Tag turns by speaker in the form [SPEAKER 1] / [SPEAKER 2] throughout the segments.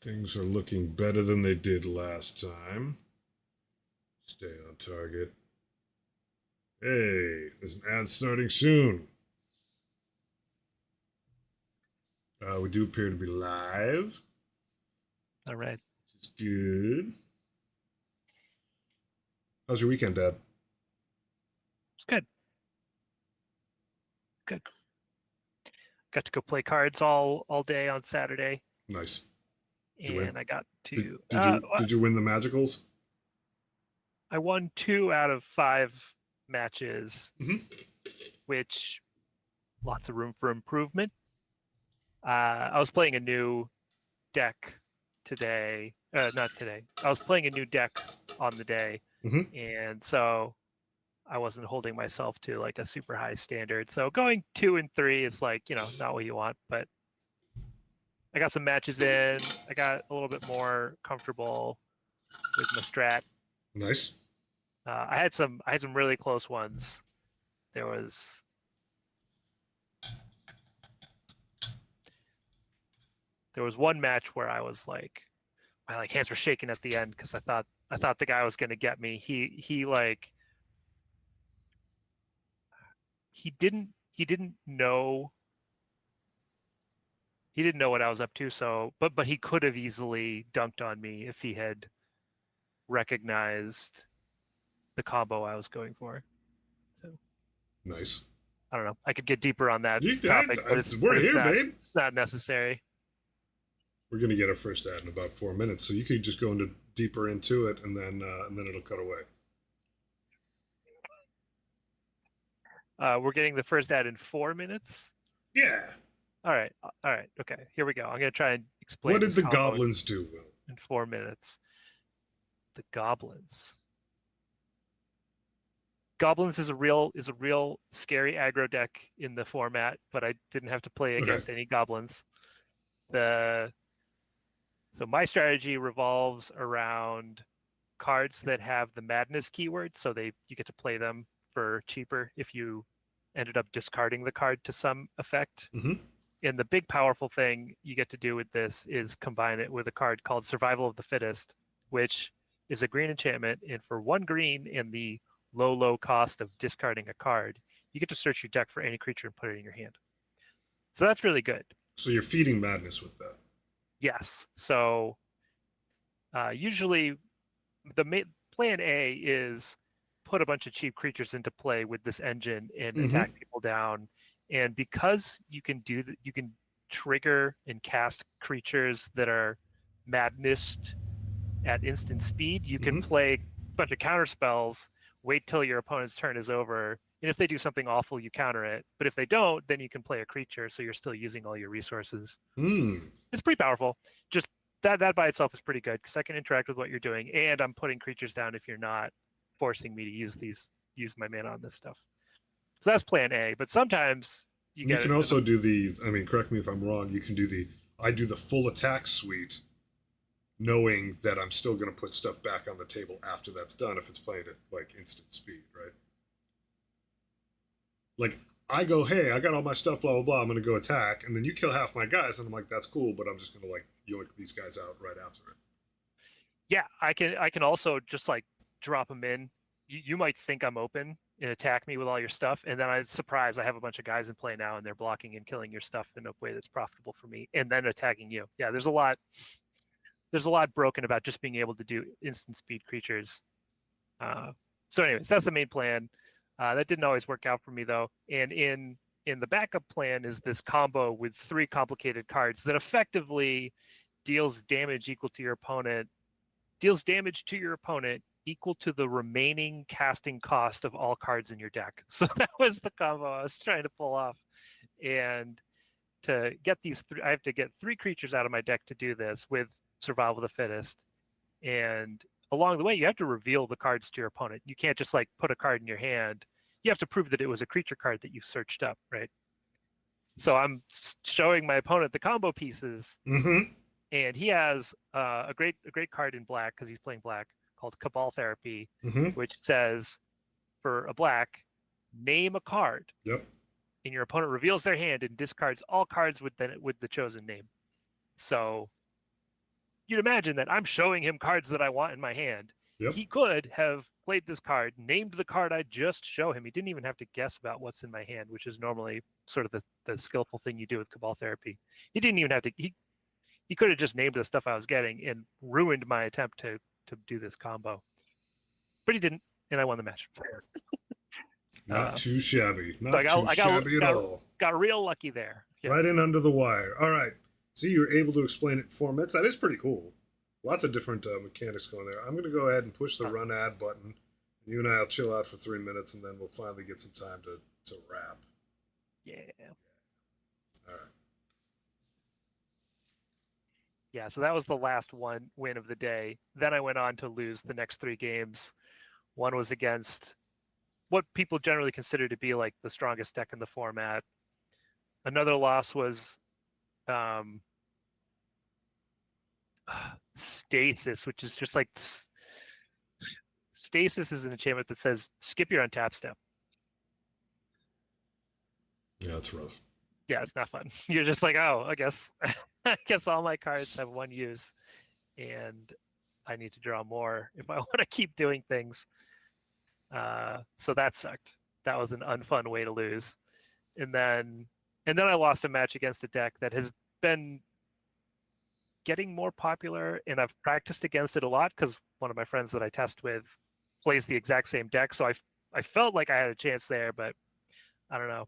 [SPEAKER 1] Things are looking better than they did last time. Stay on target. Hey, there's an ad starting soon. We do appear to be live,
[SPEAKER 2] All right.
[SPEAKER 1] which is good. How's your weekend, Dad?
[SPEAKER 2] It's good. Good. Got to go play cards all day on Saturday,
[SPEAKER 1] Nice. Did you win?
[SPEAKER 2] and I got
[SPEAKER 1] Did,
[SPEAKER 2] to
[SPEAKER 1] did you did you win the Magicals?
[SPEAKER 2] I won 2 out of 5 matches,
[SPEAKER 1] Mm-hmm.
[SPEAKER 2] which lots of room for improvement. I was playing a new deck today. Not today. I was playing a new deck on the day,
[SPEAKER 1] Mm-hmm.
[SPEAKER 2] and so I wasn't holding myself to like a super high standard. So going 2 and 3 is like, not what you want, but I got some matches in. I got a little bit more comfortable with my strat.
[SPEAKER 1] Nice.
[SPEAKER 2] I had some really close ones. There was there was one match where I was like, my like hands were shaking at the end because I thought the guy was gonna get me. He didn't know what I was up to. So but he could have easily dunked on me if he had recognized the combo I was going for. So
[SPEAKER 1] Nice.
[SPEAKER 2] I don't know. I could get deeper on that
[SPEAKER 1] You,
[SPEAKER 2] topic, but
[SPEAKER 1] we're
[SPEAKER 2] it's
[SPEAKER 1] here,
[SPEAKER 2] not
[SPEAKER 1] babe.
[SPEAKER 2] it's not necessary.
[SPEAKER 1] We're gonna get our first ad in about 4 minutes, so you could just go into deeper into it, and then it'll cut away.
[SPEAKER 2] We're getting the first ad in 4 minutes.
[SPEAKER 1] Yeah.
[SPEAKER 2] All right, okay. Here we go. I'm gonna try and
[SPEAKER 1] What
[SPEAKER 2] explain
[SPEAKER 1] did
[SPEAKER 2] this
[SPEAKER 1] the
[SPEAKER 2] combo
[SPEAKER 1] goblins do, Will?
[SPEAKER 2] in 4 minutes. The goblins. Goblins is a real scary aggro deck in the format, but I didn't have to play
[SPEAKER 1] Okay.
[SPEAKER 2] against any goblins. The so my strategy revolves around cards that have the madness keyword, so you get to play them for cheaper if you ended up discarding the card to some effect.
[SPEAKER 1] Mm-hmm.
[SPEAKER 2] And the big powerful thing you get to do with this is combine it with a card called Survival of the Fittest, which is a green enchantment. And for 1 green and the low cost of discarding a card, you get to search your deck for any creature and put it in your hand. So that's really good.
[SPEAKER 1] So you're feeding madness with that.
[SPEAKER 2] Yes. So usually plan A is put a bunch of cheap creatures into play with this engine and
[SPEAKER 1] Mm-hmm.
[SPEAKER 2] attack people down. And because you can you can trigger and cast creatures that are madness at instant speed. You can
[SPEAKER 1] Mm-hmm.
[SPEAKER 2] play a bunch of counter spells, wait till your opponent's turn is over, and if they do something awful, you counter it. But if they don't, then you can play a creature, so you're still using all your resources.
[SPEAKER 1] Mm.
[SPEAKER 2] It's pretty powerful. Just that by itself is pretty good because I can interact with what you're doing, and I'm putting creatures down if you're not forcing me to use my mana on this stuff. So that's plan A. But sometimes you
[SPEAKER 1] You
[SPEAKER 2] get
[SPEAKER 1] can
[SPEAKER 2] it.
[SPEAKER 1] also do the. I mean, correct me if I'm wrong. You can do the. I do the full attack suite, knowing that I'm still going to put stuff back on the table after that's done if it's played at like instant speed, right? Like I go, hey, I got all my stuff, blah blah blah. I'm going to go attack, and then you kill half my guys, and I'm like, that's cool, but I'm just going to like yoink these guys out right after it.
[SPEAKER 2] Yeah, I can also just like drop them in. You might think I'm open and attack me with all your stuff, and then I surprise I have a bunch of guys in play now, and they're blocking and killing your stuff in a way that's profitable for me, and then attacking you. Yeah, there's a lot broken about just being able to do instant speed creatures. Uh, so, anyways, that's the main plan. That didn't always work out for me though, and in the backup plan is this combo with 3 complicated cards that effectively deals damage equal to your opponent deals damage to your opponent equal to the remaining casting cost of all cards in your deck. So that was the combo I was trying to pull off. And to get I have to get 3 creatures out of my deck to do this with Survival of the Fittest. And along the way, you have to reveal the cards to your opponent. You can't just like put a card in your hand. You have to prove that it was a creature card that you searched up, right? So I'm showing my opponent the combo pieces,
[SPEAKER 1] Mm-hmm.
[SPEAKER 2] and he has a great card in black because he's playing black called Cabal Therapy,
[SPEAKER 1] Mm-hmm.
[SPEAKER 2] which says for a black, name a card,
[SPEAKER 1] Yep.
[SPEAKER 2] and your opponent reveals their hand and discards all cards with the chosen name. So you'd imagine that I'm showing him cards that I want in my hand.
[SPEAKER 1] Yep.
[SPEAKER 2] He could have played this card, named the card I just show him. He didn't even have to guess about what's in my hand, which is normally sort of the skillful thing you do with Cabal Therapy. He didn't even have to. He could have just named the stuff I was getting and ruined my attempt to do this combo, but he didn't, and I won the match.
[SPEAKER 1] Not too shabby.
[SPEAKER 2] So
[SPEAKER 1] Not too shabby at all.
[SPEAKER 2] Got real lucky there. Yeah.
[SPEAKER 1] Right in under the wire. All right. See, you're able to explain it in 4 minutes. That is pretty cool. Lots of different mechanics going there. I'm going to go ahead and push the run ad button. You and I will chill out for 3 minutes, and then we'll finally get some time to wrap.
[SPEAKER 2] Yeah.
[SPEAKER 1] All right.
[SPEAKER 2] Yeah, so that was the last win of the day. Then I went on to lose the next 3 games. One was against what people generally consider to be like the strongest deck in the format. Another loss was Stasis, which is just like Stasis is an enchantment that says skip your untap step.
[SPEAKER 1] Yeah, it's rough.
[SPEAKER 2] Yeah, it's not fun. You're just like, oh, I guess I guess all my cards have 1 use, and I need to draw more if I want to keep doing things. So that sucked. That was an unfun way to lose. And then I lost a match against a deck that has been getting more popular, and I've practiced against it a lot because one of my friends that I test with plays the exact same deck. So I felt like I had a chance there, but I don't know.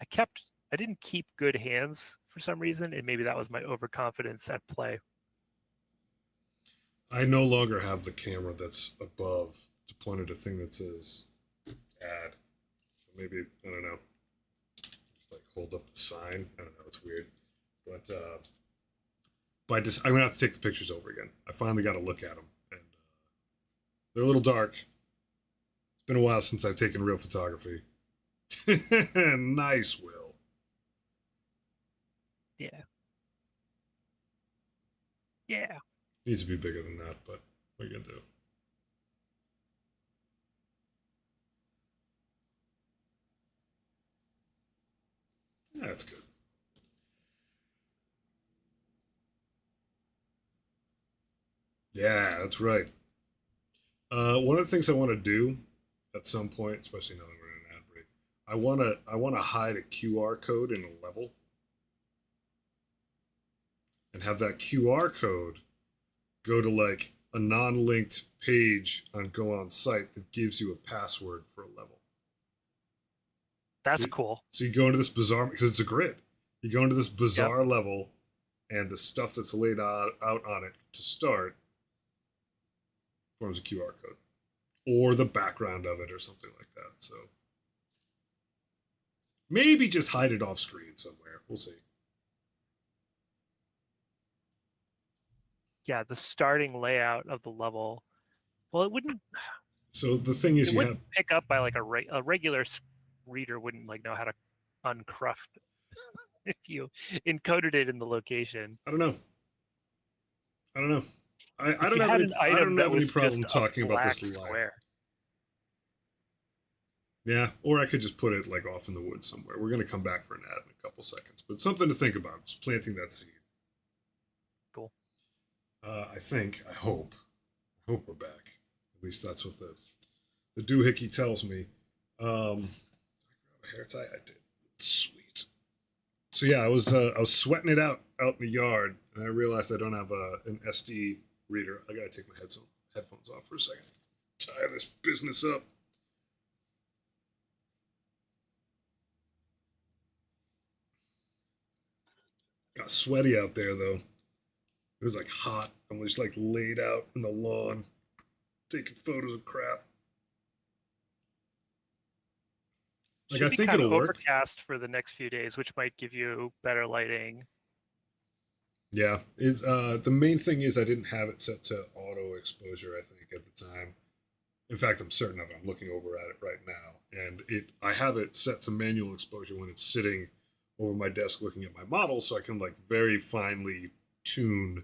[SPEAKER 2] I didn't keep good hands for some reason, and maybe that was my overconfidence at play.
[SPEAKER 1] I no longer have the camera that's above to point at a thing that says ad. So maybe, I don't know, just like hold up the sign. I don't know, it's weird. But I'm going to have to take the pictures over again. I finally got to look at them. And they're a little dark. It's been a while since I've taken real photography. Nice, Will.
[SPEAKER 2] Yeah. Yeah.
[SPEAKER 1] Needs to be bigger than that, but what are you going to do? That's good. Yeah, that's right. One of the things I want to do at some point, especially now that we're in an ad break, I want to hide a QR code in a level and have that QR code go to like a non-linked page on Go On Site that gives you a password for a level.
[SPEAKER 2] That's cool.
[SPEAKER 1] So you go into this bizarre, because it's a grid. You go into this bizarre level, and the stuff that's laid out on it to start forms a QR code, or the background of it, or something like that. So maybe just hide it off screen somewhere. We'll see.
[SPEAKER 2] Yeah, the starting layout of the level. Well, it wouldn't.
[SPEAKER 1] So the thing is,
[SPEAKER 2] it
[SPEAKER 1] you
[SPEAKER 2] wouldn't
[SPEAKER 1] have
[SPEAKER 2] pick up by like a regular reader wouldn't like know how to uncruft if you encoded it in the location.
[SPEAKER 1] I don't know. I don't know. I don't
[SPEAKER 2] you
[SPEAKER 1] have
[SPEAKER 2] had
[SPEAKER 1] any,
[SPEAKER 2] an
[SPEAKER 1] I
[SPEAKER 2] item
[SPEAKER 1] don't
[SPEAKER 2] that
[SPEAKER 1] have any
[SPEAKER 2] was
[SPEAKER 1] problem
[SPEAKER 2] just a
[SPEAKER 1] talking about
[SPEAKER 2] black
[SPEAKER 1] this live.
[SPEAKER 2] square.
[SPEAKER 1] Yeah, or I could just put it like off in the woods somewhere. We're going to come back for an ad in a couple seconds, but something to think about. Just planting that seed.
[SPEAKER 2] Cool.
[SPEAKER 1] I hope we're back. At least that's what the doohickey tells me. Did I grab a hair tie? I did. Sweet. So yeah, I was sweating it out in the yard, and I realized I don't have an SD reader. I gotta take my headphones off for a second. Tie this business up. Got sweaty out there though. It was like hot. I'm just like laid out in the lawn, taking photos of crap. Like,
[SPEAKER 2] Should
[SPEAKER 1] I
[SPEAKER 2] be
[SPEAKER 1] think
[SPEAKER 2] kind
[SPEAKER 1] it'll
[SPEAKER 2] of
[SPEAKER 1] work.
[SPEAKER 2] overcast for the next few days, which might give you better lighting.
[SPEAKER 1] Yeah, it's the main thing is I didn't have it set to auto exposure. I think at the time. In fact, I'm certain of it. I'm looking over at it right now, and I have it set to manual exposure when it's sitting over my desk looking at my model, so I can like very finely tune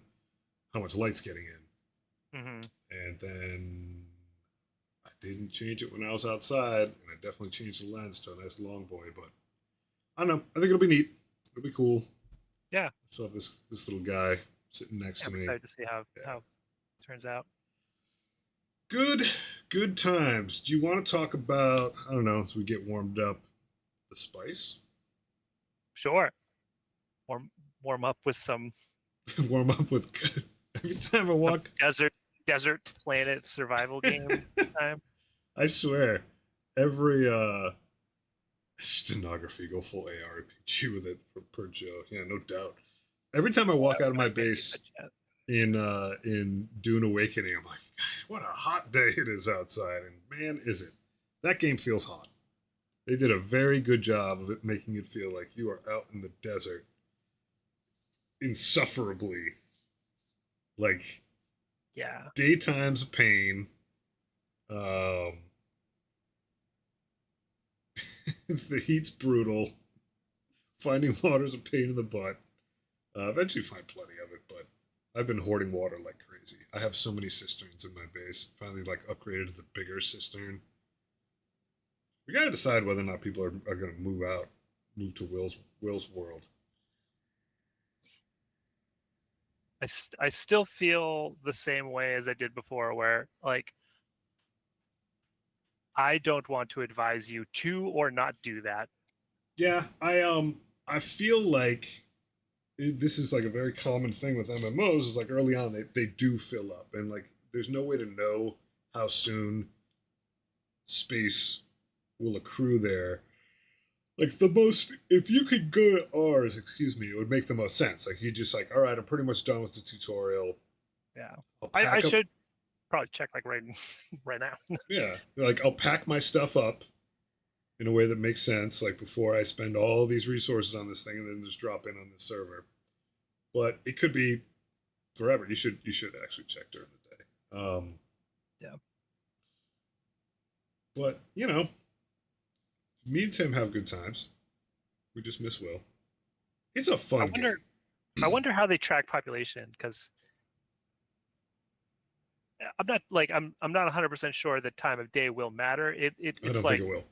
[SPEAKER 1] how much light's getting in.
[SPEAKER 2] Mm-hmm.
[SPEAKER 1] And then I didn't change it when I was outside, and I definitely changed the lens to a nice long boy. But I don't know. I think it'll be neat. It'll be cool.
[SPEAKER 2] Yeah.
[SPEAKER 1] So this little guy sitting next to
[SPEAKER 2] I'm
[SPEAKER 1] me.
[SPEAKER 2] excited to see
[SPEAKER 1] Yeah.
[SPEAKER 2] how it turns out.
[SPEAKER 1] Good, good times. Do you want to talk about, I don't know, as we get warmed up, the spice?
[SPEAKER 2] Sure, warm warm up with some
[SPEAKER 1] Warm up with good. Every time I walk,
[SPEAKER 2] desert planet survival game time.
[SPEAKER 1] I swear, every stenography go full ARPG with it for per Joe. Yeah, no doubt. Every time I walk out of
[SPEAKER 2] I
[SPEAKER 1] my
[SPEAKER 2] was gonna use
[SPEAKER 1] base
[SPEAKER 2] that chat.
[SPEAKER 1] in Dune Awakening, I'm like, what a hot day it is outside, and man, is it. That game feels hot. They did a very good job of it making it feel like you are out in the desert insufferably. Like
[SPEAKER 2] Yeah,
[SPEAKER 1] daytime's a pain. Um, the heat's brutal. Finding water's a pain in the butt. Eventually find plenty of it, but I've been hoarding water like crazy. I have so many cisterns in my base. Finally, like upgraded to the bigger cistern. We gotta decide whether or not people are gonna move out, move to Will's world.
[SPEAKER 2] I still feel the same way as I did before, where like I don't want to advise you to or not do that.
[SPEAKER 1] Yeah, I feel like this is like a very common thing with MMOs. Is like early on they do fill up, and like there's no way to know how soon space will accrue there. Like the most, if you could go to ours, excuse me, it would make the most sense. Like you just like, all right, I'm pretty much done with the tutorial.
[SPEAKER 2] Yeah,
[SPEAKER 1] I'll
[SPEAKER 2] I
[SPEAKER 1] pack up.
[SPEAKER 2] should probably check like right now.
[SPEAKER 1] Yeah, like I'll pack my stuff up in a way that makes sense. Like before I spend all these resources on this thing and then just drop in on this server. But it could be forever. You should actually check during the day.
[SPEAKER 2] Yeah,
[SPEAKER 1] But me and Tim have good times. We just miss Will. It's a
[SPEAKER 2] I
[SPEAKER 1] fun
[SPEAKER 2] wonder.
[SPEAKER 1] game.
[SPEAKER 2] I wonder how they track population because I'm not 100% sure that time of day will matter.
[SPEAKER 1] I
[SPEAKER 2] It's
[SPEAKER 1] don't think
[SPEAKER 2] like
[SPEAKER 1] it will.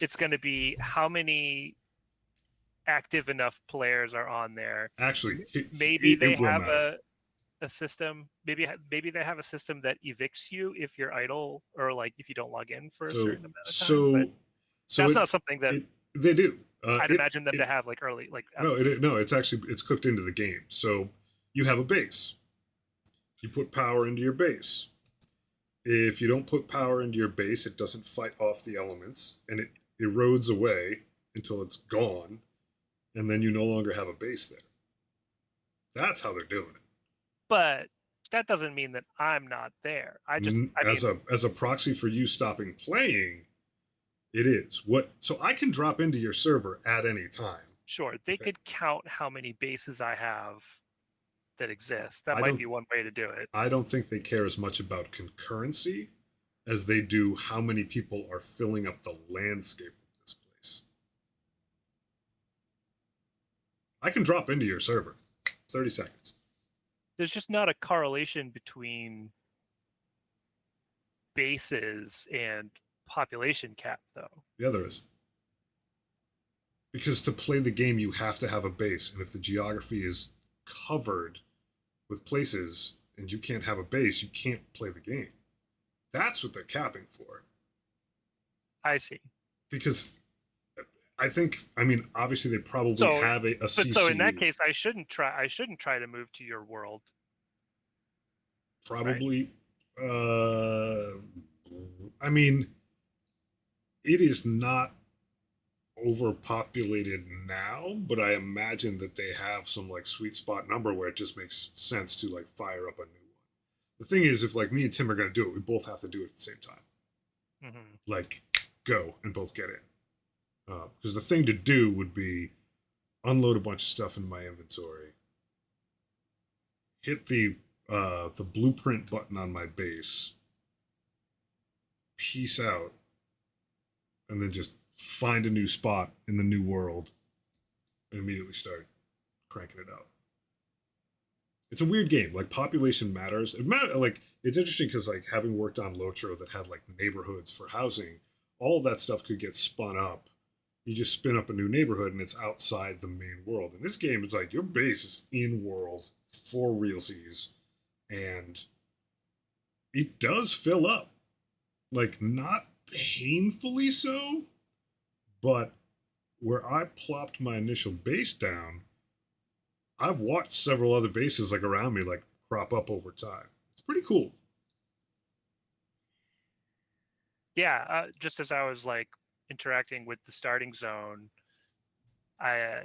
[SPEAKER 2] it's going to be how many active enough players are on there.
[SPEAKER 1] Actually,
[SPEAKER 2] Maybe they
[SPEAKER 1] it will
[SPEAKER 2] have
[SPEAKER 1] matter.
[SPEAKER 2] a system. Maybe they have a system that evicts you if you're idle or like if you don't log in for a
[SPEAKER 1] So
[SPEAKER 2] certain amount of time. But
[SPEAKER 1] so so
[SPEAKER 2] that's not something that
[SPEAKER 1] it they do.
[SPEAKER 2] I'd
[SPEAKER 1] It
[SPEAKER 2] imagine them
[SPEAKER 1] it
[SPEAKER 2] to have like early like out of
[SPEAKER 1] no
[SPEAKER 2] the gate.
[SPEAKER 1] no it's actually it's cooked into the game. So you have a base. You put power into your base. If you don't put power into your base, it doesn't fight off the elements and it erodes away until it's gone, and then you no longer have a base there. That's how they're doing it.
[SPEAKER 2] But that doesn't mean that I'm not there. I
[SPEAKER 1] As
[SPEAKER 2] mean,
[SPEAKER 1] a proxy for you stopping playing, it is. What so I can drop into your server at any time.
[SPEAKER 2] sure, they
[SPEAKER 1] Okay.
[SPEAKER 2] could count how many bases I have that exist. That
[SPEAKER 1] I
[SPEAKER 2] might
[SPEAKER 1] don't
[SPEAKER 2] be one way to do it.
[SPEAKER 1] I don't think they care as much about concurrency as they do how many people are filling up the landscape of this place. I can drop into your server. 30 seconds.
[SPEAKER 2] There's just not a correlation between bases and population cap, though.
[SPEAKER 1] The other is. Because to play the game, you have to have a base. And if the geography is covered with places and you can't have a base, you can't play the game. That's what they're capping for.
[SPEAKER 2] I see.
[SPEAKER 1] Because I think, I mean, obviously they probably
[SPEAKER 2] So,
[SPEAKER 1] have a
[SPEAKER 2] but
[SPEAKER 1] CCU.
[SPEAKER 2] so in that case, I shouldn't try to move to your world, right?
[SPEAKER 1] Probably, I mean, it is not overpopulated now, but I imagine that they have some like sweet spot number where it just makes sense to like fire up a new one. The thing is, if like me and Tim are going to do it, we both have to do it at the same time. Like, go and both get in. Because the thing to do would be unload a bunch of stuff in my inventory, hit the blueprint button on my base, peace out, and then just find a new spot in the new world and immediately start cranking it out. It's a weird game. Like population matters. Like it's interesting because like having worked on Lotro that had like neighborhoods for housing, all of that stuff could get spun up. You just spin up a new neighborhood and it's outside the main world. In this game, it's like your base is in world for realsies, and it does fill up. Like, not painfully so, but where I plopped my initial base down, I've watched several other bases like around me like crop up over time. It's pretty cool.
[SPEAKER 2] Yeah, just as I was like interacting with the starting zone, I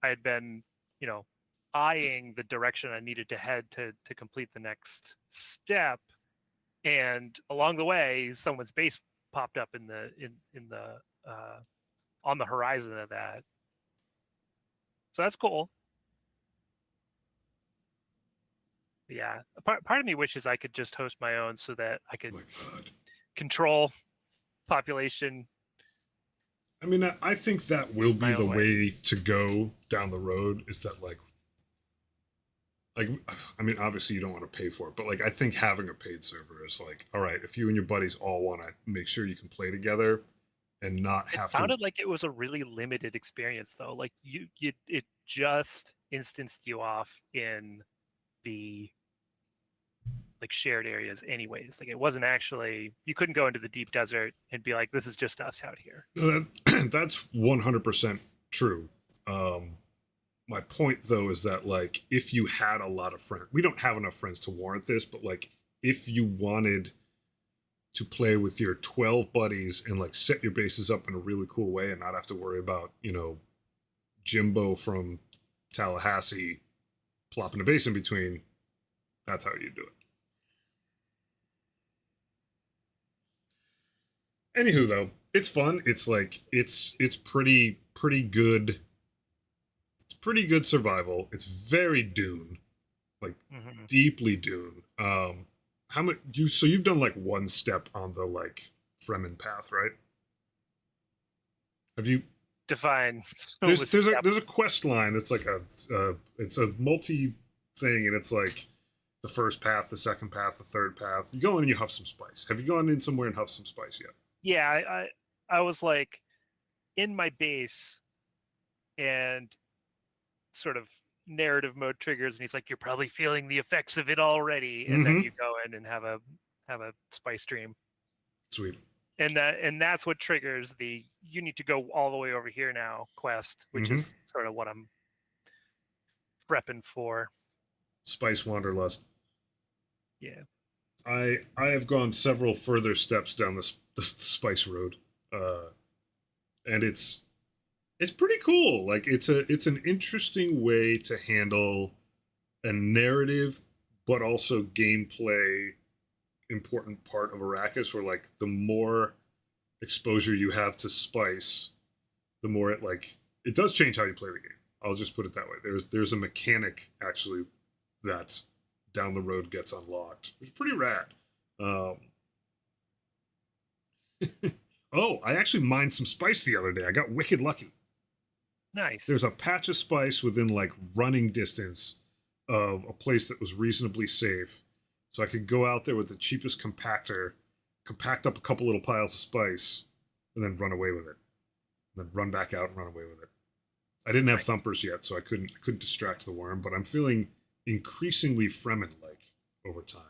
[SPEAKER 2] had been, you know, eyeing the direction I needed to head to complete the next step, and along the way, someone's base popped up in the on the horizon of that. So that's cool. Yeah, part of me wishes I could just host my own so that I
[SPEAKER 1] Oh
[SPEAKER 2] could
[SPEAKER 1] my God.
[SPEAKER 2] control population
[SPEAKER 1] I mean, I think that will be
[SPEAKER 2] my
[SPEAKER 1] the
[SPEAKER 2] own way.
[SPEAKER 1] way to go down the road. Is that like I mean, obviously you don't want to pay for it, but like I think having a paid server is like, all right, if you and your buddies all want to make sure you can play together and not
[SPEAKER 2] It
[SPEAKER 1] have to.
[SPEAKER 2] sounded like it was a really limited experience though. Like you it just instanced you off in the like shared areas anyways. Like it wasn't actually, you couldn't go into the deep desert and be like, this is just us out here.
[SPEAKER 1] That's 100% true. Um, my point though is that like if you had a lot of friends, we don't have enough friends to warrant this, but like if you wanted to play with your 12 buddies and like set your bases up in a really cool way and not have to worry about, Jimbo from Tallahassee plopping a base in between, that's how you do it. Anywho, though, it's fun. It's like it's pretty good. It's pretty good survival. It's very Dune, like
[SPEAKER 2] Mm-hmm.
[SPEAKER 1] deeply Dune. How much you? So you've done like one step on the like Fremen path, right? Have you?
[SPEAKER 2] Define
[SPEAKER 1] There's
[SPEAKER 2] was
[SPEAKER 1] there's a
[SPEAKER 2] step.
[SPEAKER 1] there's a quest line that's like it's a multi thing, and it's like the first path, the second path, the third path. You go in and you huff some spice. Have you gone in somewhere and huffed some spice yet?
[SPEAKER 2] Yeah, I was like in my base and sort of narrative mode triggers and he's like, you're probably feeling the effects of it already. And then
[SPEAKER 1] Mm-hmm.
[SPEAKER 2] you go in and have a spice dream.
[SPEAKER 1] Sweet.
[SPEAKER 2] And that's what triggers the you need to go all the way over here now quest, which
[SPEAKER 1] Mm-hmm.
[SPEAKER 2] is sort of what I'm prepping for.
[SPEAKER 1] Spice Wanderlust.
[SPEAKER 2] Yeah.
[SPEAKER 1] I have gone several further steps down the spice road, and it's pretty cool. Like it's an interesting way to handle a narrative, but also gameplay important part of Arrakis. Where like the more exposure you have to spice, the more it does change how you play the game. I'll just put it that way. There's a mechanic actually that down the road gets unlocked. It's pretty rad. Um, oh, I actually mined some spice the other day. I got wicked lucky.
[SPEAKER 2] Nice.
[SPEAKER 1] There's a patch of spice within like running distance of a place that was reasonably safe. So I could go out there with the cheapest compactor, compact up a couple little piles of spice, and then run away with it. And then run back out and run away with it. I didn't have
[SPEAKER 2] Nice.
[SPEAKER 1] thumpers yet, so I couldn't distract the worm, but I'm feeling increasingly Fremen like over time.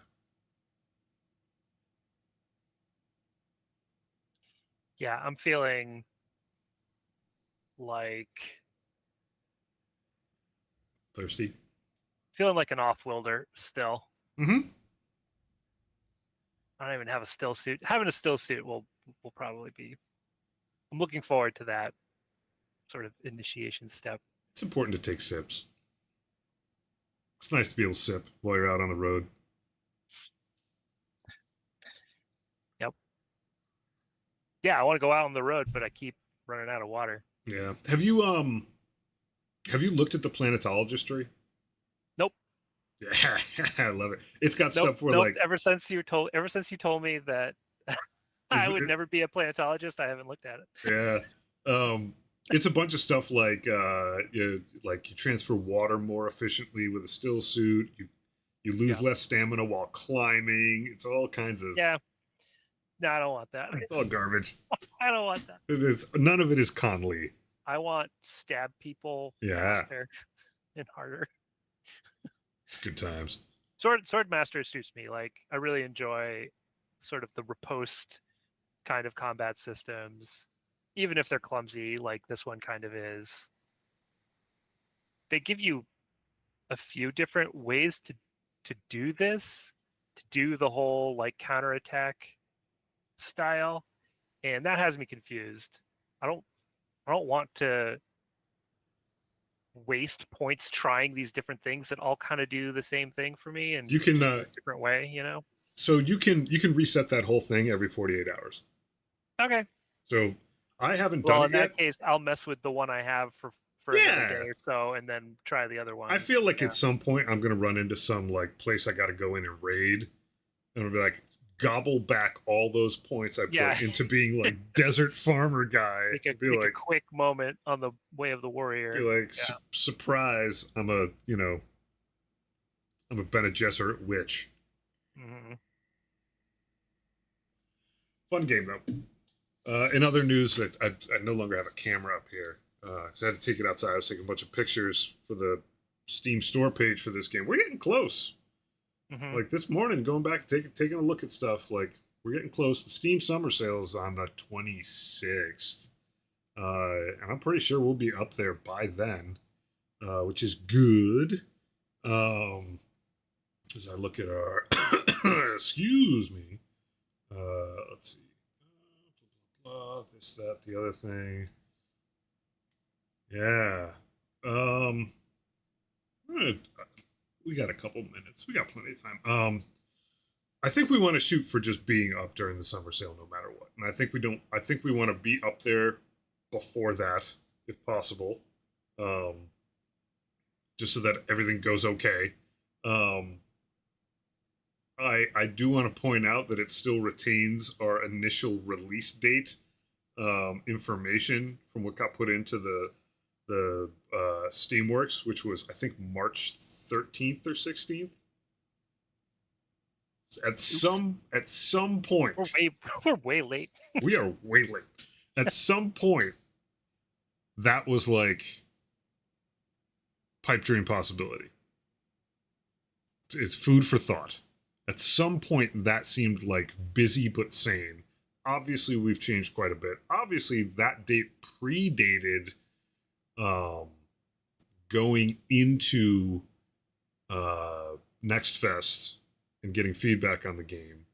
[SPEAKER 2] Yeah, I'm like
[SPEAKER 1] Thirsty.
[SPEAKER 2] feeling like an off-wilder still.
[SPEAKER 1] Mm-hmm.
[SPEAKER 2] I don't even have a still suit. Having a still suit will probably be. I'm looking forward to that sort of initiation step.
[SPEAKER 1] It's important to take sips. It's nice to be able to sip while you're out on the road.
[SPEAKER 2] Yep. Yeah, I want to go out on the road, but I keep running out of water.
[SPEAKER 1] Yeah. Have you looked at the planetologist tree?
[SPEAKER 2] Nope.
[SPEAKER 1] Yeah, I love it. It's got
[SPEAKER 2] Nope.
[SPEAKER 1] stuff where
[SPEAKER 2] Nope.
[SPEAKER 1] like
[SPEAKER 2] Ever since you told me that I would never be a planetologist, I haven't looked at it.
[SPEAKER 1] yeah. It's a bunch of stuff like you transfer water more efficiently with a still suit. You lose
[SPEAKER 2] Yeah.
[SPEAKER 1] less stamina while climbing. It's all kinds of
[SPEAKER 2] Yeah. No, I don't want that.
[SPEAKER 1] It's all garbage.
[SPEAKER 2] I don't want that.
[SPEAKER 1] None of it is Conley.
[SPEAKER 2] I want stab people
[SPEAKER 1] Yeah,
[SPEAKER 2] faster and harder.
[SPEAKER 1] it's good times.
[SPEAKER 2] Swordmaster suits me. Like I really enjoy sort of the riposte kind of combat systems, even if they're clumsy, like this one kind of is. They give you a few different ways to do this, to do the whole like counterattack style, and that has me confused. I don't I don't want to waste points trying these different things that all kind of do the same thing for me and
[SPEAKER 1] You can
[SPEAKER 2] just in a different way, you know?
[SPEAKER 1] so you can reset that whole thing every 48 hours.
[SPEAKER 2] Okay.
[SPEAKER 1] So I haven't done
[SPEAKER 2] Well,
[SPEAKER 1] it
[SPEAKER 2] in
[SPEAKER 1] yet.
[SPEAKER 2] that case, I'll mess with the one I have for another day
[SPEAKER 1] Yeah.
[SPEAKER 2] or so, and then try the other
[SPEAKER 1] I
[SPEAKER 2] ones.
[SPEAKER 1] feel like
[SPEAKER 2] Yeah.
[SPEAKER 1] at some point I'm gonna run into some like place I gotta go in and raid. And I'll be like, gobble back all those points I put
[SPEAKER 2] Yeah.
[SPEAKER 1] into being like desert farmer guy.
[SPEAKER 2] Make a quick moment on the way of the warrior.
[SPEAKER 1] Be like,
[SPEAKER 2] Yeah.
[SPEAKER 1] surprise! I'm a Bene Gesserit witch.
[SPEAKER 2] Mm-hmm.
[SPEAKER 1] Fun game though. In other news, that I no longer have a camera up here. So I had to take it outside. I was taking a bunch of pictures for the Steam store page for this game. We're getting close.
[SPEAKER 2] Mm-hmm.
[SPEAKER 1] Like this morning, going back, taking a look at stuff. Like we're getting close. The Steam summer sale is on the 26th, and I'm pretty sure we'll be up there by then, which is good. As I look at our, excuse me. Let's see. This, that, the other thing. Yeah. Um. We got a couple minutes. We got plenty of time. I think we want to shoot for just being up during the summer sale, no matter what. And I think we don't. I think we want to be up there before that, if possible. Just so that everything goes okay. I do want to point out that it still retains our initial release date information from what got put into the Steamworks, which was I think March 13th or 16th. At some point,
[SPEAKER 2] We're way late.
[SPEAKER 1] we are way late. At some point, that was like pipe dream possibility. It's food for thought. At some point, that seemed like busy but sane. Obviously, we've changed quite a bit. Obviously, that date predated going into Next Fest and getting feedback on the game.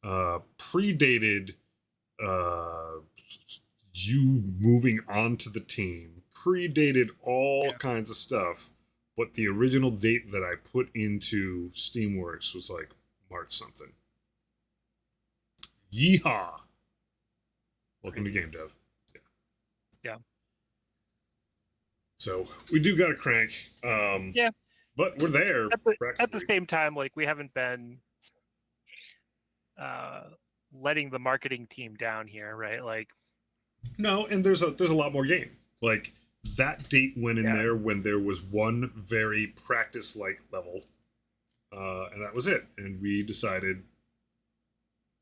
[SPEAKER 1] Predated you moving on to the team. Predated all kinds of stuff. But the original date that I put into Steamworks was like March something. Yeehaw! Welcome to Game Dev.
[SPEAKER 2] Yeah.
[SPEAKER 1] So we do got a crank.
[SPEAKER 2] Yeah.
[SPEAKER 1] But we're there.
[SPEAKER 2] At the same time, like we haven't been letting the marketing team down here, right? Like
[SPEAKER 1] no, and there's a lot more game. Like that date went in there when there was one very practice like level. And that was it. And we decided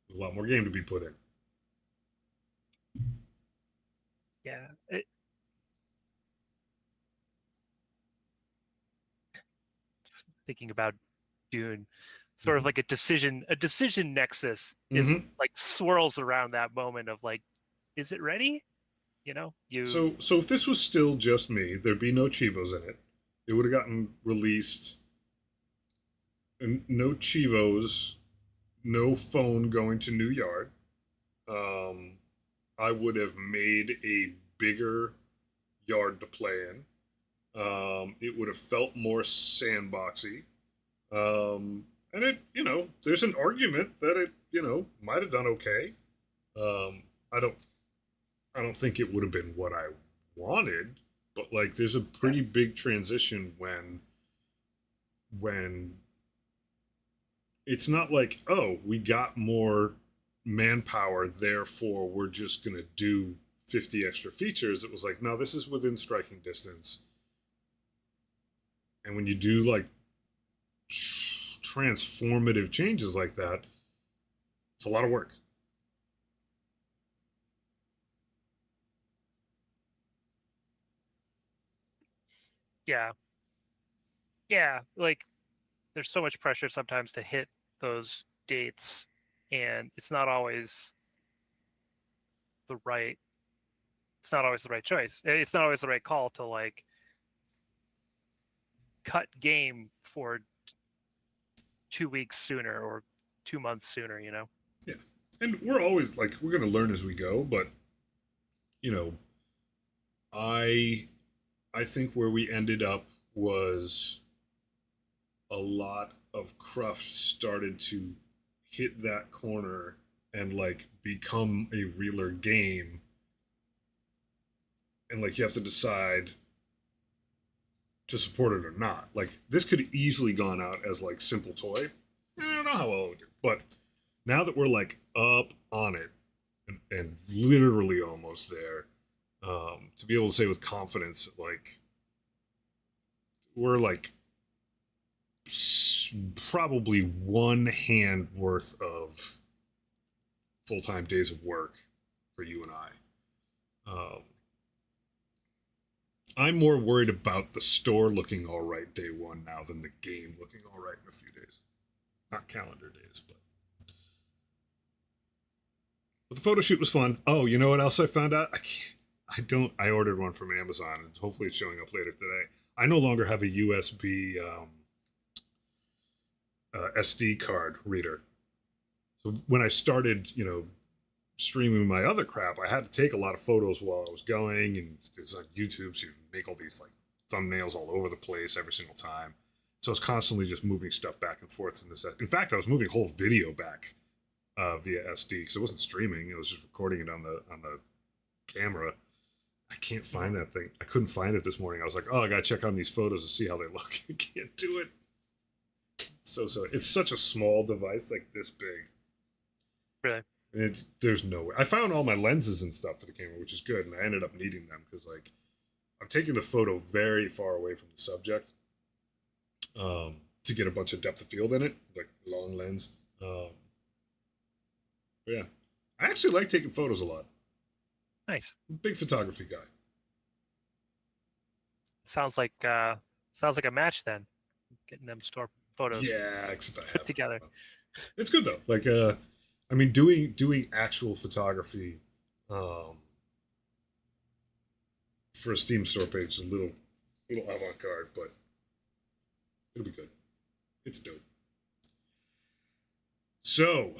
[SPEAKER 1] there's a lot more game to be put in.
[SPEAKER 2] Yeah. Thinking about Dune, sort of like a decision nexus is like swirls around that moment of like, is it ready? You know,
[SPEAKER 1] So if this was still just me, there'd be no Chivos in it. It would have gotten released. And no Chivos, no phone going to New Yard. I would have made a bigger yard to play in. It would have felt more sandboxy. And it, there's an argument that it, might have done okay. I don't think it would have been what I wanted, but like there's a pretty big transition when it's not like, oh, we got more manpower, therefore we're just going to do 50 extra features. It was like, no, this is within striking distance. And when you do like transformative changes like that, it's a lot of work.
[SPEAKER 2] Yeah, yeah. Like there's so much pressure sometimes to hit those dates, and the right. It's not always the right choice. It's not always the right call to like cut game for 2 weeks sooner or 2 months sooner. You know.
[SPEAKER 1] Yeah, and we're always like we're gonna learn as we go, but you know, I I think where we ended up was a lot of cruft started to hit that corner and like become a realer game, and like you have to decide to support it or not. Like this could easily gone out as like simple toy. I don't know how well it would do, but now that we're like up on it and literally almost there, to be able to say with confidence, like we're like probably one hand worth of full time days of work for you and I. I'm more worried about the store looking all right day one now than the game looking all right in a few days. Not calendar days, but the photo shoot was fun. Oh, you know what else I found out? I don't. I ordered one from Amazon, and hopefully it's showing up later today. I no longer have a USB SD card reader. So when I started, streaming my other crap, I had to take a lot of photos while I was going, and it was on YouTube, so you make all these like thumbnails all over the place every single time. So I was constantly just moving stuff back and forth from this. In fact, I was moving whole video back via SD because it wasn't streaming; it was just recording it on the camera. I can't find that thing. I couldn't find it this morning. I was like, oh, I gotta check on these photos to see how they look. I can't do it. So it's such a small device, like this big.
[SPEAKER 2] Really.
[SPEAKER 1] There's no way. I found all my lenses and stuff for the camera, which is good, and I ended up needing them because like I'm taking the photo very far away from the subject to get a bunch of depth of field in it, like long lens. But yeah, I actually like taking photos a lot.
[SPEAKER 2] Nice.
[SPEAKER 1] I'm a big photography guy.
[SPEAKER 2] Sounds like a match then. Getting them store photos
[SPEAKER 1] Yeah, except I
[SPEAKER 2] put
[SPEAKER 1] have.
[SPEAKER 2] together.
[SPEAKER 1] It's good though. Like, I mean, doing actual photography for a Steam store page is a little avant garde, but it'll be good. It's dope. So,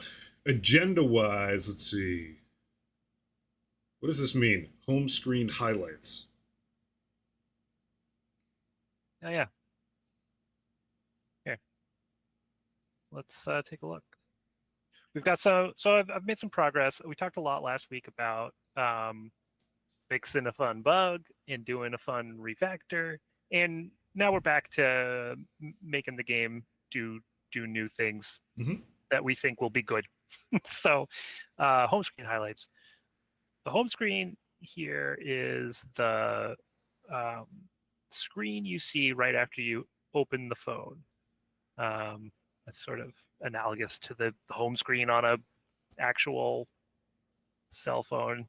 [SPEAKER 1] agenda wise, let's see. What does this mean? Home screen highlights.
[SPEAKER 2] Oh yeah. Here, let's take a look. We've got so I've made some progress. We talked a lot last week about fixing a fun bug and doing a fun refactor, and now we're back to making the game do new things that we think will be good. So, home screen highlights. The home screen here is the screen you see right after you open the phone. That's sort of analogous to the home screen on a actual cell phone.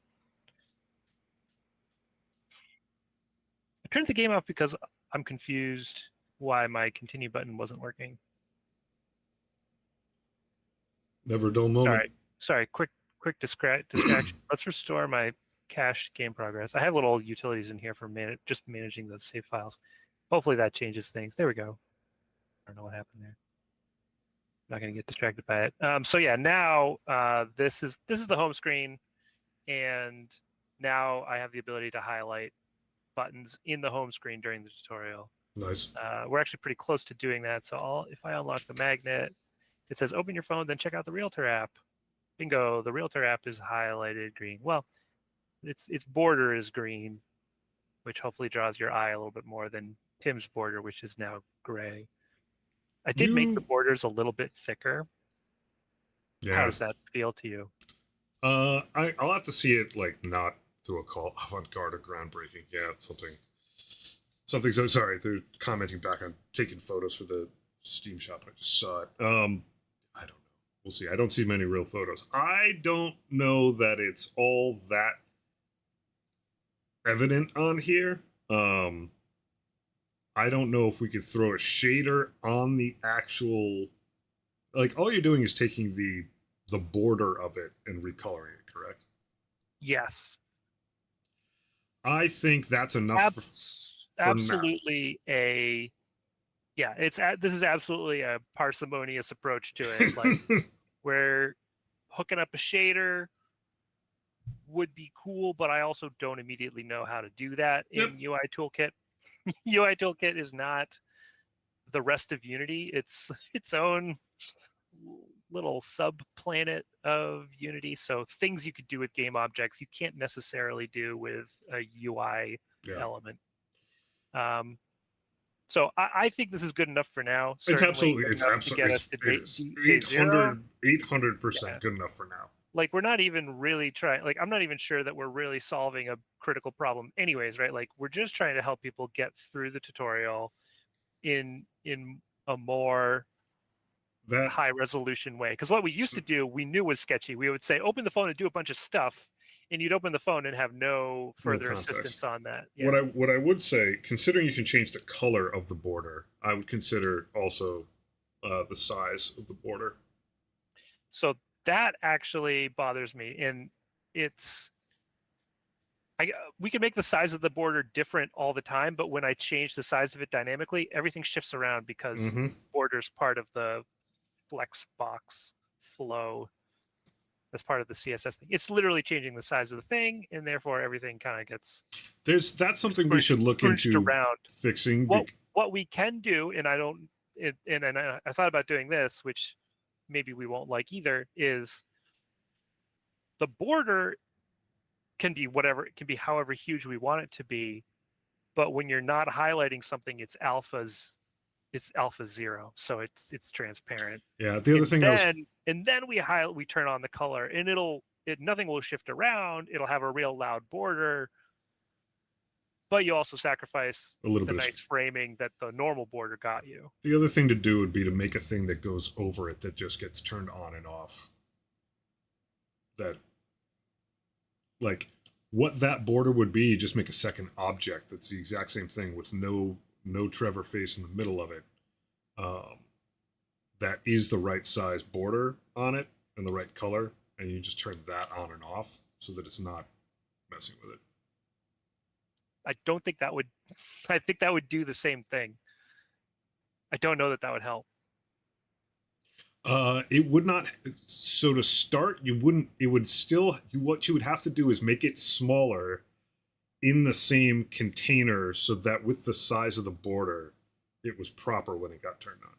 [SPEAKER 2] I turned the game off because I'm confused why my continue button wasn't working.
[SPEAKER 1] Never a dull moment.
[SPEAKER 2] Sorry. Quick distraction. Let's restore my cached game progress. I have little utilities in here for just managing the save files. Hopefully that changes things. There we go. I don't know what happened there. I'm not going to get distracted by it. So yeah, now this is the home screen, and now I have the ability to highlight buttons in the home screen during the tutorial.
[SPEAKER 1] Nice.
[SPEAKER 2] We're actually pretty close to doing that. So if I unlock the magnet, it says open your phone, then check out the Realtor app. Bingo, the Realtor app is highlighted green. Well, its border is green, which hopefully draws your eye a little bit more than Tim's border, which is now gray. I did make the borders a little bit thicker.
[SPEAKER 1] Yeah.
[SPEAKER 2] How does that feel to you?
[SPEAKER 1] I'll have to see it like not through a call avant-garde or groundbreaking. Yeah, something. So sorry, they're commenting back on taking photos for the Steam shop. I just saw it. I don't know. We'll see. I don't see many real photos. I don't know that it's all that evident on here. I don't know if we could throw a shader on the actual, like, all you're doing is taking the border of it and recoloring it, correct?
[SPEAKER 2] Yes,
[SPEAKER 1] I think that's enough for now.
[SPEAKER 2] absolutely a yeah. This is absolutely a parsimonious approach to it. Like where hooking up a shader would be cool, but I also don't immediately know how to do that
[SPEAKER 1] Yep.
[SPEAKER 2] in UI Toolkit. UI Toolkit is not the rest of Unity. It's its own little subplanet of Unity. So things you could do with game objects you can't necessarily do with a UI
[SPEAKER 1] Yeah.
[SPEAKER 2] element. So I think this is good enough for now.
[SPEAKER 1] It's
[SPEAKER 2] Certainly
[SPEAKER 1] absolutely,
[SPEAKER 2] good
[SPEAKER 1] it's
[SPEAKER 2] enough to get
[SPEAKER 1] absolutely,
[SPEAKER 2] us to
[SPEAKER 1] it is
[SPEAKER 2] day zero.
[SPEAKER 1] 800%
[SPEAKER 2] Yeah.
[SPEAKER 1] good enough for now.
[SPEAKER 2] Like we're not even really trying. Like I'm not even sure that we're really solving a critical problem, anyways. Right? Like we're just trying to help people get through the tutorial in a more
[SPEAKER 1] That
[SPEAKER 2] high resolution way. Because what we used to do, we knew was sketchy. We would say, open the phone and do a bunch of stuff, and you'd open the phone and have no
[SPEAKER 1] no
[SPEAKER 2] further
[SPEAKER 1] context.
[SPEAKER 2] assistance on that.
[SPEAKER 1] What
[SPEAKER 2] Yeah.
[SPEAKER 1] I would say, considering you can change the color of the border, I would consider also the size of the border.
[SPEAKER 2] So that actually bothers me, and it's we can make the size of the border different all the time, but when I change the size of it dynamically, everything shifts around because
[SPEAKER 1] Mm-hmm.
[SPEAKER 2] border's part of the Flexbox flow as part of the CSS thing. It's literally changing the size of the thing, and therefore everything kind of gets
[SPEAKER 1] That's something we should look
[SPEAKER 2] scrunched
[SPEAKER 1] into
[SPEAKER 2] around.
[SPEAKER 1] fixing.
[SPEAKER 2] What we can do, and I thought about doing this, which maybe we won't like either, is the border can be whatever, it can be however huge we want it to be, but when you're not highlighting something, it's alpha 0, so it's transparent.
[SPEAKER 1] Yeah, the other thing
[SPEAKER 2] And then we turn on the color, and nothing will shift around. It'll have a real loud border, but you also sacrifice
[SPEAKER 1] a little
[SPEAKER 2] the
[SPEAKER 1] bit.
[SPEAKER 2] nice framing that the normal border got you.
[SPEAKER 1] The other thing to do would be to make a thing that goes over it that just gets turned on and off. That, like, what that border would be, just make a second object that's the exact same thing with no Trevor face in the middle of it. That is the right size border on it and the right color, and you just turn that on and off so that it's not messing with it.
[SPEAKER 2] I don't think that would. I think that would do the same thing. I don't know that that would help.
[SPEAKER 1] It would not. So to start, you wouldn't. It would still. What you would have to do is make it smaller in the same container, so that with the size of the border, it was proper when it got turned on.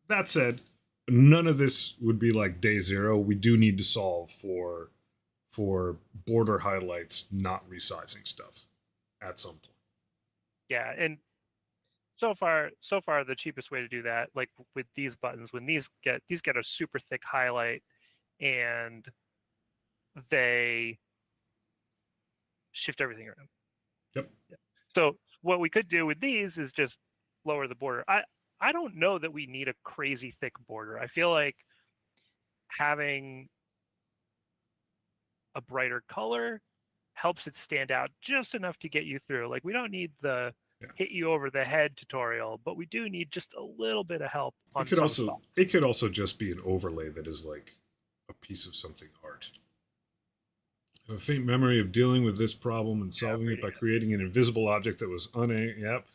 [SPEAKER 1] That said, none of this would be like day zero. We do need to solve for border highlights not resizing stuff at some point.
[SPEAKER 2] Yeah, and so far the cheapest way to do that, like with these buttons, when these get a super thick highlight and they shift everything around.
[SPEAKER 1] Yep.
[SPEAKER 2] Yeah. So what we could do with these is just lower the border. I don't know that we need a crazy thick border. I feel like having a brighter color helps it stand out just enough to get you through. Like we don't need the hit you over the head tutorial, but we do need just a little bit of help on some spots.
[SPEAKER 1] It could also just be an overlay that is like a piece of something art. I have a faint memory of dealing with this problem and solving it by creating an invisible object that was unanchored. Yep.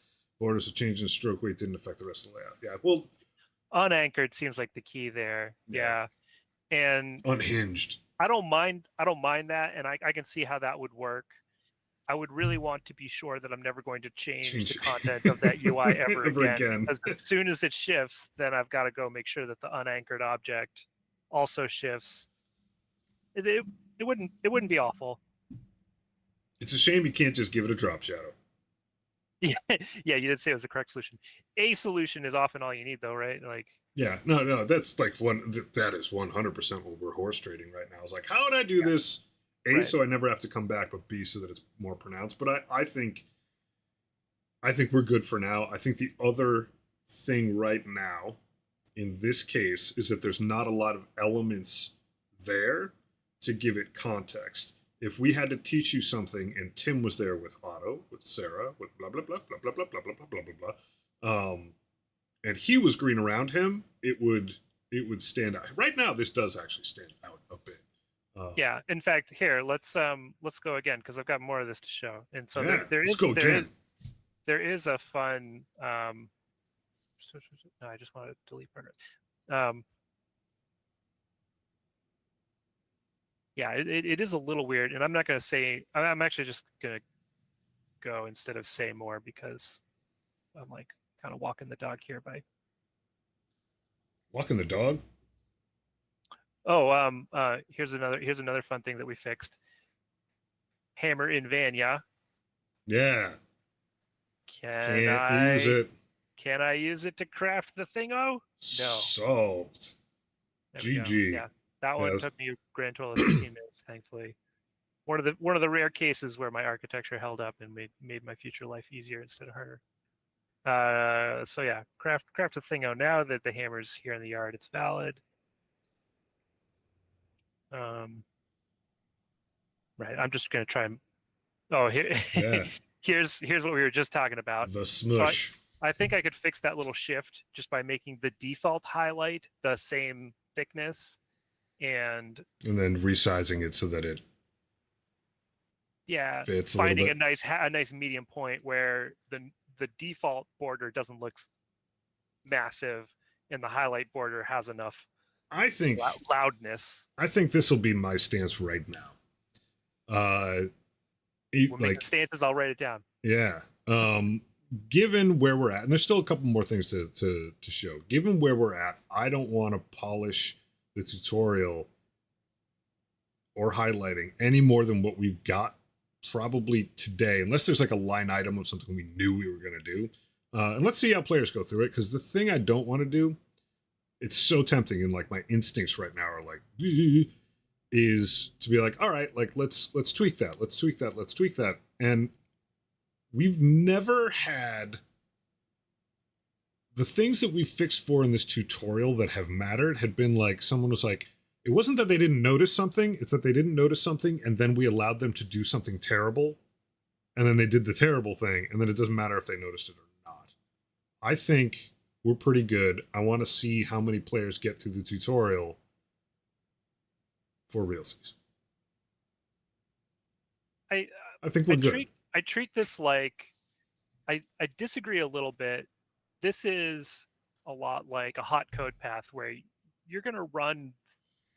[SPEAKER 1] Borders of change in stroke weight didn't affect the rest of the layout. Yeah. Well,
[SPEAKER 2] unanchored seems like the key there. Yeah. And
[SPEAKER 1] unhinged.
[SPEAKER 2] I don't mind that, and I can see how that would work. I would really want to be sure that I'm never going to change the content of that UI ever again. Because as soon as it shifts, then I've got to go make sure that the unanchored object also shifts. It wouldn't be awful.
[SPEAKER 1] It's a shame you can't just give it a drop shadow.
[SPEAKER 2] Yeah, you did say it was the correct solution. A solution is often all you need, though, right? Like.
[SPEAKER 1] Yeah, no, that's like that is 100% what we're horse trading right now. It's like, how would I do this? A, so I never have to come back, but B, so that it's more pronounced. But I think we're good for now. I think the other thing right now, in this case, is that there's not a lot of elements there to give it context. if we had to teach you something and Tim was there with Otto, with Sarah, with blah blah blah blah blah blah blah blah blah blah blah blah, and he was green around him, it would stand out. Right now, this does actually stand out a bit.
[SPEAKER 2] Yeah. In fact, here let's go again because I've got more of this to show. And so
[SPEAKER 1] Yeah,
[SPEAKER 2] there
[SPEAKER 1] let's
[SPEAKER 2] is
[SPEAKER 1] go again.
[SPEAKER 2] there is a fun. No, I just want to delete burner. Yeah, it is a little weird, and I'm not going to say. I'm actually just going to go instead of say more because I'm like kind of walking the dog here by.
[SPEAKER 1] Walking the dog.
[SPEAKER 2] Oh, here's another fun thing that we fixed. Hammer in van, yeah.
[SPEAKER 1] Yeah.
[SPEAKER 2] Can
[SPEAKER 1] Can't use
[SPEAKER 2] I
[SPEAKER 1] it.
[SPEAKER 2] can I use it to craft the thing? Oh, no.
[SPEAKER 1] Solved.
[SPEAKER 2] There we go.
[SPEAKER 1] GG.
[SPEAKER 2] Yeah, that one
[SPEAKER 1] Yes.
[SPEAKER 2] took me a grand total of 15 minutes, thankfully. One of the rare cases where my architecture held up and made my future life easier instead of harder. So yeah, craft a thingo. Now that the hammer's here in the yard, it's valid. Right, I'm just gonna try and. Oh, here,
[SPEAKER 1] Yeah.
[SPEAKER 2] here's what we were just talking about.
[SPEAKER 1] The
[SPEAKER 2] So
[SPEAKER 1] smush.
[SPEAKER 2] I think I could fix that little shift just by making the default highlight the same thickness, and
[SPEAKER 1] then resizing it so that it
[SPEAKER 2] yeah,
[SPEAKER 1] fits a
[SPEAKER 2] finding
[SPEAKER 1] little bit.
[SPEAKER 2] a nice medium point where the default border doesn't look massive and the highlight border has enough
[SPEAKER 1] I think
[SPEAKER 2] loudness.
[SPEAKER 1] this will be my stance right now.
[SPEAKER 2] We're making
[SPEAKER 1] Like
[SPEAKER 2] stances. I'll write it down.
[SPEAKER 1] yeah. Given where we're at, and there's still a couple more things to show. Given where we're at, I don't want to polish the tutorial or highlighting any more than what we've got probably today, unless there's like a line item of something we knew we were going to do. And let's see how players go through it, because the thing I don't want to do, it's so tempting, and like my instincts right now are like, is to be like, all right, like let's tweak that, let's tweak that, and we've never had the things that we fixed for in this tutorial that have mattered had been like someone was like, it wasn't that they didn't notice something, it's that they didn't notice something and then we allowed them to do something terrible, and then they did the terrible thing, and then it doesn't matter if they noticed it or not. I think we're pretty good. I want to see how many players get through the tutorial for realsies.
[SPEAKER 2] I
[SPEAKER 1] think we're good.
[SPEAKER 2] I treat this like I disagree a little bit. This is a lot like a hot code path where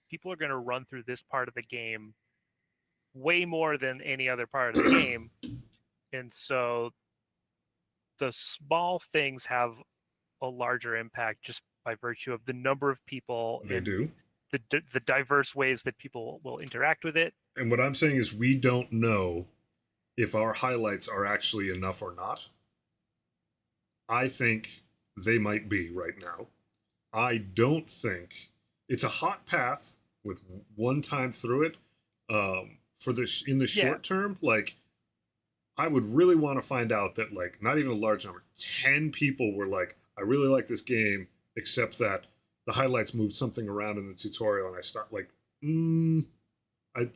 [SPEAKER 2] people are going to run through this part of the game way more than any other part of the game. And so the small things have a larger impact just by virtue of the number of people
[SPEAKER 1] They do.
[SPEAKER 2] The diverse ways that people will interact with it.
[SPEAKER 1] And what I'm saying is we don't know if our highlights are actually enough or not. I think they might be right now. I don't think it's a hot path with one time through it. For this in the short term, like I would really want to find out that like not even a large number, 10 people were like, I really like this game, except that the highlights moved something around in the tutorial, and I start like, I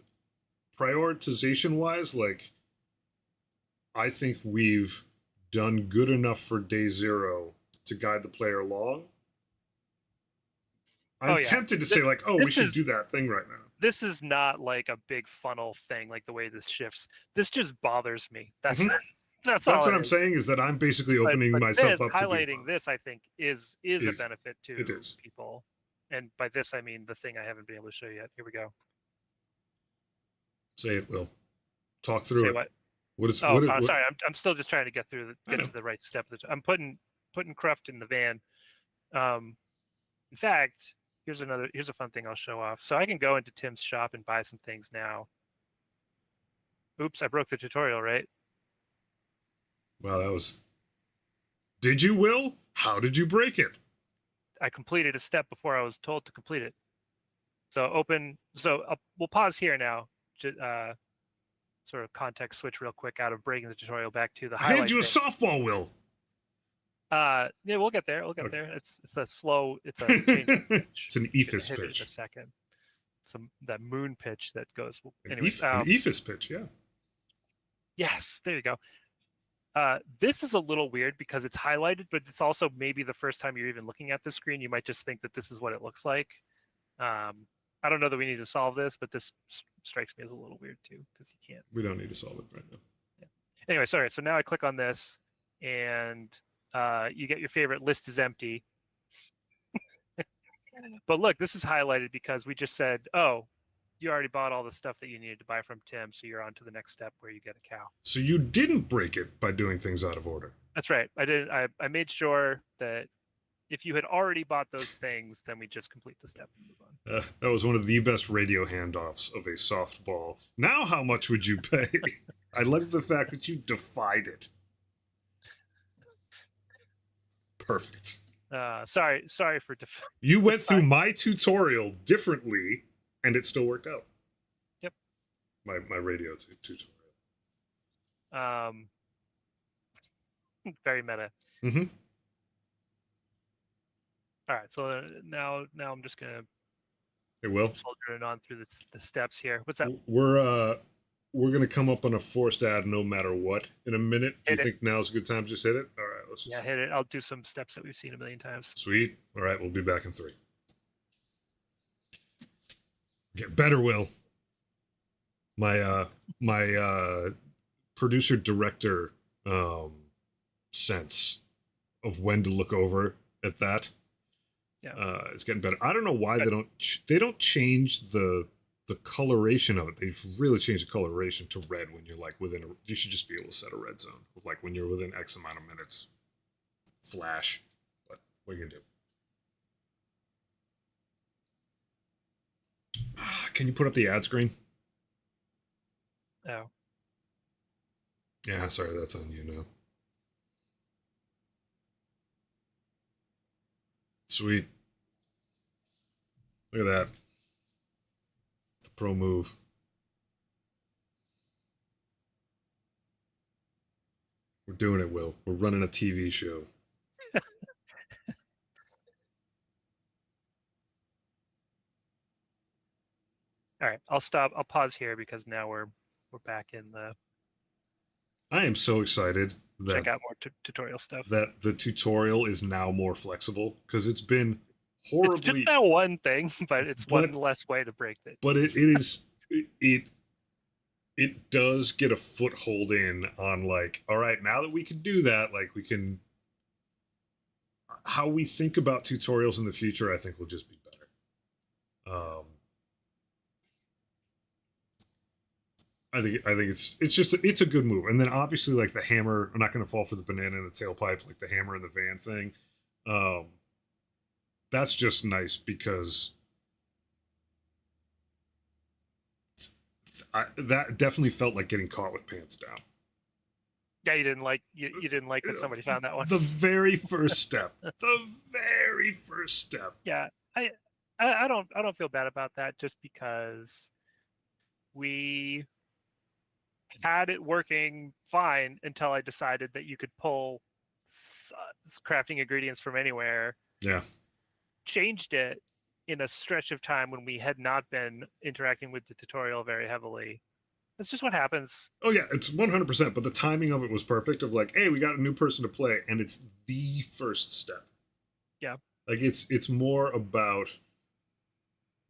[SPEAKER 1] prioritization wise, like I think we've done good enough for day 0 to guide the player along. I'm tempted to say like, oh, we should do that thing right now.
[SPEAKER 2] This is not like a big funnel thing, like the way this shifts. This just bothers me. That's that's all.
[SPEAKER 1] That's what I'm saying, is that I'm basically opening myself up to
[SPEAKER 2] highlighting this. I think is a benefit to people, and by this I mean the thing I haven't been able to show yet. Here we go.
[SPEAKER 1] Say it, Will. Talk through it.
[SPEAKER 2] What? Sorry, I'm still just trying to get to the right step. I'm putting Cruft in the van. In fact, here's a fun thing I'll show off. So I can go into Tim's shop and buy some things now. Oops, I broke the tutorial, right?
[SPEAKER 1] Wow, that was. Did you, Will? How did you break it?
[SPEAKER 2] I completed a step before I was told to complete it. So we'll pause here now. Sort of context switch real quick out of breaking the tutorial back to the highlight.
[SPEAKER 1] I handed you a softball, Will.
[SPEAKER 2] Yeah, we'll get there. We'll get there. It's a slow. It's a.
[SPEAKER 1] It's an ephus pitch.
[SPEAKER 2] A second. that moon pitch that goes.
[SPEAKER 1] An,
[SPEAKER 2] Anyways,
[SPEAKER 1] an Ephus pitch, yeah.
[SPEAKER 2] yes, there you go. This is a little weird because it's highlighted, but it's also maybe the first time you're even looking at the screen. You might just think that this is what it looks like. I don't know that we need to solve this, but this strikes me as a little weird too because you can't.
[SPEAKER 1] We don't need to solve it right now.
[SPEAKER 2] Yeah. Anyway, sorry. So now I click on this, and you get your favorite list is empty. But look, this is highlighted because we just said, oh, you already bought all the stuff that you needed to buy from Tim, so you're on to the next step where you get a cow.
[SPEAKER 1] So you didn't break it by doing things out of order.
[SPEAKER 2] That's right. I did. I made sure that if you had already bought those things, then we just complete the step and move on.
[SPEAKER 1] That was one of the best radio handoffs of a softball. Now, how much would you pay? I love the fact that you defied it. Perfect.
[SPEAKER 2] Sorry for
[SPEAKER 1] you went through my tutorial differently, and it still worked out.
[SPEAKER 2] Yep.
[SPEAKER 1] My radio tutorial.
[SPEAKER 2] Very meta.
[SPEAKER 1] Mm-hmm.
[SPEAKER 2] All right, so now I'm just gonna.
[SPEAKER 1] It will.
[SPEAKER 2] Soldier it on through the steps here. What's that?
[SPEAKER 1] We're gonna come up on a forced ad no matter what in a minute. Do you think now's a good time to just hit it? All right, let's just
[SPEAKER 2] hit it. I'll do some steps that we've seen a million times.
[SPEAKER 1] Sweet. All right, we'll be back in 3. Get better, Will. My producer director sense of when to look over at that.
[SPEAKER 2] Yeah.
[SPEAKER 1] It's getting better. I don't know why they don't change the coloration of it. They've really changed the coloration to red when you're like within you should just be able to set a red zone. Like when you're within X amount of minutes. Flash. But what are you gonna do? Can you put up the ad screen?
[SPEAKER 2] Oh.
[SPEAKER 1] Yeah, sorry, that's on you now. Sweet. Look at that. The pro move. We're doing it, Will. We're running a TV show.
[SPEAKER 2] All right, I'll stop. I'll pause here because now we're back in the.
[SPEAKER 1] I am so excited that
[SPEAKER 2] check out more tutorial stuff.
[SPEAKER 1] That the tutorial is now more flexible because it's been horribly.
[SPEAKER 2] It's just that one thing, but it's one less way to break it.
[SPEAKER 1] But it does get a foothold in on like, all right, now that we can do that, like we can. How we think about tutorials in the future, I think, will just be better. I think it's a good move, and then obviously like the hammer. I'm not going to fall for the banana in the tailpipe, like the hammer in the van thing. That's just nice because that definitely felt like getting caught with pants down.
[SPEAKER 2] Yeah, you didn't like when somebody found that one.
[SPEAKER 1] The very first step. The very first step.
[SPEAKER 2] Yeah, I don't feel bad about that just because we had it working fine until I decided that you could pull crafting ingredients from anywhere.
[SPEAKER 1] Yeah.
[SPEAKER 2] Changed it in a stretch of time when we had not been interacting with the tutorial very heavily. That's just what happens.
[SPEAKER 1] Oh yeah, it's 100%. But the timing of it was perfect. Of like, hey, we got a new person to play, and it's the first step.
[SPEAKER 2] Yeah.
[SPEAKER 1] Like it's more about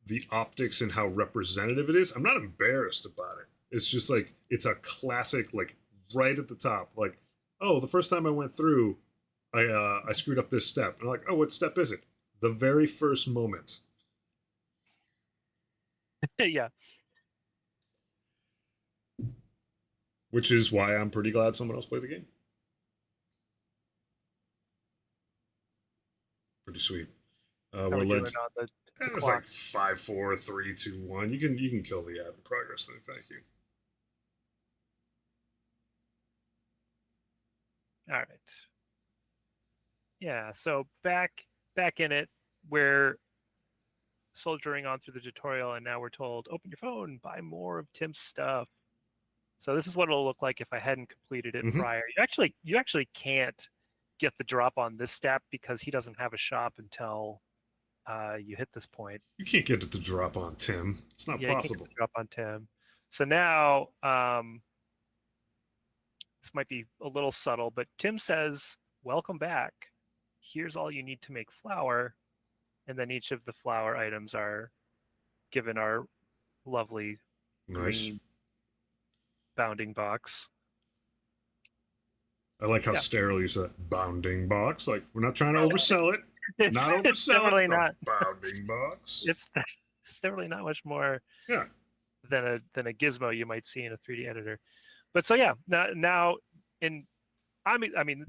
[SPEAKER 1] the optics and how representative it is. I'm not embarrassed about it. It's just like it's a classic, like right at the top. Like, oh, the first time I went through, I screwed up this step. And I'm like, oh, what step is it? The very first moment.
[SPEAKER 2] Yeah.
[SPEAKER 1] Which is why I'm pretty glad someone else played the game. Pretty sweet. We're led. It's like 5, 4, 3, 2, 1. You can kill the ad in progress thing. Thank you.
[SPEAKER 2] All right. Yeah. So back in it, we're soldiering on through the tutorial, and now we're told, open your phone, buy more of Tim's stuff. So this is what it'll look like if I hadn't completed it prior. You actually can't get the drop on this step because he doesn't have a shop until You hit this point.
[SPEAKER 1] You can't get it to drop on Tim. It's not
[SPEAKER 2] Yeah, you can't get
[SPEAKER 1] possible.
[SPEAKER 2] the drop on Tim. So now, this might be a little subtle, but Tim says, "Welcome back. Here's all you need to make flour," and then each of the flour items are given our lovely
[SPEAKER 1] Nice.
[SPEAKER 2] green bounding box.
[SPEAKER 1] I like how
[SPEAKER 2] Yeah,
[SPEAKER 1] sterile you said bounding box. Like we're not trying to oversell it.
[SPEAKER 2] it's
[SPEAKER 1] Not
[SPEAKER 2] it's
[SPEAKER 1] oversell it.
[SPEAKER 2] definitely
[SPEAKER 1] A
[SPEAKER 2] not.
[SPEAKER 1] bounding box.
[SPEAKER 2] It's definitely not much more
[SPEAKER 1] Yeah.
[SPEAKER 2] than a gizmo you might see in a 3D editor. But so yeah, now in I mean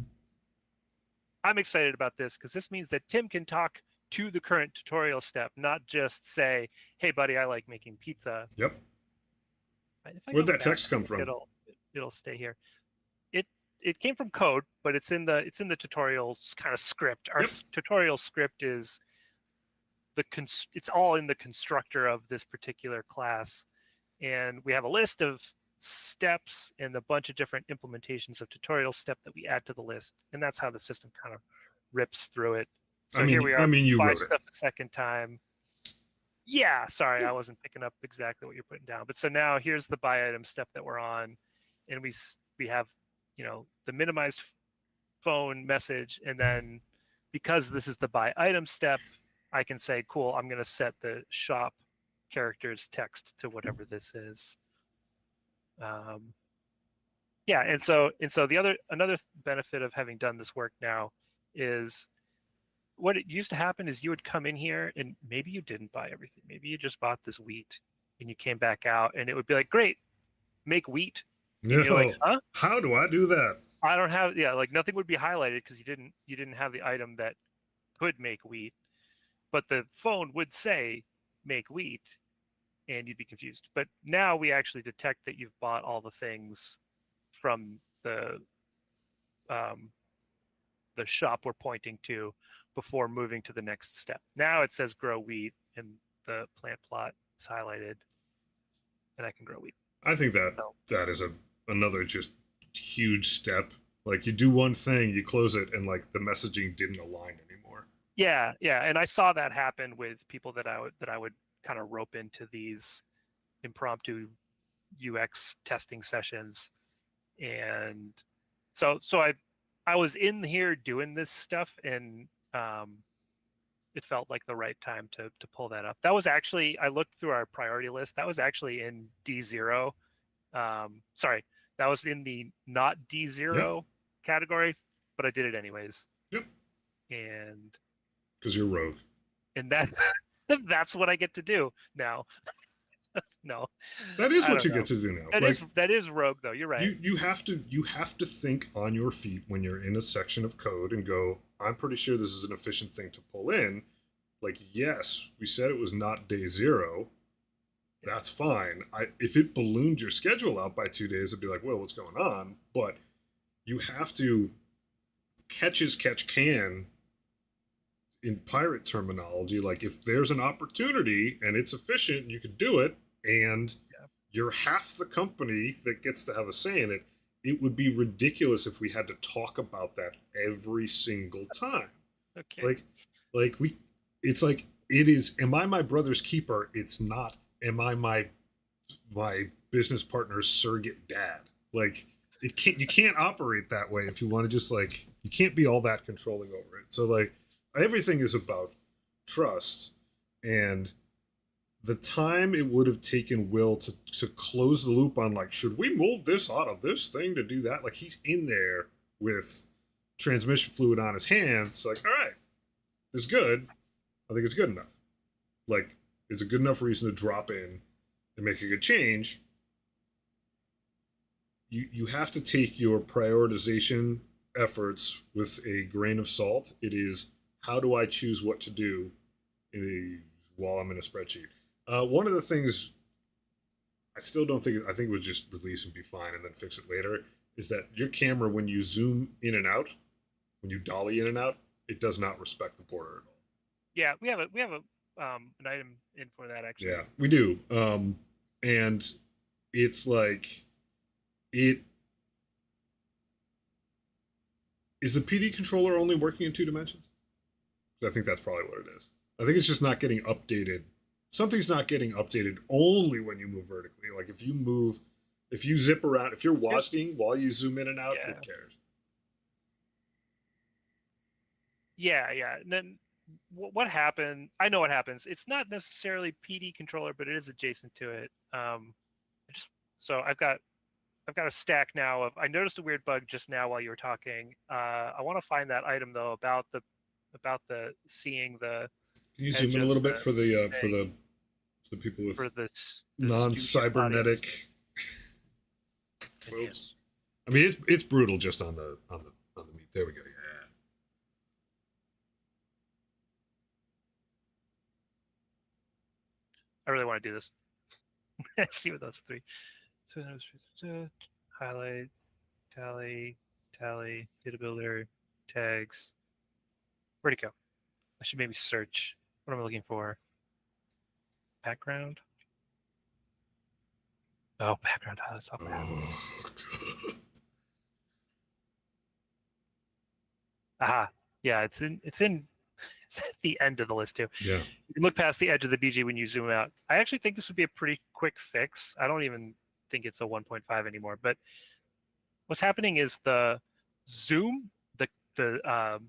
[SPEAKER 2] I'm excited about this because this means that Tim can talk to the current tutorial step, not just say, "Hey, buddy, I like making pizza."
[SPEAKER 1] Yep.
[SPEAKER 2] If I
[SPEAKER 1] Where'd
[SPEAKER 2] go
[SPEAKER 1] that
[SPEAKER 2] back,
[SPEAKER 1] text
[SPEAKER 2] I
[SPEAKER 1] come
[SPEAKER 2] think
[SPEAKER 1] from?
[SPEAKER 2] it'll stay here. It it came from code, but it's in the tutorial's kind of script. Our
[SPEAKER 1] Yep.
[SPEAKER 2] tutorial script is it's all in the constructor of this particular class, and we have a list of steps and a bunch of different implementations of tutorial step that we add to the list, and that's how the system kind of rips through it. So here we are,
[SPEAKER 1] you
[SPEAKER 2] buy
[SPEAKER 1] wrote it.
[SPEAKER 2] stuff a second time. Yeah, sorry,
[SPEAKER 1] Yeah.
[SPEAKER 2] I wasn't picking up exactly what you're putting down. But so now here's the buy item step that we're on, and we have, the minimized phone message, and then because this is the buy item step, I can say, cool, I'm going to set the shop characters text to whatever this is. Yeah, and so another benefit of having done this work now is what it used to happen is you would come in here and maybe you didn't buy everything. Maybe you just bought this wheat and you came back out and it would be like, great, make wheat. And you're like,
[SPEAKER 1] No.
[SPEAKER 2] huh?
[SPEAKER 1] How do I do that?
[SPEAKER 2] I don't have, yeah, like nothing would be highlighted because you didn't have the item that could make wheat, but the phone would say make wheat and you'd be confused. But now we actually detect that you've bought all the things from um, the shop we're pointing to before moving to the next step. Now it says grow wheat and the plant plot is highlighted and I can grow wheat.
[SPEAKER 1] I think that is another just huge step. Like you do one thing, you close it, and like the messaging didn't align anymore.
[SPEAKER 2] Yeah, and I saw that happen with people that I would kind of rope into these impromptu UX testing sessions, and so I was in here doing this stuff, and it felt like the right time to pull that up. That was actually, I looked through our priority list. That was actually in D0. Sorry, that was in the not D0
[SPEAKER 1] Yep.
[SPEAKER 2] category, but I did it anyways.
[SPEAKER 1] Yep.
[SPEAKER 2] And
[SPEAKER 1] Because you're rogue.
[SPEAKER 2] that's that's what I get to do now. No,
[SPEAKER 1] That is
[SPEAKER 2] I
[SPEAKER 1] what
[SPEAKER 2] don't
[SPEAKER 1] you
[SPEAKER 2] know.
[SPEAKER 1] get to do now.
[SPEAKER 2] That is rogue though. You're right.
[SPEAKER 1] You have to think on your feet when you're in a section of code and go, I'm pretty sure this is an efficient thing to pull in. Like, yes, we said it was not day zero. That's fine. If it ballooned your schedule out by 2 days, I'd be like, well, what's going on? But you have to catch as catch can in pirate terminology. Like if there's an opportunity and it's efficient, you can do it, and you're half the company that gets to have a say in it. It would be ridiculous if we had to talk about that every single time.
[SPEAKER 2] Okay.
[SPEAKER 1] It's like it is. Am I my brother's keeper? It's not. Am I my business partner's surrogate dad? Like it can't. You can't operate that way if you want to just like. You can't be all that controlling over it. So like everything is about trust, and the time it would have taken Will to close the loop on like, should we move this out of this thing to do that? Like he's in there with transmission fluid on his hands. Like, all right, this is good. I think it's good enough. Like, it's a good enough reason to drop in and make a good change. You have to take your prioritization efforts with a grain of salt. It is, how do I choose what to do while I'm in a spreadsheet? One of the things I still don't think, I think it was just release and be fine and then fix it later, is that your camera, when you zoom in and out, when you dolly in and out, it does not respect the border at all.
[SPEAKER 2] Yeah, we have an item in for that actually.
[SPEAKER 1] Yeah, we do. And it's like is the PD controller only working in 2 dimensions? I think that's probably what it is. I think it's just not getting updated. Something's not getting updated only when you move vertically. Like if you zip around, if you're watching while you zoom in and out,
[SPEAKER 2] Yeah.
[SPEAKER 1] it cares.
[SPEAKER 2] Yeah, yeah. And then what happened? I know what happens. It's not necessarily PD controller, but it is adjacent to it. I just so I've got a stack now of. I noticed a weird bug just now while you were talking. I want to find that item though about the seeing the
[SPEAKER 1] Can you zoom
[SPEAKER 2] edge
[SPEAKER 1] in a
[SPEAKER 2] of
[SPEAKER 1] little bit
[SPEAKER 2] the
[SPEAKER 1] for
[SPEAKER 2] thing
[SPEAKER 1] the people with
[SPEAKER 2] for the
[SPEAKER 1] non
[SPEAKER 2] studio audience.
[SPEAKER 1] cybernetic folks?
[SPEAKER 2] Yes.
[SPEAKER 1] I mean, it's brutal just on the meat. There we go. Yeah.
[SPEAKER 2] I really want to do this. See what those three. So highlight, tally, data builder, tags. Where'd it go? I should maybe search. What am I looking for? Background. Oh, background highlights. Oh, bad.
[SPEAKER 1] Oh,
[SPEAKER 2] Aha. Yeah, it's at the end of the list too.
[SPEAKER 1] yeah.
[SPEAKER 2] You can look past the edge of the BG when you zoom out. I actually think this would be a pretty quick fix. I don't even think it's a 1.5 anymore. But what's happening is zoom, the the um,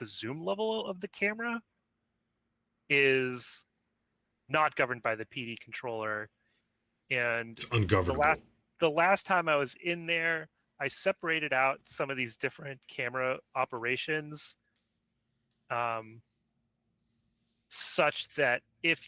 [SPEAKER 2] the zoom level of the camera is not governed by the PD controller. And
[SPEAKER 1] It's
[SPEAKER 2] the
[SPEAKER 1] ungovernable.
[SPEAKER 2] last time I was in there, I separated out some of these different camera operations, um, such that if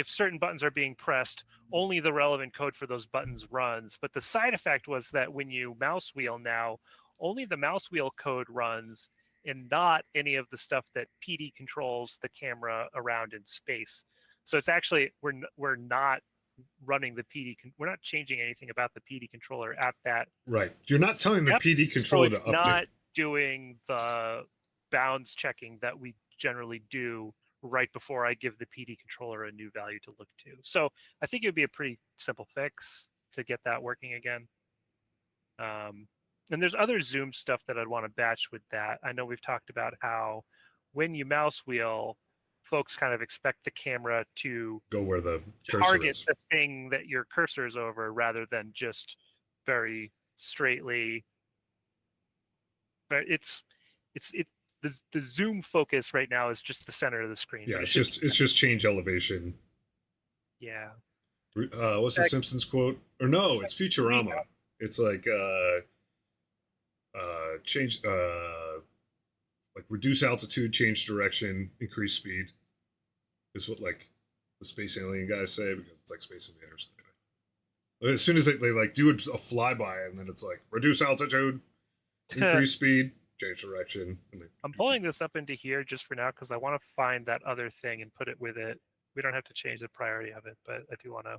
[SPEAKER 2] certain buttons are being pressed, only the relevant code for those buttons runs. But the side effect was that when you mouse wheel now, only the mouse wheel code runs and not any of the stuff that PD controls the camera around in space. So it's actually we're not running the PD. We're not changing anything about the PD controller at that
[SPEAKER 1] Right. You're not telling the
[SPEAKER 2] step.
[SPEAKER 1] PD
[SPEAKER 2] So
[SPEAKER 1] controller to
[SPEAKER 2] it's
[SPEAKER 1] update.
[SPEAKER 2] not doing the bounds checking that we generally do right before I give the PD controller a new value to look to. So I think it would be a pretty simple fix to get that working again. And there's other Zoom stuff that I'd want to batch with that. I know we've talked about how when you mouse wheel, folks kind of expect the camera to
[SPEAKER 1] Go where the cursor
[SPEAKER 2] target
[SPEAKER 1] is.
[SPEAKER 2] the thing that your cursor is over rather than just very straightly. But the zoom focus right now is just the center of the screen,
[SPEAKER 1] Yeah,
[SPEAKER 2] but it should be.
[SPEAKER 1] it's just change elevation.
[SPEAKER 2] Yeah.
[SPEAKER 1] What's the Simpsons quote? Or no, it's Futurama. It's like change like reduce altitude, change direction, increase speed. Is what like the space alien guys say because it's like Space Invaders. Anyway. As soon as they like do a flyby and then it's like reduce altitude, increase speed, change direction. And
[SPEAKER 2] I'm pulling this up into here just for now because I want to find that other thing and put it with it. We don't have to change the priority of it, but I do want to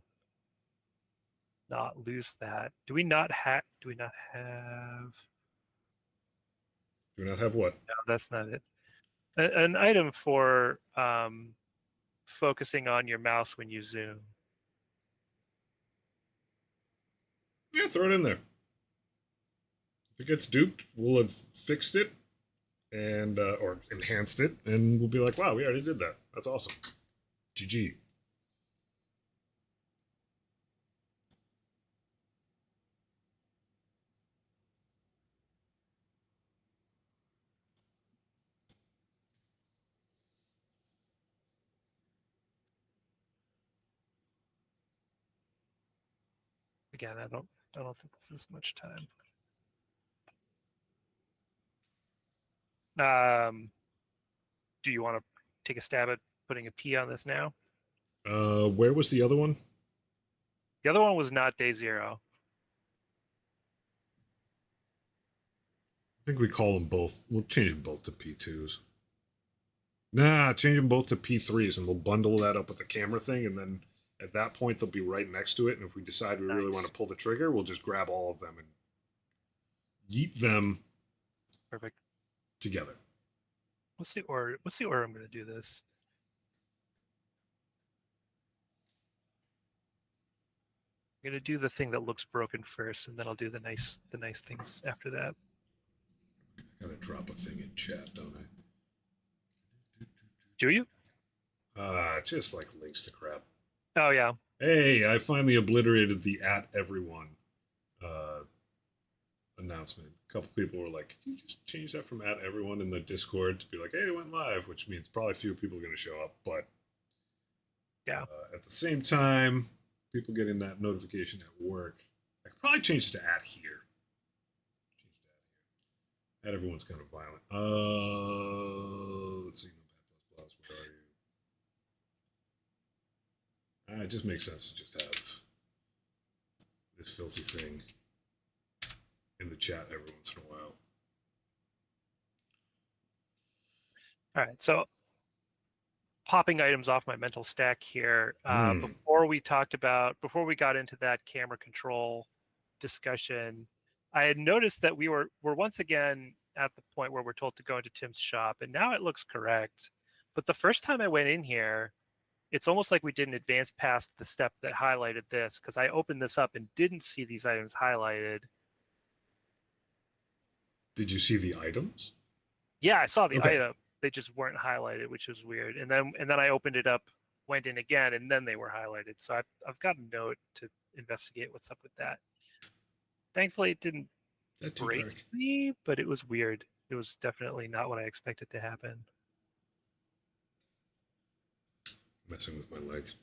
[SPEAKER 2] not lose that. Do we not have?
[SPEAKER 1] do not have what?
[SPEAKER 2] No, that's not it. An item for focusing on your mouse when you zoom.
[SPEAKER 1] Yeah, throw it in there. If it gets duped, we'll have fixed it and or enhanced it, and we'll be like, wow, we already did that. That's awesome. GG.
[SPEAKER 2] Again, I don't think this is much time. Do you want to take a stab at putting a P on this now?
[SPEAKER 1] Where was the other one?
[SPEAKER 2] The other one was not day zero.
[SPEAKER 1] I think we call them both. We'll change them both to P2s. Nah, change them both to P3s, and we'll bundle that up with the camera thing, and then at that point they'll be right next to it. And if we decide we really want to pull the trigger, we'll just grab all of them and yeet them.
[SPEAKER 2] Perfect.
[SPEAKER 1] Together.
[SPEAKER 2] What's the order I'm going to do this? I'm going to do the thing that looks broken first, and then I'll do the nice things after that.
[SPEAKER 1] I gotta drop a thing in chat, don't I?
[SPEAKER 2] Do you?
[SPEAKER 1] Just like links to crap.
[SPEAKER 2] Oh yeah.
[SPEAKER 1] Hey, I finally obliterated the at everyone uh, announcement. A couple people were like, "Can you just change that from at everyone in the Discord to be like, hey, it went live," which means probably few people are going to show up. But
[SPEAKER 2] Yeah.
[SPEAKER 1] at the same time, people getting that notification at work, I could probably change it to at here. Change it to at here. At everyone's kind of violent. Let's see. Where are you? It just makes sense to just have this filthy thing in the chat every once in a while.
[SPEAKER 2] All right. So popping items off my mental stack here.
[SPEAKER 1] Hmm.
[SPEAKER 2] Before we got into that camera control discussion, I had noticed that we're once again at the point where we're told to go into Tim's shop, and now it looks correct. But the first time I went in here, it's almost like we didn't advance past the step that highlighted this, because I opened this up and didn't see these items highlighted.
[SPEAKER 1] Did you see the items?
[SPEAKER 2] Yeah, I saw the
[SPEAKER 1] Okay.
[SPEAKER 2] item. They just weren't highlighted, which was weird. And then I opened it up, went in again, and then they were highlighted. So I've got a note to investigate what's up with that. Thankfully, it didn't
[SPEAKER 1] That too
[SPEAKER 2] break
[SPEAKER 1] dark.
[SPEAKER 2] me, but it was weird. It was definitely not what I expected to happen.
[SPEAKER 1] Messing with my lights.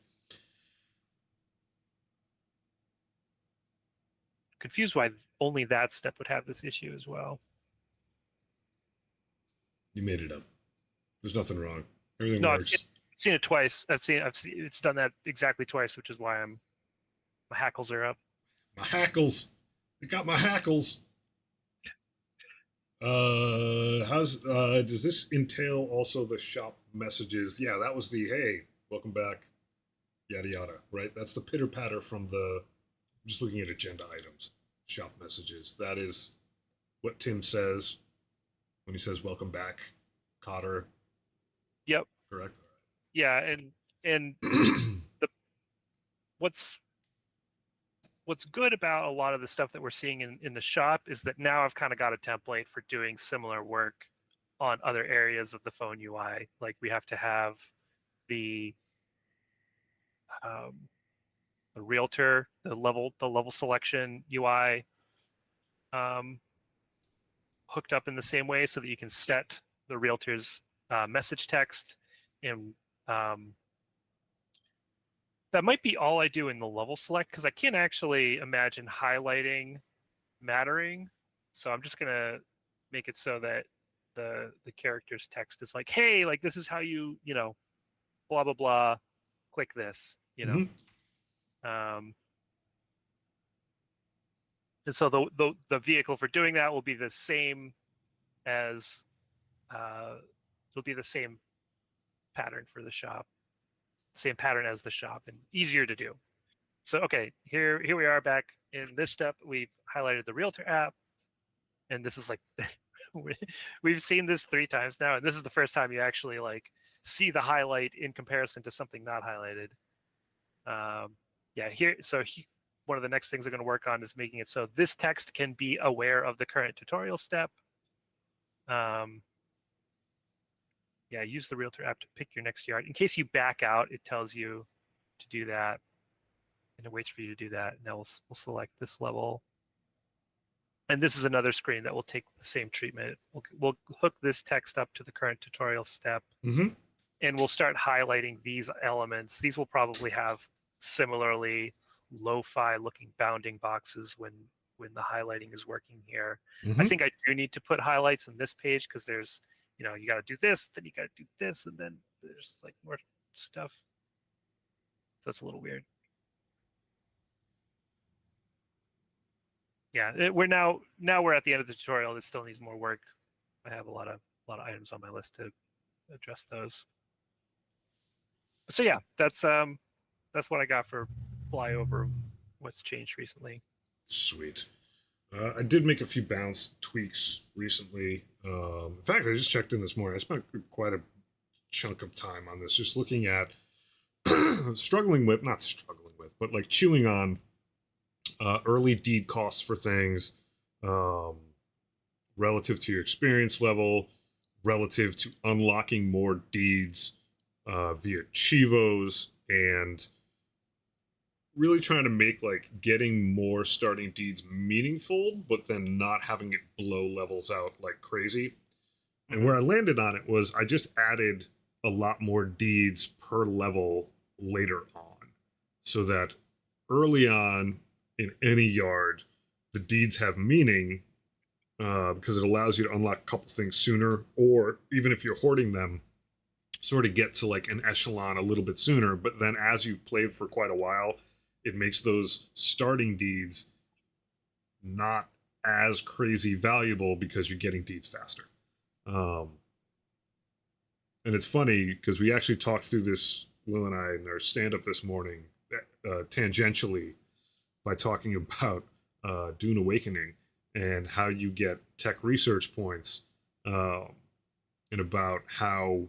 [SPEAKER 2] Confused why only that step would have this issue as well.
[SPEAKER 1] You made it up. There's nothing wrong. Everything
[SPEAKER 2] No,
[SPEAKER 1] works.
[SPEAKER 2] seen it twice. I've seen it's done that exactly twice, which is why my hackles are up.
[SPEAKER 1] My hackles. They got my hackles. Does this entail also the shop messages? Yeah, that was the hey, welcome back, yada yada, right? That's the pitter patter from the I'm just looking at agenda items, shop messages. That is what Tim says when he says welcome back, Cotter.
[SPEAKER 2] Yep.
[SPEAKER 1] Correct.
[SPEAKER 2] Yeah, and
[SPEAKER 1] All
[SPEAKER 2] the what's good about a lot of the stuff that we're seeing in the shop is that now I've kind of got a template for doing similar work on other areas of the phone UI. Like we have to have the um, the realtor, the level selection UI hooked up in the same way so that you can set the realtor's message text, and that might be all I do in the level select, because I can't actually imagine highlighting mattering. So I'm just gonna make it so that the character's text is like, hey, like this is how you blah blah blah, click this,
[SPEAKER 1] mm-hmm.
[SPEAKER 2] And so the vehicle for doing that will be the same as it'll be the same pattern for the shop, same pattern as the shop, and easier to do. So okay, here we are back in this step. We've highlighted the realtor app, and this is like we've seen this 3 times now, and this is the first time you actually like see the highlight in comparison to something not highlighted. Yeah, one of the next things I'm going to work on is making it so this text can be aware of the current tutorial step. Yeah, use the realtor app to pick your next yard. In case you back out, it tells you to do that, and it waits for you to do that. Now we'll select this level. And this is another screen that will take the same treatment. We'll hook this text up to the current tutorial step,
[SPEAKER 1] Mm-hmm.
[SPEAKER 2] and we'll start highlighting these elements. These will probably have similarly lo-fi looking bounding boxes when the highlighting is working here.
[SPEAKER 1] Mm-hmm.
[SPEAKER 2] I think I do need to put highlights on this page because there's, you got to do this, then you got to do this, and then there's like more stuff. So it's a little weird. Yeah, we're at the end of the tutorial. It still needs more work. I have a lot of items on my list to address those. So yeah, that's what I got for flyover what's changed recently.
[SPEAKER 1] Sweet. I did make a few bounce tweaks recently. In fact, I just checked in this morning. I spent quite a chunk of time on this, just looking at not struggling with, but like chewing on early deed costs for things um, relative to your experience level, relative to unlocking more deeds via Chivos, and really trying to make like getting more starting deeds meaningful, but then not having it blow levels out like crazy. And
[SPEAKER 2] Hmm.
[SPEAKER 1] where I landed on it was I just added a lot more deeds per level later on, so that early on in any yard, the deeds have meaning, because it allows you to unlock a couple things sooner, or even if you're hoarding them, sort of get to like an echelon a little bit sooner. But then as you've played for quite a while, it makes those starting deeds not as crazy valuable because you're getting deeds faster. Um, and it's funny because we actually talked through this, Will and I, in our stand up this morning, tangentially, by talking about Dune Awakening and how you get tech research points, um, and about how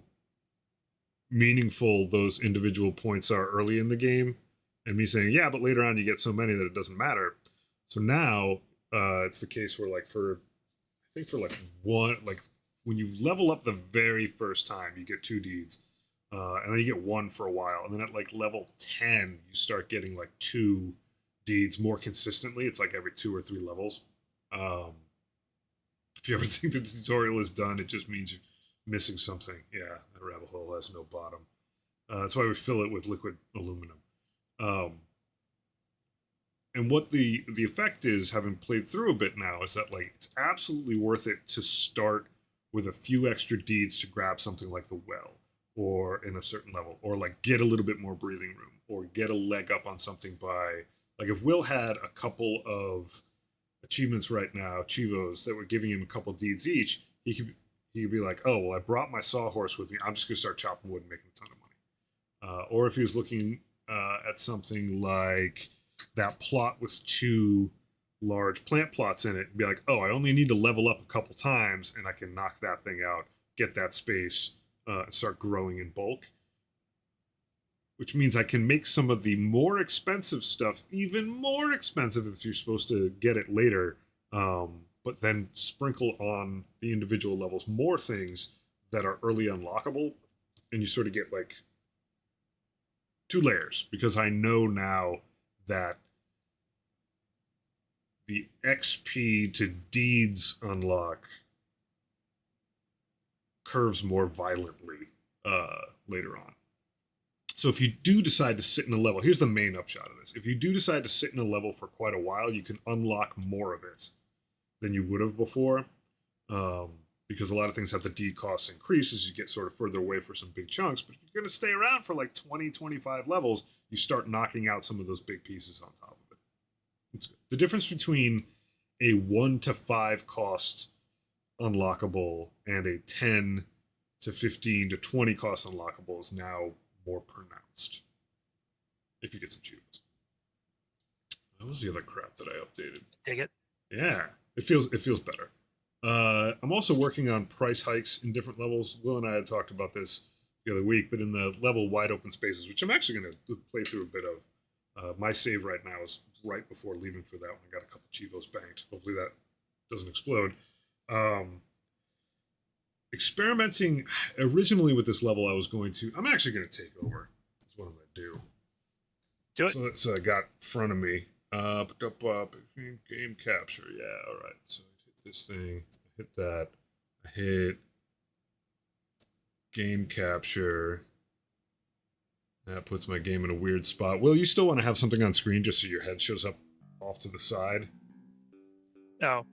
[SPEAKER 1] meaningful those individual points are early in the game. And me saying, yeah, but later on you get so many that it doesn't matter. So now it's the case where, like, I think for like one, like when you level up the very first time, you get two deeds, and then you get one for a while, and then at like level 10, you start getting like two deeds more consistently. It's like every 2 or 3 levels. Um, if you ever think the tutorial is done, it just means you're missing something. Yeah, that rabbit hole has no bottom. That's why we fill it with liquid aluminum. Um, and what the effect is, having played through a bit now, is that like it's absolutely worth it to start with a few extra deeds to grab something like the well, or in a certain level, or like get a little bit more breathing room, or get a leg up on something by, like, if Will had a couple of achievements right now, Chivos, that were giving him a couple deeds each, he could be like, oh well, I brought my sawhorse with me. I'm just gonna start chopping wood and making a ton of money. Or if he was looking at something like that plot with two large plant plots in it, and be like, oh, I only need to level up a couple times and I can knock that thing out, get that space, and start growing in bulk. Which means I can make some of the more expensive stuff even more expensive if you're supposed to get it later. But then sprinkle on the individual levels more things that are early unlockable, and you sort of get like 2 layers, because I know now that the XP to deeds unlock curves more violently later on. So if you do decide to sit in a level, here's the main upshot of this. If you do decide to sit in a level for quite a while, you can unlock more of it than you would have before. Um, because a lot of things have the D costs increase as you get sort of further away for some big chunks. But if you're going to stay around for like 20, 25 levels, you start knocking out some of those big pieces on top of it. It's good. The difference between a 1 to 5 cost unlockable and a 10 to 15 to 20 cost unlockable is now more pronounced if you get some cheats. What was the other crap that I updated?
[SPEAKER 2] Dig it.
[SPEAKER 1] Yeah, it feels better. I'm also working on price hikes in different levels. Will and I had talked about this the other week, but in the level wide open spaces, which I'm actually going to play through a bit of. My save right now is right before leaving for that one. I got a couple Chivos banked. Hopefully that doesn't explode. Experimenting originally with this level, I'm actually going to take over. That's what I'm going to do.
[SPEAKER 2] Do it.
[SPEAKER 1] So I got in front of me. Game capture. Yeah, all right. So I hit this thing. I hit that. I hit game capture. That puts my game in a weird spot. Will, you still want to have something on screen just so your head shows up off to the side?
[SPEAKER 2] Oh,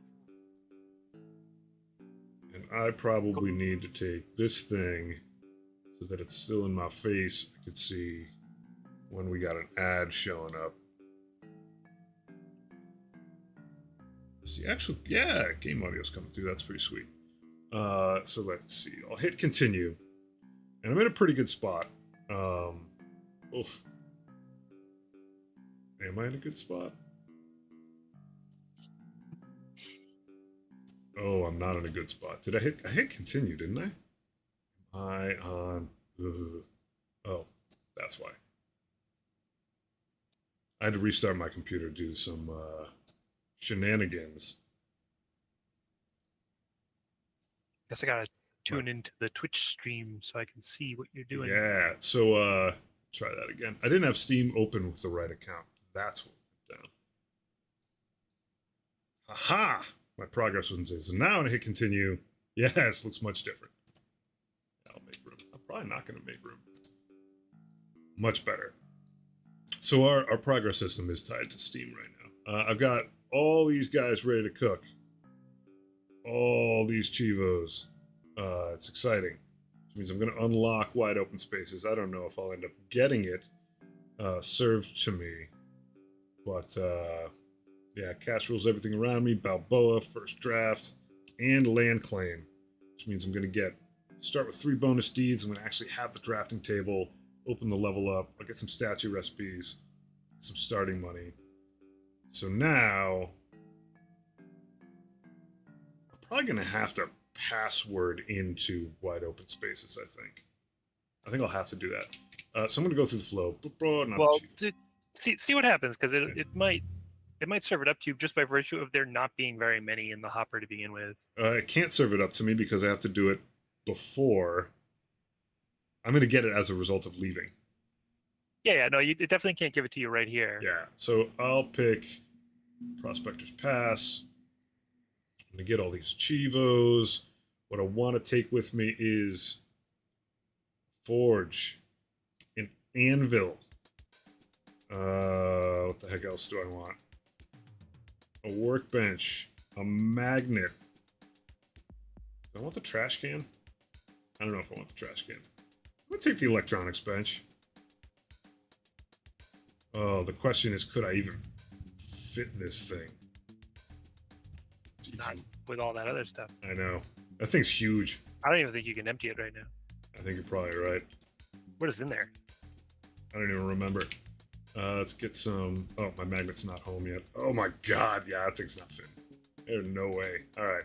[SPEAKER 1] And I probably need to take this thing so that it's still in my face. I could see when we got an ad showing up. The actual, yeah, game audio's coming through. That's pretty sweet. So let's see. I'll hit continue, and I'm in a pretty good spot. Oof. Am I in a good spot? Oh, I'm not in a good spot. I hit continue, didn't I? Am I on? Oh, that's why. I had to restart my computer to do some shenanigans.
[SPEAKER 2] guess I gotta tune into the Twitch stream so I can see what you're doing.
[SPEAKER 1] Yeah. So try that again. I didn't have Steam open with the right account. That's what went down. Aha! My progress wasn't saved. So now when I hit continue, yes, looks much different. I'll make room. I'm probably not going to make room. Much better. So our progress system is tied to Steam right now. I've got all these guys ready to cook. All these Chivos. It's exciting. Which means I'm going to unlock wide open spaces. I don't know if I'll end up getting it served to me. But yeah, cast rules everything around me. Balboa, first draft, and land claim. Which means I'm going to start with 3 bonus deeds. I'm going to actually have the drafting table, open the level up. I'll get some statue recipes, some starting money. So now I'm probably going to have to password into wide open spaces, I think I'll have to do that. So I'm going to go through the flow.
[SPEAKER 2] Well, see what happens, because it might serve it up to you just by virtue of there not being very many in the hopper to begin with.
[SPEAKER 1] It can't serve it up to me because I have to do it before. I'm going to get it as a result of leaving.
[SPEAKER 2] Yeah, no, it definitely can't give it to you right here.
[SPEAKER 1] Yeah, so I'll pick Prospector's Pass. I'm going to get all these Chivos. What I want to take with me is Forge, an Anvil. What the heck else do I want? A workbench, a magnet. Do I want the trash can? I don't know if I want the trash can. I'm going to take the electronics bench. Oh, the question is, could I even fit this thing?
[SPEAKER 2] Not with all that other stuff.
[SPEAKER 1] I know. That thing's huge.
[SPEAKER 2] I don't even think you can empty it right now.
[SPEAKER 1] I think you're probably right.
[SPEAKER 2] What is in there?
[SPEAKER 1] I don't even remember. Let's get some... Oh, my magnet's not home yet. Oh my god, yeah, that thing's not fitting. There's no way. Alright.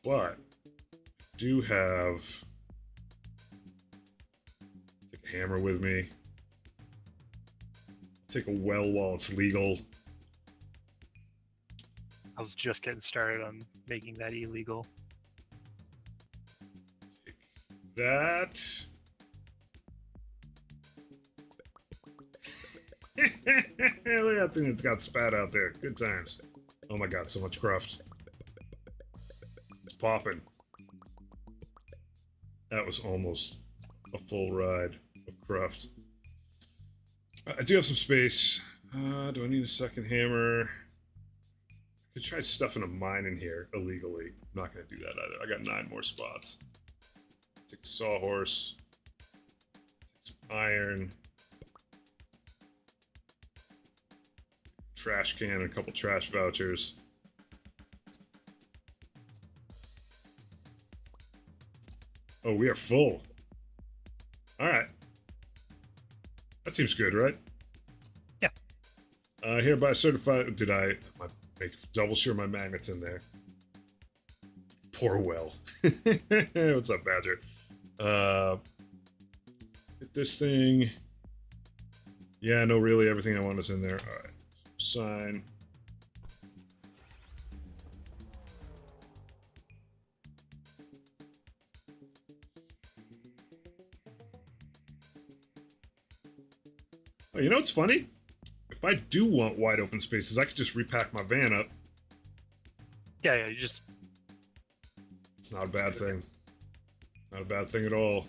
[SPEAKER 1] But I do have... Take a hammer with me. Take a well while it's legal.
[SPEAKER 2] I was just getting started on making that illegal.
[SPEAKER 1] Take that. Look at that thing that's got spat out there. Good times. Oh my god, so much cruft. It's popping. That was almost a full ride of cruft. I do have some space. Do I need a second hammer? I could try stuffing a mine in here illegally. I'm not going to do that either. I got 9 more spots. Take a sawhorse. Take some iron. Trash can and a couple trash vouchers. Oh, we are full. Alright. That seems good, right?
[SPEAKER 2] Yeah.
[SPEAKER 1] Hereby certified... Did I make double sure my magnet's in there? Poor Will. What's up, Badger? Get this thing. Yeah, no, really, everything I want is in there. Alright. Sign. Oh, you know what's funny? If I do want wide open spaces, I could just repack my van up.
[SPEAKER 2] Yeah, you just...
[SPEAKER 1] It's not a bad thing. Not a bad thing at all.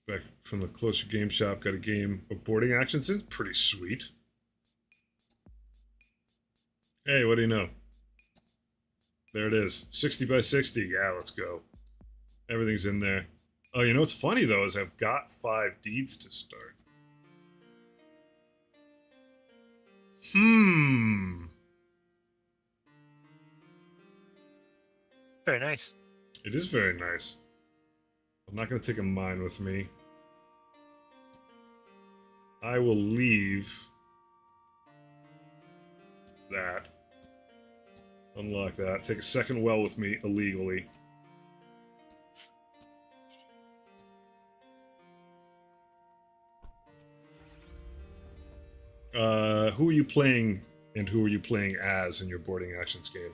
[SPEAKER 1] Back from the Closer Game Shop, got a game of boarding actions in. Pretty sweet. Hey, what do you know? There it is. 60 by 60. Yeah, let's go. Everything's in there. Oh, you know what's funny, though, is I've got 5 deeds to start.
[SPEAKER 2] Very nice.
[SPEAKER 1] It is very nice. I'm not going to take a mine with me. I will leave that. Unlock that. Take a second well with me illegally. Who are you playing, and who are you playing as in your boarding actions game?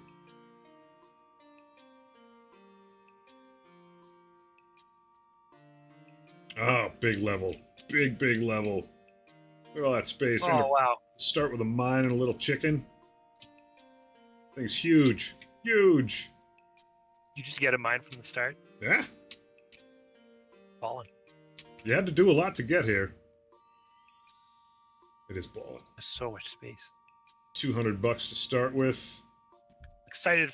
[SPEAKER 1] Oh, big level. Big level. Look at all that space.
[SPEAKER 2] Oh wow!
[SPEAKER 1] Start with a mine and a little chicken. Thing's huge. Huge.
[SPEAKER 2] You just get a mine from the start.
[SPEAKER 1] Yeah.
[SPEAKER 2] Balling.
[SPEAKER 1] You had to do a lot to get here. It is balling.
[SPEAKER 2] There's so much space.
[SPEAKER 1] $200 to start with.
[SPEAKER 2] Excited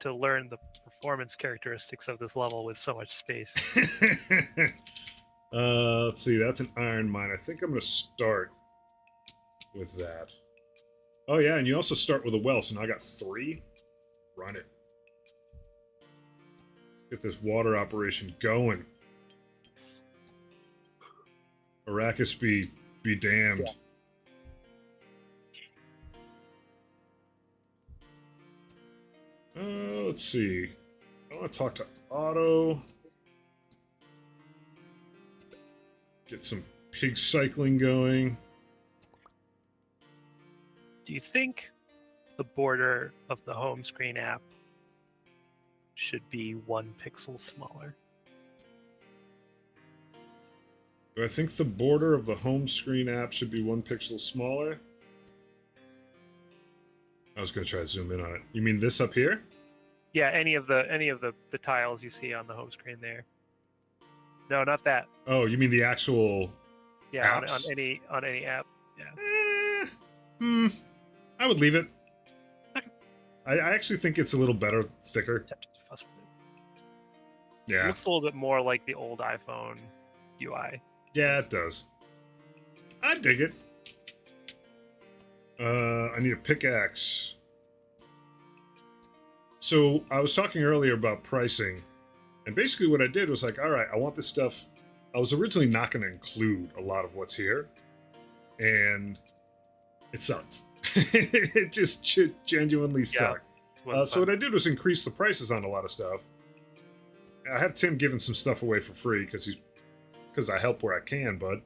[SPEAKER 2] to learn the performance characteristics of this level with so much space.
[SPEAKER 1] Let's see. That's an iron mine. I think I'm going to start with that. Oh, yeah, and you also start with a well, so now I got 3. Run it. Get this water operation going. Arrakis be damned. Yeah. Let's see. I want to talk to Otto. Get some pig cycling going.
[SPEAKER 2] Do you think the border of the home screen app should be 1 pixel smaller?
[SPEAKER 1] Do I think the border of the home screen app should be 1 pixel smaller? I was going to try to zoom in on it. You mean this up here?
[SPEAKER 2] Yeah, any of the tiles you see on the home screen there. No, not that.
[SPEAKER 1] Oh, you mean the actual
[SPEAKER 2] Yeah,
[SPEAKER 1] apps?
[SPEAKER 2] on any app. Yeah.
[SPEAKER 1] I would leave it.
[SPEAKER 2] Okay.
[SPEAKER 1] I actually think it's a little better, thicker.
[SPEAKER 2] It
[SPEAKER 1] Yeah.
[SPEAKER 2] looks a little bit more like the old iPhone UI.
[SPEAKER 1] Yeah, it does. I dig it. I need a pickaxe. So I was talking earlier about pricing, and basically what I did was like, all right, I want this stuff. I was originally not going to include a lot of what's here, and it sucked. It just genuinely sucked. So what I did was increase the prices on a lot of stuff. I have Tim giving some stuff away for free because I help where I can, bud.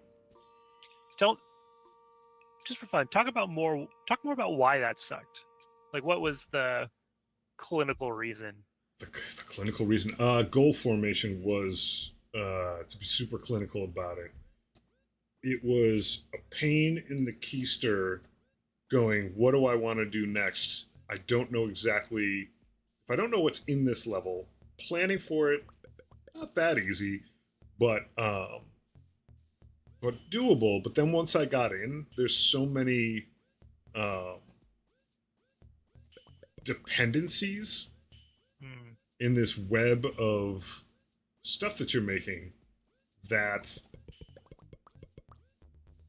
[SPEAKER 2] Just for fun, talk more about why that sucked. Like, what was the clinical reason?
[SPEAKER 1] The clinical reason, goal formation was to be super clinical about it. It was a pain in the keister going, what do I want to do next? I don't know exactly. If I don't know what's in this level, planning for it, not that easy, but doable. But then once I got in, there's so many dependencies in this web of stuff that you're making that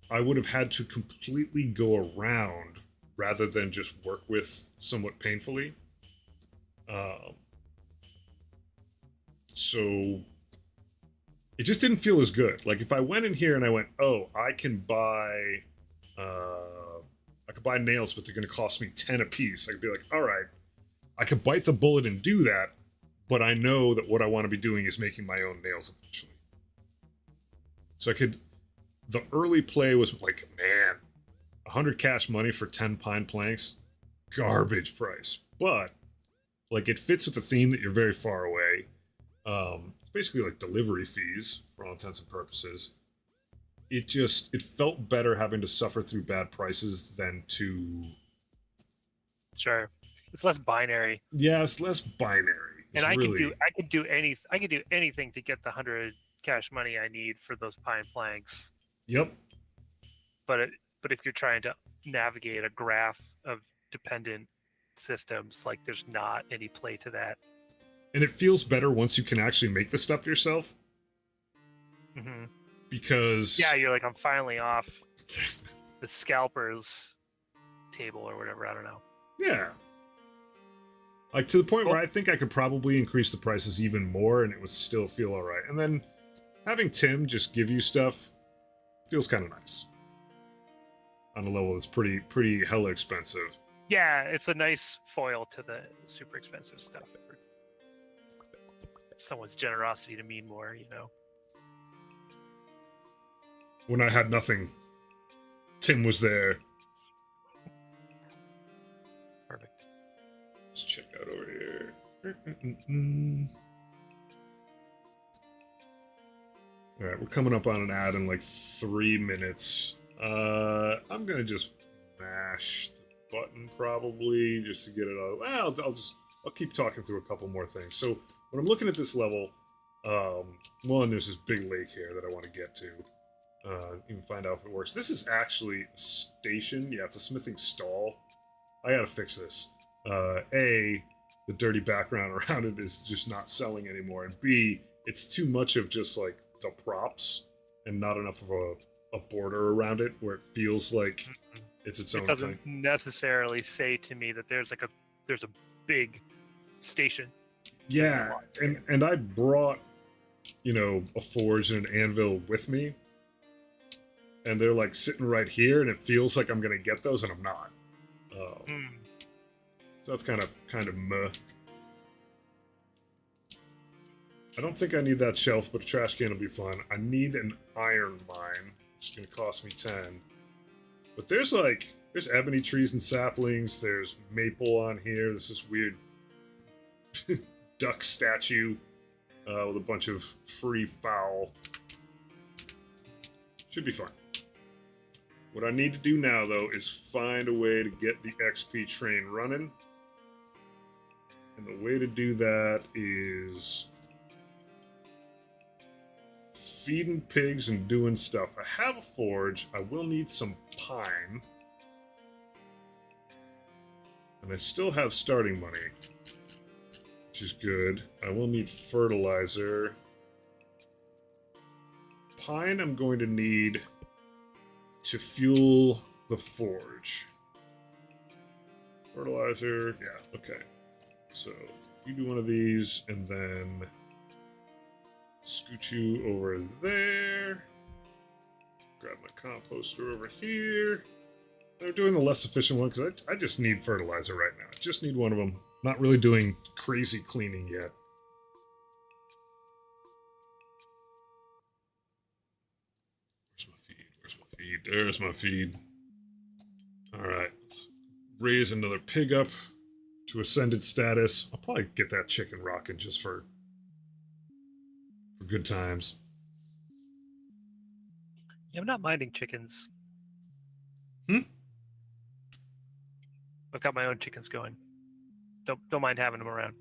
[SPEAKER 1] I would have had to completely go around rather than just work with somewhat painfully. So it just didn't feel as good. Like if I went in here and I went, oh, I could buy nails, but they're going to cost me 10 a piece. I could be like, all right, I could bite the bullet and do that, but I know that what I want to be doing is making my own nails eventually. So the early play was like, man, 100 cash money for 10 pine planks, garbage price. But like it fits with the theme that you're very far away. It's basically like delivery fees for all intents and purposes. It felt better having to suffer through bad prices than to.
[SPEAKER 2] Sure, it's less binary.
[SPEAKER 1] Yeah, it's less binary.
[SPEAKER 2] And I could do anything to get the 100 cash money I need for those pine planks.
[SPEAKER 1] Yep.
[SPEAKER 2] But if you're trying to navigate a graph of dependent systems, like there's not any play to that.
[SPEAKER 1] And it feels better once you can actually make the stuff yourself.
[SPEAKER 2] Mm-hmm.
[SPEAKER 1] Because
[SPEAKER 2] you're like, I'm finally off the scalpers table or whatever. I don't know.
[SPEAKER 1] Yeah. Like to the point where I think I could probably increase the prices even more and it would still feel all right. And then having Tim just give you stuff feels kind of nice. On a level that's pretty hella expensive.
[SPEAKER 2] Yeah, it's a nice foil to the super expensive stuff. Someone's generosity to mean more, you know.
[SPEAKER 1] When I had nothing Tim was there.
[SPEAKER 2] Perfect.
[SPEAKER 1] Let's check out over here. All right, we're coming up on an ad in like 3 minutes. I'm gonna just mash the button probably just to get it out. Well, I'll keep talking through a couple more things. So when I'm looking at this level, one, there's this big lake here that I want to get to. Even find out if it works. This is actually a station. Yeah, it's a smithing stall. I gotta fix this. A, the dirty background around it is just not selling anymore, and B, it's too much of just like the props and not enough of a border around it where it feels like it's its own
[SPEAKER 2] It doesn't
[SPEAKER 1] thing.
[SPEAKER 2] necessarily say to me that there's a big station.
[SPEAKER 1] Yeah, and I brought, a forge and an anvil with me, and they're like sitting right here, and it feels like I'm gonna get those, and I'm not. So that's kind of meh. I don't think I need that shelf, but a trash can will be fun. I need an iron mine, which is gonna cost me 10. But there's ebony trees and saplings. There's maple on here. There's this weird duck statue with a bunch of free fowl. Should be fun. What I need to do now, though, is find a way to get the XP train running. And the way to do that is feeding pigs and doing stuff. I have a forge. I will need some pine. And I still have starting money, which is good. I will need fertilizer. Pine I'm going to need to fuel the forge. Fertilizer, yeah, okay. So you do one of these, and then scoot you over there. Grab my composter over here. I'm doing the less efficient one because I just need fertilizer right now. I just need one of them. Not really doing crazy cleaning yet. Where's my feed? Where's my feed? There's my feed. Alright. Let's raise another pig up to ascended status. I'll probably get that chicken rocking just for good times.
[SPEAKER 2] Yeah, I'm not minding chickens. I've got my own chickens going. Don't mind having them around.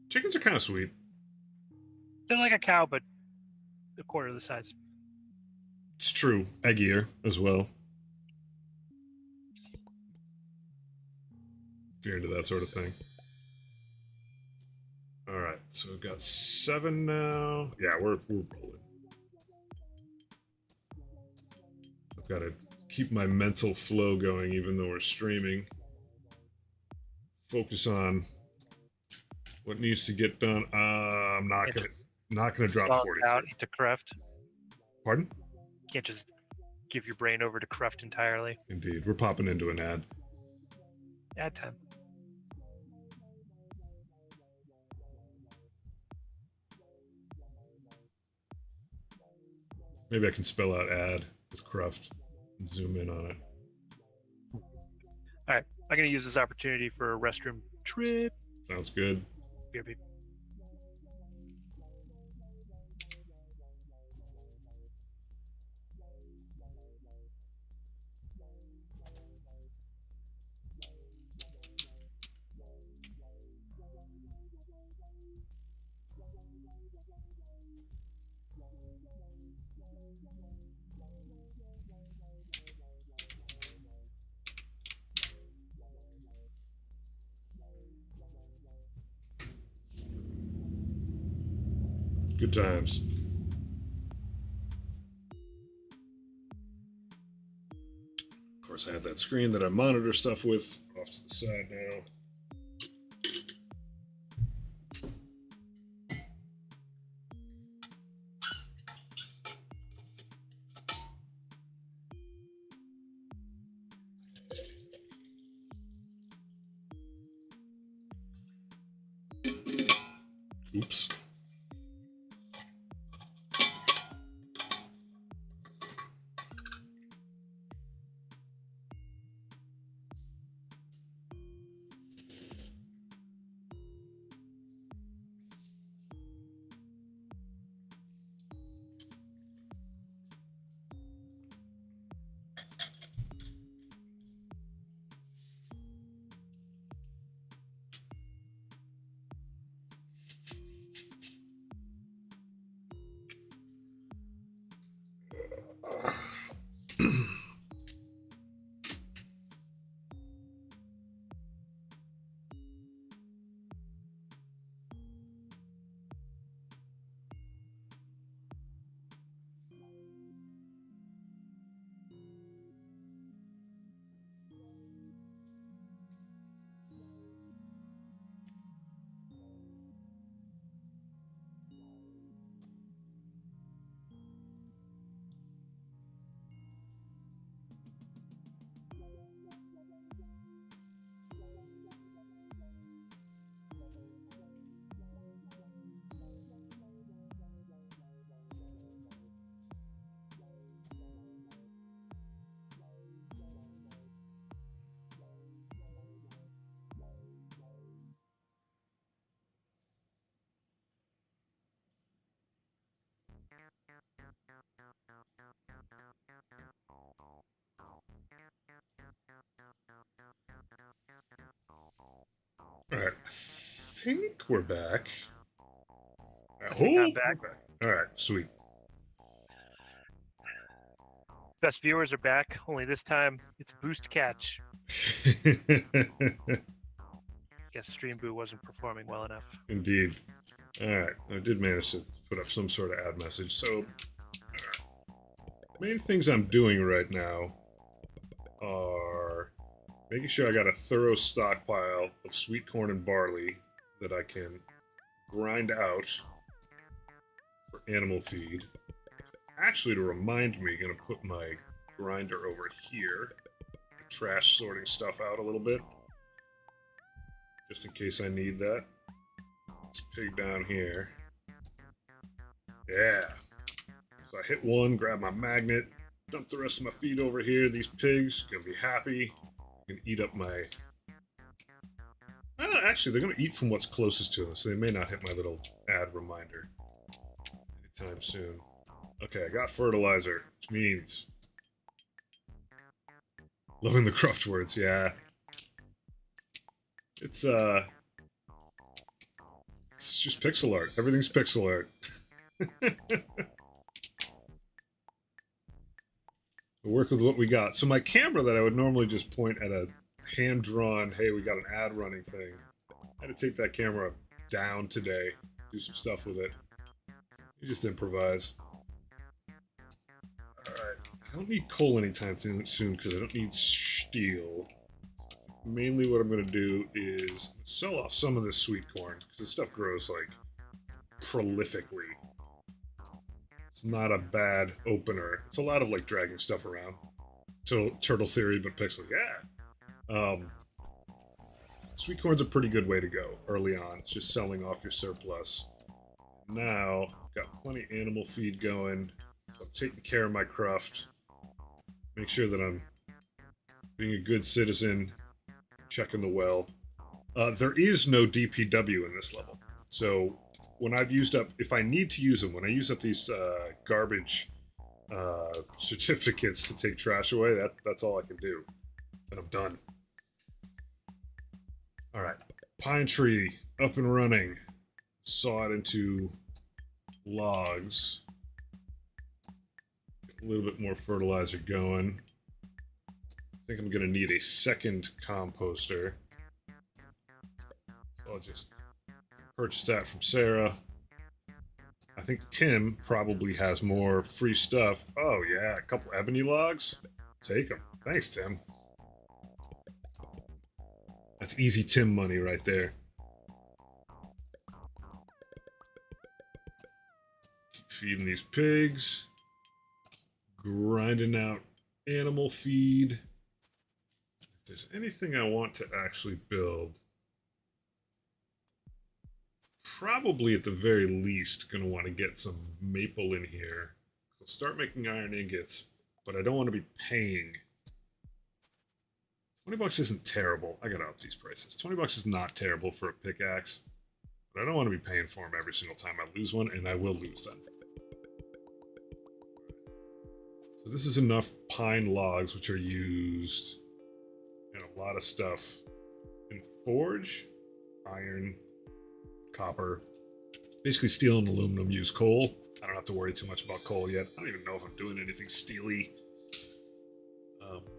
[SPEAKER 1] Chickens are kind of sweet.
[SPEAKER 2] They're like a cow, but a quarter the size.
[SPEAKER 1] It's true. Eggier as well. If you're into that sort of thing. Alright, so we've got 7 now. Yeah, we're rolling. I've got to keep my mental flow going even though we're streaming. Focus on what needs to get done. I'm not gonna drop 40
[SPEAKER 2] out into Cruft.
[SPEAKER 1] Pardon?
[SPEAKER 2] Can't just give your brain over to Cruft entirely.
[SPEAKER 1] Indeed, we're popping into an ad.
[SPEAKER 2] Ad time.
[SPEAKER 1] Maybe I can spell out ad with Cruft and zoom in on it.
[SPEAKER 2] All right, I'm gonna use this opportunity for a restroom trip.
[SPEAKER 1] Sounds good.
[SPEAKER 2] BRB.
[SPEAKER 1] Good times. Of course, I have that screen that I monitor stuff with off to the side now. Oops. All right. I think we're back. I
[SPEAKER 2] I think I'm
[SPEAKER 1] hope we're
[SPEAKER 2] back.
[SPEAKER 1] back. All right. Sweet.
[SPEAKER 2] Best viewers are back. Only this time it's boost catch. Guess Stream Boo wasn't performing well enough.
[SPEAKER 1] Indeed. All right. I did manage to put up some sort of ad message. So, main things I'm doing right now are making sure I got a thorough stockpile of sweet corn and barley that I can grind out for animal feed. Actually, to remind me, going to put my grinder over here, trash sorting stuff out a little bit, just in case I need that. This pig down here. Yeah. So I hit one, grab my magnet, dump the rest of my feed over here. These pigs gonna be happy. Can eat up my. Actually, they're gonna eat from what's closest to them, so they may not hit my little ad reminder anytime soon. Okay, I got fertilizer, which means loving the cruft words. Yeah, it's just pixel art. Everything's pixel art. I work with what we got. So my camera that I would normally just point at a hand-drawn, hey, we got an ad running thing. I had to take that camera down today, do some stuff with it. You just improvise. Alright. I don't need coal anytime soon because I don't need steel. Mainly what I'm going to do is sell off some of this sweet corn because this stuff grows like prolifically. It's not a bad opener. It's a lot of like dragging stuff around. Turtle theory, but pixel. Yeah. Sweet corn's a pretty good way to go early on. It's just selling off your surplus. Now, got plenty of animal feed going. So I'm taking care of my cruft. Make sure that I'm being a good citizen, checking the well. There is no DPW in this level. So when I've used up, if I need to use them, when I use up these garbage certificates to take trash away, that's all I can do. And I'm done. All right, pine tree up and running. Saw it into logs. Get a little bit more fertilizer going. I think I'm gonna need a second composter. So I'll just purchase that from Sarah. I think Tim probably has more free stuff. Oh yeah, a couple ebony logs. Take them. Thanks, Tim. That's easy Tim money right there. Keep feeding these pigs. Grinding out animal feed. If there's anything I want to actually build, probably at the very least going to want to get some maple in here. I'll start making iron ingots, but I don't want to be paying. $20 isn't terrible. I gotta up these prices. $20 is not terrible for a pickaxe, but I don't want to be paying for them every single time I lose one, and I will lose them. So this is enough pine logs, which are used in a lot of stuff. In forge, iron, copper. Basically, steel and aluminum use coal. I don't have to worry too much about coal yet. I don't even know if I'm doing anything steely.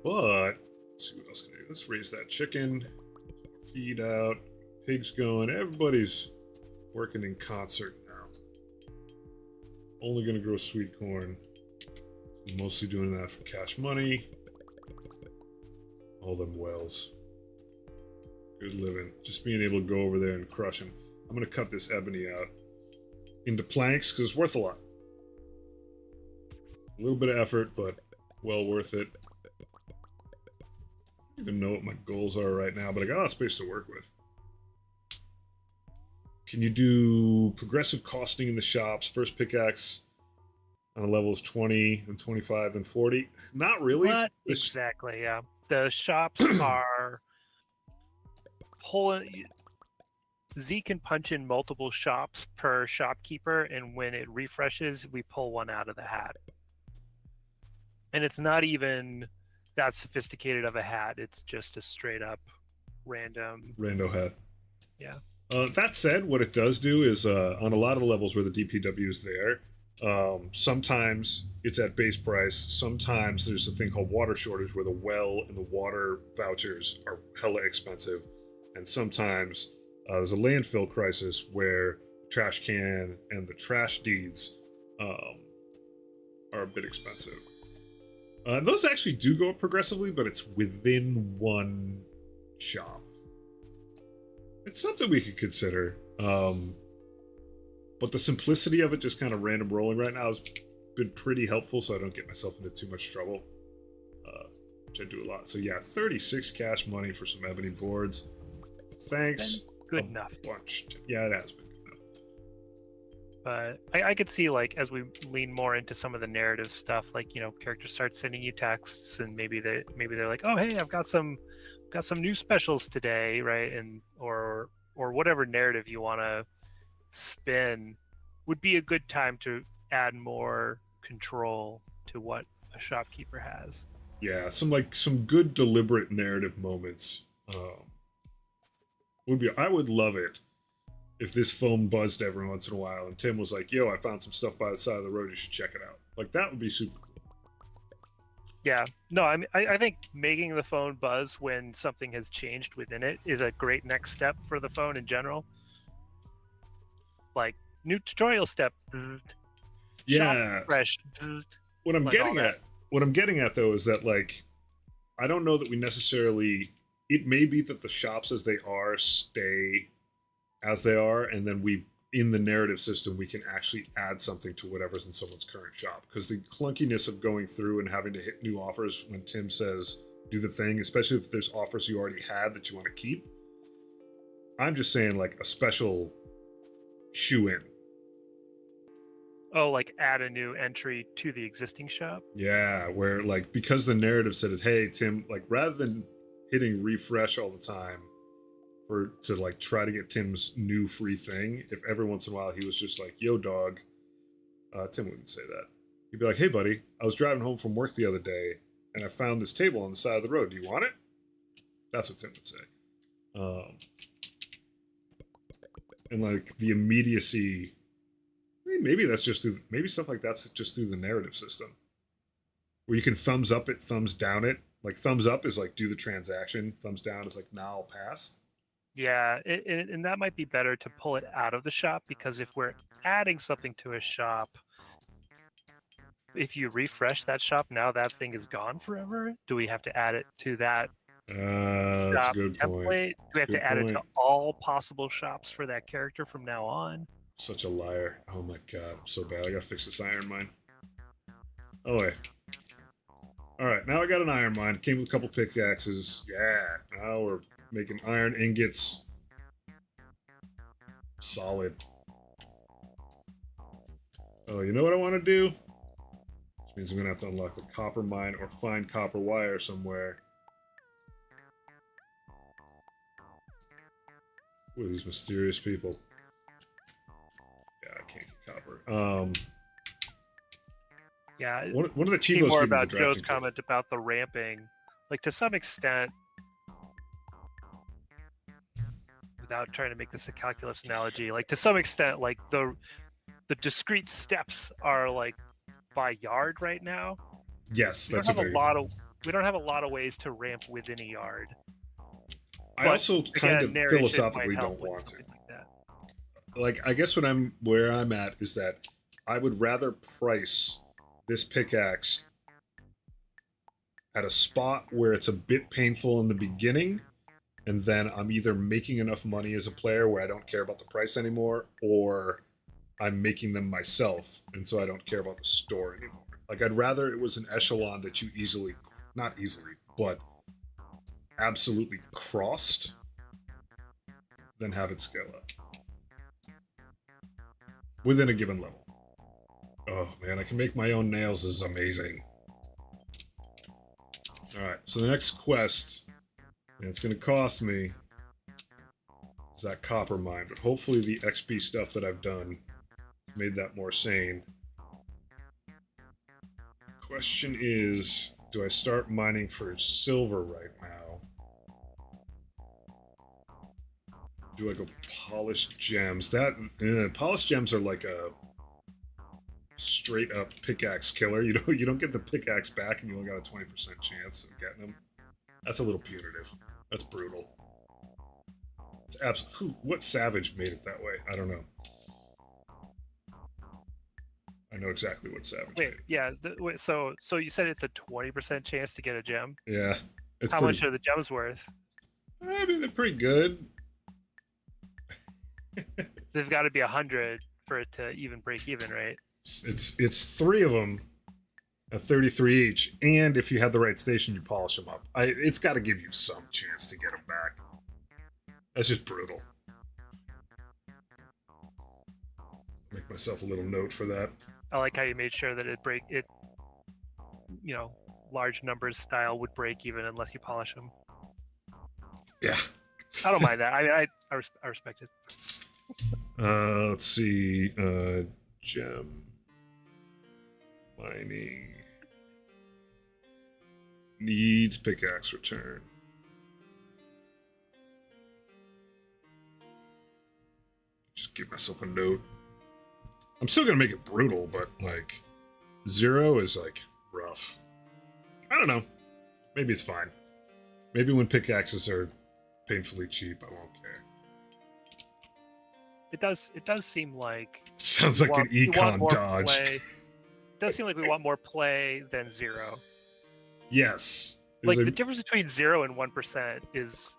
[SPEAKER 1] But let's see what else can I do. Let's raise that chicken. Feed out. Pigs going. Everybody's working in concert now. Only going to grow sweet corn. Mostly doing that for cash money. All them wells. Good living. Just being able to go over there and crush them. I'm going to cut this ebony out into planks because it's worth a lot. A little bit of effort, but well worth it. I don't even know what my goals are right now, but I got a lot of space to work with. Can you do progressive costing in the shops? First pickaxe on a level is 20, and 25, and 40. Not really.
[SPEAKER 2] Not exactly, yeah. The shops are pulling. Z can punch in multiple shops per shopkeeper, and when it refreshes, we pull one out of the hat. And it's not even that sophisticated of a hat. It's just a straight up random
[SPEAKER 1] Rando hat.
[SPEAKER 2] Yeah.
[SPEAKER 1] That said, what it does do is on a lot of the levels where the DPW is there, sometimes it's at base price. Sometimes there's a thing called water shortage where the well and the water vouchers are hella expensive. And sometimes there's a landfill crisis where the trash can and the trash deeds um, are a bit expensive. Those actually do go up progressively, but it's within one shop. It's something we could consider. But the simplicity of it, just kind of random rolling right now, has been pretty helpful, so I don't get myself into too much trouble, which I do a lot. So yeah, 36 cash money for some ebony boards. Thanks.
[SPEAKER 2] Good enough.
[SPEAKER 1] Bunch. Yeah, it has been good enough.
[SPEAKER 2] But I could see, like, as we lean more into some of the narrative stuff, like, you know, characters start sending you texts, and maybe they're like, oh hey, I've got some new specials today, right? And or whatever narrative you want to spin, would be a good time to add more control to what a shopkeeper has.
[SPEAKER 1] Yeah, some good deliberate narrative moments. Would be. I would love it if this phone buzzed every once in a while and Tim was like, yo, I found some stuff by the side of the road, you should check it out. Like, that would be super cool.
[SPEAKER 2] Yeah, no, I think making the phone buzz when something has changed within it is a great next step for the phone in general. Like, new tutorial step.
[SPEAKER 1] Yeah.
[SPEAKER 2] Fresh.
[SPEAKER 1] What I'm
[SPEAKER 2] like
[SPEAKER 1] getting at though is that, like, I don't know that we necessarily, it may be that the shops as they are stay as they are, and then we, in the narrative system, we can actually add something to whatever's in someone's current shop. Because the clunkiness of going through and having to hit new offers when Tim says do the thing, especially if there's offers you already had that you want to keep, I'm just saying, like, a special shoe in.
[SPEAKER 2] Oh, like add a new entry to the existing shop?
[SPEAKER 1] Yeah, where, like, because the narrative said it, hey Tim, like, rather than hitting refresh all the time to like try to get Tim's new free thing, if every once in a while he was just like, yo dog, Tim wouldn't say that. He'd be like, hey buddy, I was driving home from work the other day and I found this table on the side of the road, do you want it? That's what Tim would say. And like the immediacy, maybe that's just through, maybe stuff like that's just through the narrative system where you can thumbs up it, thumbs down it. Like, thumbs up is like do the transaction, thumbs down is like now I'll pass.
[SPEAKER 2] Yeah, and that might be better to pull it out of the shop, because if we're adding something to a shop, if you refresh that shop, now that thing is gone forever. Do we have to add it to that
[SPEAKER 1] That's a
[SPEAKER 2] shop
[SPEAKER 1] good
[SPEAKER 2] template?
[SPEAKER 1] point.
[SPEAKER 2] Do we have to add it to all possible shops for that character from now on?
[SPEAKER 1] Such a liar. Oh my god, I'm so bad. I gotta fix this iron mine. Oh wait. Alright, now I got an iron mine. Came with a couple pickaxes. Yeah, now we're making iron ingots. Solid. Oh, you know what I want to do? Which means I'm gonna have to unlock the copper mine or find copper wire somewhere. Who are these mysterious people? Yeah, I can't get copper.
[SPEAKER 2] Yeah,
[SPEAKER 1] one of the cheapos
[SPEAKER 2] more
[SPEAKER 1] give me
[SPEAKER 2] about
[SPEAKER 1] the
[SPEAKER 2] Joe's
[SPEAKER 1] drafting
[SPEAKER 2] comment about the ramping. Like, to some extent, without trying to make this a calculus analogy, like to some extent, like the discrete steps are like by yard right now.
[SPEAKER 1] Yes, that's
[SPEAKER 2] we don't have a lot of ways to ramp within a yard.
[SPEAKER 1] I also kind of philosophically don't want to. Like, I guess where I'm at is that I would rather price this pickaxe at a spot where it's a bit painful in the beginning, and then I'm either making enough money as a player where I don't care about the price anymore, or I'm making them myself, and so I don't care about the store anymore. Like, I'd rather it was an echelon that you not easily, but absolutely crossed than have it scale up within a given level. Oh man, I can make my own nails. This is amazing. Alright, so the next quest, and it's going to cost me, is that copper mine, but hopefully the XP stuff that I've done made that more sane. Question is, do I start mining for silver right now? Do I go polished gems? That polished gems are like a straight up pickaxe killer. You don't get the pickaxe back, and you only got a 20% chance of getting them. That's a little punitive. That's brutal. It's absolutely. What savage made it that way? I don't know. I know exactly what savage made
[SPEAKER 2] Wait,
[SPEAKER 1] it.
[SPEAKER 2] yeah. So you said it's a 20% chance to get a gem.
[SPEAKER 1] Yeah. It's
[SPEAKER 2] How
[SPEAKER 1] pretty,
[SPEAKER 2] much are the gems worth?
[SPEAKER 1] I mean, they're pretty good.
[SPEAKER 2] They've got to be 100 for it to even break even, right?
[SPEAKER 1] It's three of them at 33 each, and if you have the right station, you polish them up. It's got to give you some chance to get them back. That's just brutal. Make myself a little note for that.
[SPEAKER 2] I like how you made sure that large numbers style would break even unless you polish them.
[SPEAKER 1] Yeah.
[SPEAKER 2] I don't mind that. I respect it.
[SPEAKER 1] Let's see. Gem mining needs pickaxe return. Just give myself a note. I'm still gonna make it brutal, but like 0 is like rough. I don't know. Maybe it's fine. Maybe when pickaxes are painfully cheap, I won't care.
[SPEAKER 2] It does seem like
[SPEAKER 1] Sounds like an econ dodge.
[SPEAKER 2] It does seem like we want more play than 0.
[SPEAKER 1] Yes.
[SPEAKER 2] Like the difference between 0 and 1% is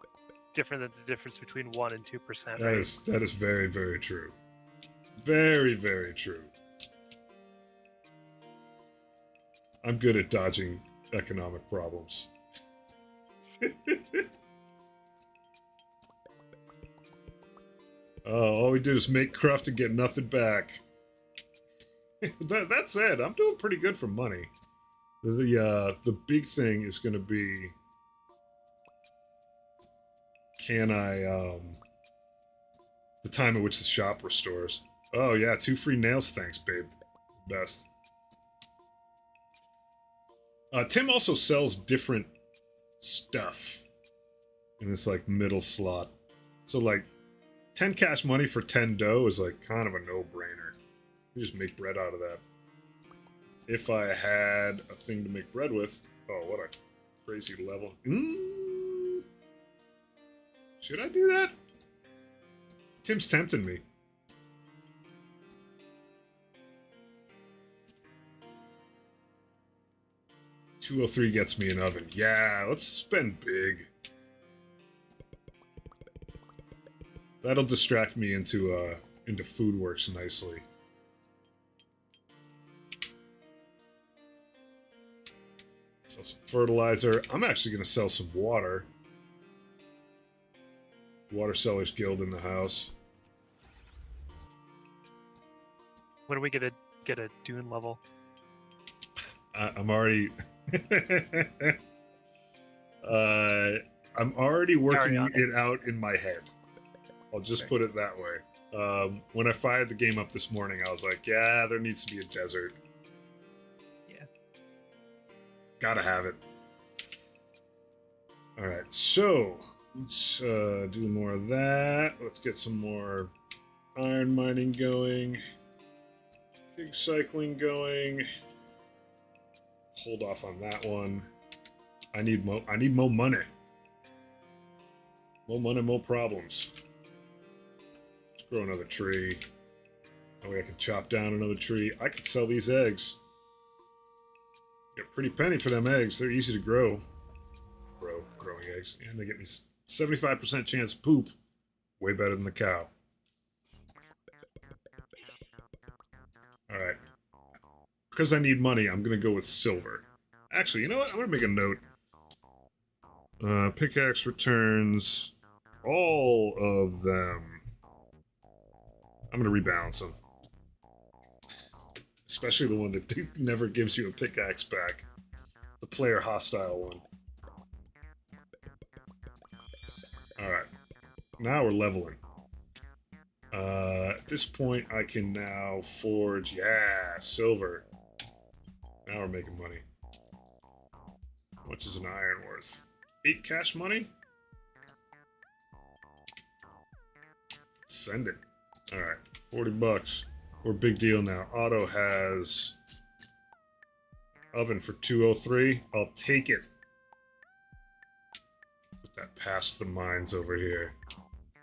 [SPEAKER 2] different than the difference between 1 and 2%.
[SPEAKER 1] That is very, very true. Very, very true. I'm good at dodging economic problems. All we did is make craft and get nothing back. That said, I'm doing pretty good for money. The big thing is going to be, can I the time at which the shop restores. Oh yeah, 2 free nails, thanks, babe. Best. Tim also sells different stuff in this like middle slot. So like 10 cash money for 10 dough is like kind of a no-brainer. You just make bread out of that. If I had a thing to make bread with, oh, what a crazy level. Should I do that? Tim's tempting me. $203 gets me an oven. Yeah, let's spend big. That'll distract me into food works nicely. Sell some fertilizer. I'm actually going to sell some water. Water Sellers Guild in the house.
[SPEAKER 2] When do we get a Dune level?
[SPEAKER 1] I'm already I'm already working it out in my head. I'll just put it that way. When I fired the game up this morning, I was like, yeah, there needs to be a desert.
[SPEAKER 2] Yeah.
[SPEAKER 1] Gotta have it. Alright, so let's do more of that. Let's get some more iron mining going. Pig cycling going. Hold off on that one. I need more money. More money, more problems. Let's grow another tree. That way I can chop down another tree. I could sell these eggs. Get a pretty penny for them eggs. They're easy to grow. Growing eggs. And they get me 75% chance of poop. Way better than the cow. Alright. Because I need money, I'm going to go with silver. Actually, you know what? I'm going to make a note. Pickaxe returns all of them. I'm going to rebalance them. Especially the one that never gives you a pickaxe back. The player hostile one. Alright. Now we're leveling. At this point, I can now forge... Yeah, silver. Now we're making money. How much is an iron worth? 8 cash money? Send it. All right, $40. We're big deal now. Otto has oven for 203. I'll take it. Put that past the mines over here.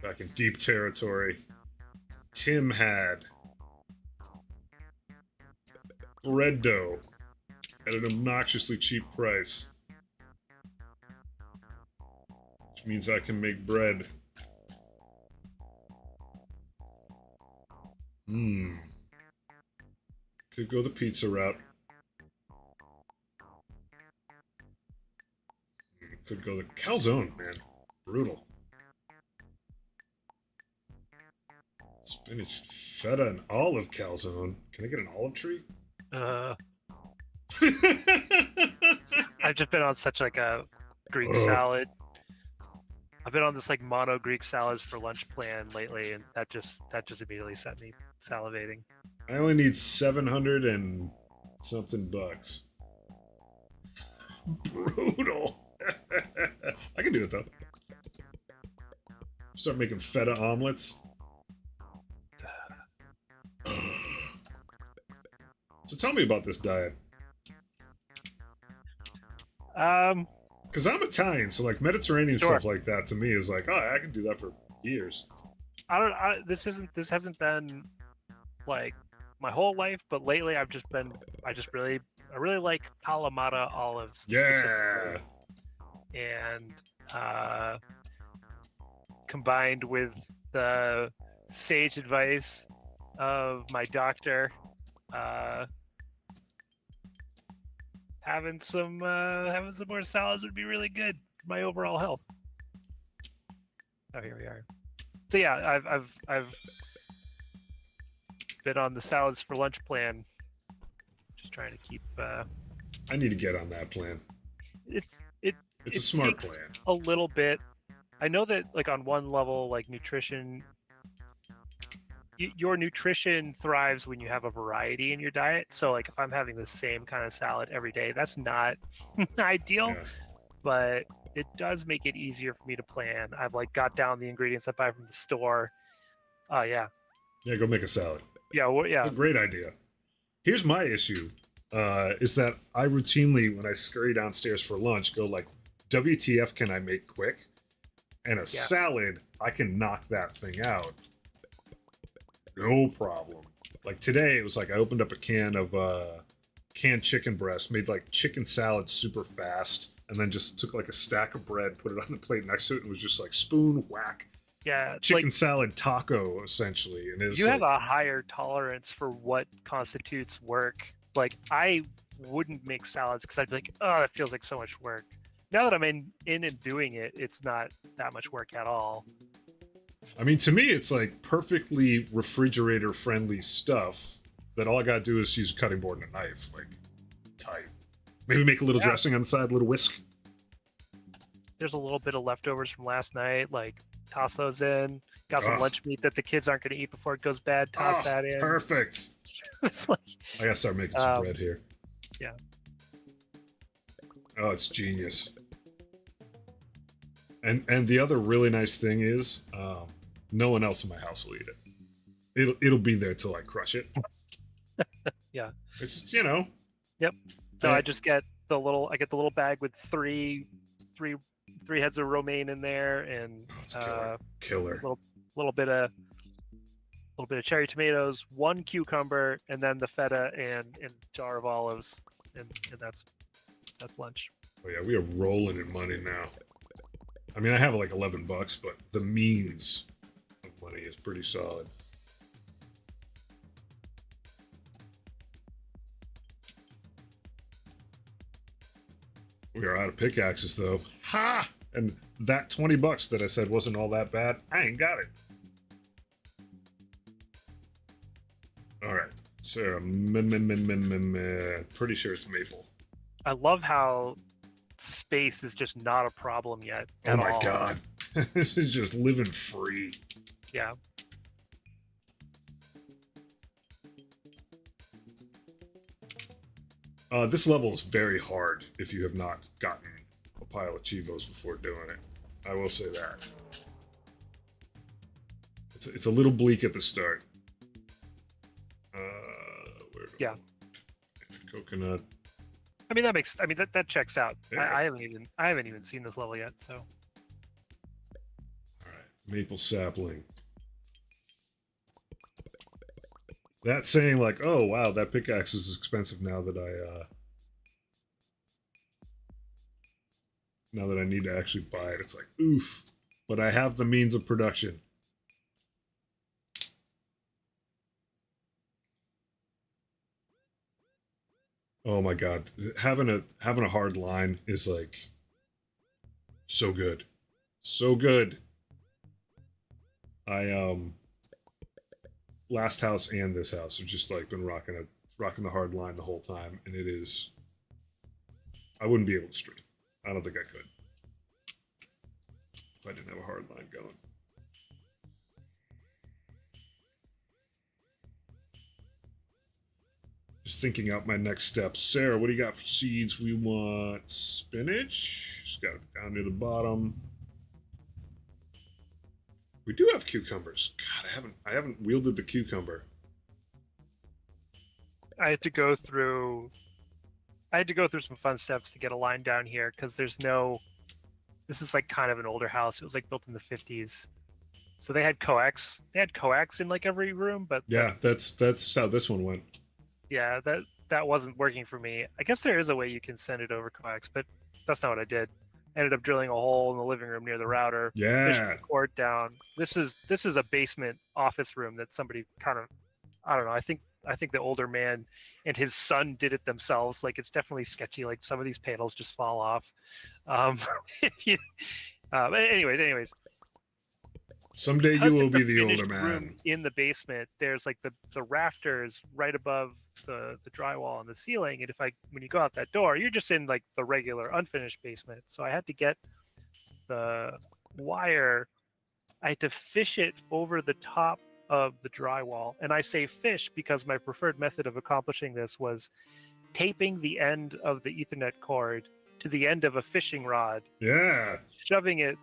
[SPEAKER 1] Back in deep territory. Tim had bread dough at an obnoxiously cheap price. Which means I can make bread. Could go the pizza route. Could go the calzone, man. Brutal. Spinach, feta, and olive calzone. Can I get an olive tree?
[SPEAKER 2] I've just been on such like a Greek salad. I've been on this like mono Greek salads for lunch plan lately, and that just immediately set me salivating.
[SPEAKER 1] I only need 700 and something bucks. Brutal. I can do it though. Start making feta omelets. So tell me about this diet. Because I'm Italian, so like Mediterranean
[SPEAKER 2] Sure.
[SPEAKER 1] stuff like that to me is like, oh, I can do that for years.
[SPEAKER 2] This hasn't been like my whole life, but lately I really like Kalamata olives.
[SPEAKER 1] Yeah.
[SPEAKER 2] Specifically. And combined with the sage advice of my doctor, having some more salads would be really good for my overall health. Oh, here we are. So yeah, I've been on the salads for lunch plan, just trying to keep.
[SPEAKER 1] I need to get on that plan. It's a smart
[SPEAKER 2] takes
[SPEAKER 1] plan.
[SPEAKER 2] A little bit. I know that like on one level, like nutrition, your nutrition thrives when you have a variety in your diet. So like if I'm having the same kind of salad every day, that's not ideal,
[SPEAKER 1] Yeah.
[SPEAKER 2] but it does make it easier for me to plan. I've like got down the ingredients I buy from the store. Oh yeah.
[SPEAKER 1] Yeah, go make a salad.
[SPEAKER 2] Yeah, well, yeah.
[SPEAKER 1] A great idea. Here's my issue, is that I routinely, when I scurry downstairs for lunch, go like, WTF can I make quick? And a salad, I can knock that thing out. No problem. Like today, it was like I opened up a can of canned chicken breast, made like chicken salad super fast, and then just took like a stack of bread, put it on the plate next to it, and was just like spoon whack.
[SPEAKER 2] Yeah,
[SPEAKER 1] Chicken salad taco, essentially. And it's
[SPEAKER 2] you have a higher tolerance for what constitutes work. Like I wouldn't make salads because I'd be like, oh, that feels like so much work. Now that I'm in and doing it, it's not that much work at all.
[SPEAKER 1] I mean, to me, it's like perfectly refrigerator-friendly stuff that all I gotta do is use a cutting board and a knife. Like, tight. Maybe make a little dressing on the side, a little whisk.
[SPEAKER 2] There's a little bit of leftovers from last night. Like, toss those in. Got some lunch meat that the kids aren't going to eat before it goes bad. Toss that in.
[SPEAKER 1] Perfect.
[SPEAKER 2] Like,
[SPEAKER 1] I gotta start making some bread here.
[SPEAKER 2] Yeah.
[SPEAKER 1] Oh, it's genius. And the other really nice thing is, no one else in my house will eat it. It'll be there till I crush it.
[SPEAKER 2] Yeah.
[SPEAKER 1] It's just, you know.
[SPEAKER 2] Yep. So I just get the little bag with three heads of romaine in there, and
[SPEAKER 1] killer.
[SPEAKER 2] little bit of cherry tomatoes, one cucumber, and then the feta and jar of olives, and that's lunch.
[SPEAKER 1] Oh yeah, we are rolling in money now. I mean, I have like $11, but the means of money is pretty solid. We are out of pickaxes though. Ha! And that $20 that I said wasn't all that bad, I ain't got it. All right, so pretty sure it's maple.
[SPEAKER 2] I love how space is just not a problem yet.
[SPEAKER 1] Oh my god, this is just living free.
[SPEAKER 2] Yeah.
[SPEAKER 1] This level is very hard if you have not gotten a pile of Chivos before doing it. I will say that. it's a little bleak at the start. Where do
[SPEAKER 2] Yeah.
[SPEAKER 1] coconut.
[SPEAKER 2] I mean, that makes. I mean, that checks out.
[SPEAKER 1] Yeah.
[SPEAKER 2] I haven't even seen this level yet. So.
[SPEAKER 1] All right, maple sapling. That saying like, oh wow, that pickaxe is expensive now that I need to actually buy it. It's like, oof. But I have the means of production. Oh my god, having a hard line is like so good, so good. I last house and this house have just like been rocking the hard line the whole time, and it is. I wouldn't be able to stream. I don't think I could if I didn't have a hard line going. Just thinking out my next steps. Sarah, what do you got for seeds? We want spinach. Just got it down near the bottom. We do have cucumbers. God, I haven't wielded the cucumber.
[SPEAKER 2] I had to go through some fun steps to get a line down here because there's no. This is like kind of an older house. It was like built in the 50s, so they had coax. They had coax in like every room, but
[SPEAKER 1] yeah, that's how this one went.
[SPEAKER 2] Yeah, that wasn't working for me. I guess there is a way you can send it over coax, but that's not what I did. Ended up drilling a hole in the living room near the router.
[SPEAKER 1] Yeah,
[SPEAKER 2] Pushed the cord down. This is a basement office room that somebody kind of, I don't know. I think the older man and his son did it themselves. Like it's definitely sketchy. Like some of these panels just fall off. If you, anyways.
[SPEAKER 1] Someday you will be the older man.
[SPEAKER 2] Room in the basement, there's like the rafters right above the drywall on the ceiling, and when you go out that door, you're just in like the regular unfinished basement. So I had to get the wire. I had to fish it over the top of the drywall, and I say fish because my preferred method of accomplishing this was taping the end of the Ethernet cord to the end of a fishing rod.
[SPEAKER 1] Yeah.
[SPEAKER 2] Shoving it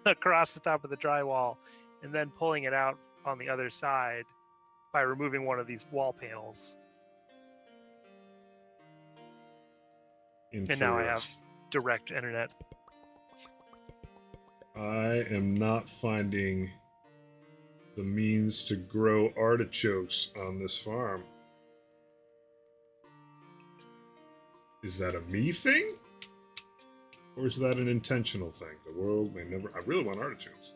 [SPEAKER 2] across the top of the drywall and then pulling it out on the other side by removing one of these wall panels. And now I have direct internet.
[SPEAKER 1] I am not finding the means to grow artichokes on this farm. Is that a me thing? Or is that an intentional thing? The world may never... I really want artichokes.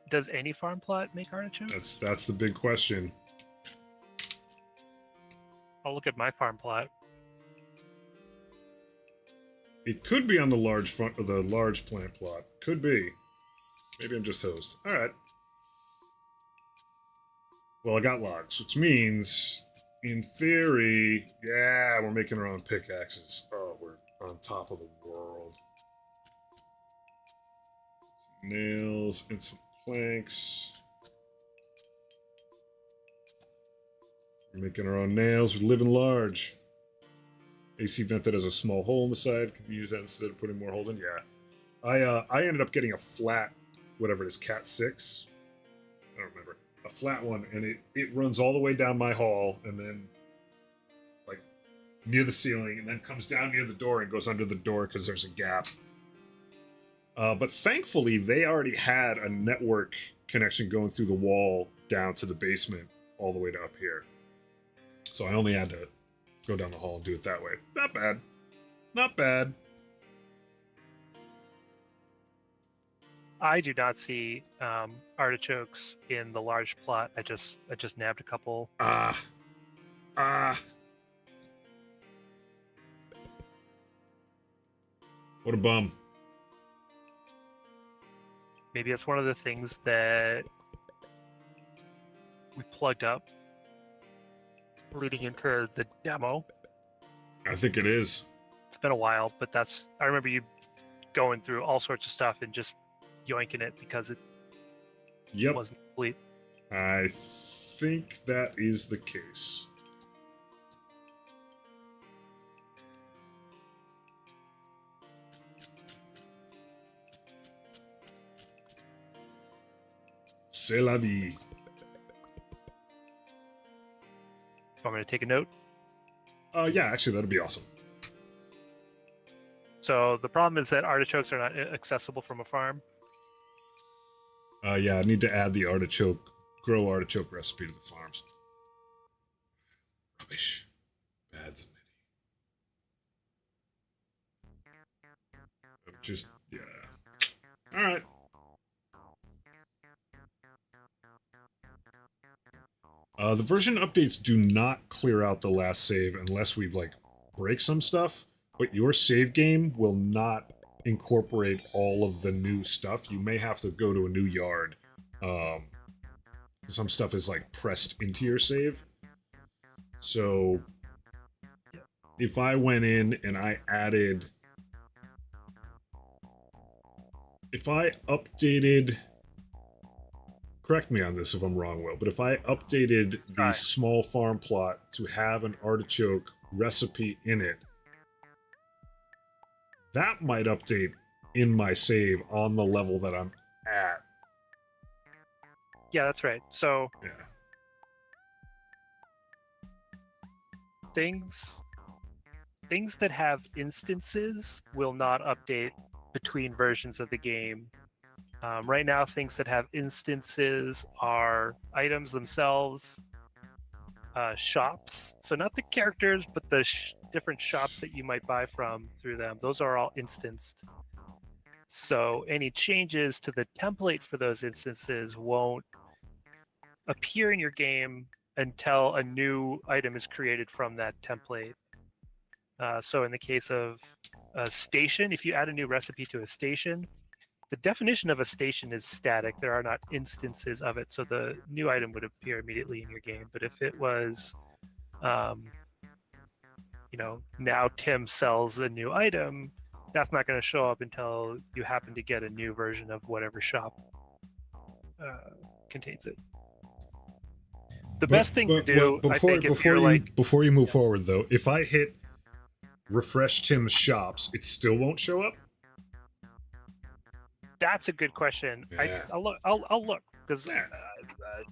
[SPEAKER 2] Does any farm plot make artichokes?
[SPEAKER 1] That's the big question.
[SPEAKER 2] I'll look at my farm plot.
[SPEAKER 1] It could be on the large plant plot. Could be. Maybe I'm just host. All right. Well, I got logs, which means, in theory, yeah, we're making our own pickaxes. Oh, we're on top of the world. Some nails and some planks. We're making our own nails. We're living large. AC vent that has a small hole in the side. Can we use that instead of putting more holes in? Yeah. I ended up getting a flat, whatever it is, Cat 6. I don't remember. A flat one, and it runs all the way down my hall, and then like near the ceiling, and then comes down near the door and goes under the door because there's a gap. But thankfully, they already had a network connection going through the wall down to the basement all the way to up here. So I only had to go down the hall and do it that way. Not bad. Not bad.
[SPEAKER 2] I do not see artichokes in the large plot. I just nabbed a couple.
[SPEAKER 1] What a bum.
[SPEAKER 2] Maybe it's one of the things that we plugged up leading into the demo.
[SPEAKER 1] I think it is.
[SPEAKER 2] It's been a while, but I remember you going through all sorts of stuff and just yoinking it because it wasn't complete.
[SPEAKER 1] I think that is the case. C'est la vie.
[SPEAKER 2] Want me to take a note?
[SPEAKER 1] Yeah, actually, that'd be awesome.
[SPEAKER 2] So the problem is that artichokes are not accessible from a farm.
[SPEAKER 1] Yeah, I need to add the grow artichoke recipe to the farms. Rubbish. Bad Smitty. Just, yeah. Alright. The version updates do not clear out the last save unless we, like, break some stuff, but your save game will not incorporate all of the new stuff. You may have to go to a new yard. Some stuff is, like, pressed into your save. So, if I went in and I added... If I updated... Correct me on this if I'm wrong, Will, but if I updated the small farm plot to have an artichoke recipe in it, that might update in my save on the level that I'm at.
[SPEAKER 2] Yeah, that's right. So
[SPEAKER 1] yeah.
[SPEAKER 2] Things that have instances will not update between versions of the game. Right now, things that have instances are items themselves, shops. So not the characters, but the different shops that you might buy from through them. Those are all instanced. So any changes to the template for those instances won't appear in your game until a new item is created from that template. So in the case of a station, if you add a new recipe to a station, the definition of a station is static. There are not instances of it, so the new item would appear immediately in your game. But if it was, now Tim sells a new item, that's not going to show up until you happen to get a new version of whatever shop contains it. The best thing to do, I think,
[SPEAKER 1] before you move forward, though, if I hit refresh Tim's shops, it still won't show up?
[SPEAKER 2] That's a good question. Yeah. I'll look because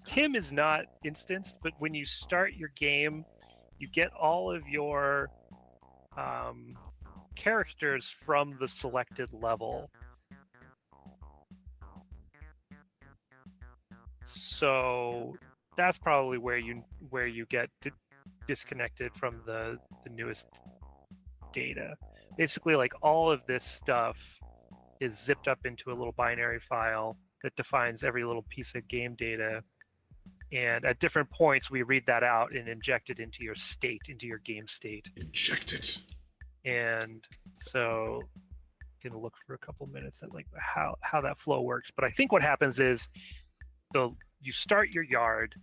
[SPEAKER 2] Tim is not instanced, but when you start your game, you get all of your characters from the selected level. So that's probably where you get disconnected from the newest data. Basically, like all of this stuff is zipped up into a little binary file that defines every little piece of game data. And at different points, we read that out and inject it into your state, into your game state.
[SPEAKER 1] Inject it.
[SPEAKER 2] And so I'm gonna look for a couple minutes at like how that flow works. But I think what happens is you start your yard.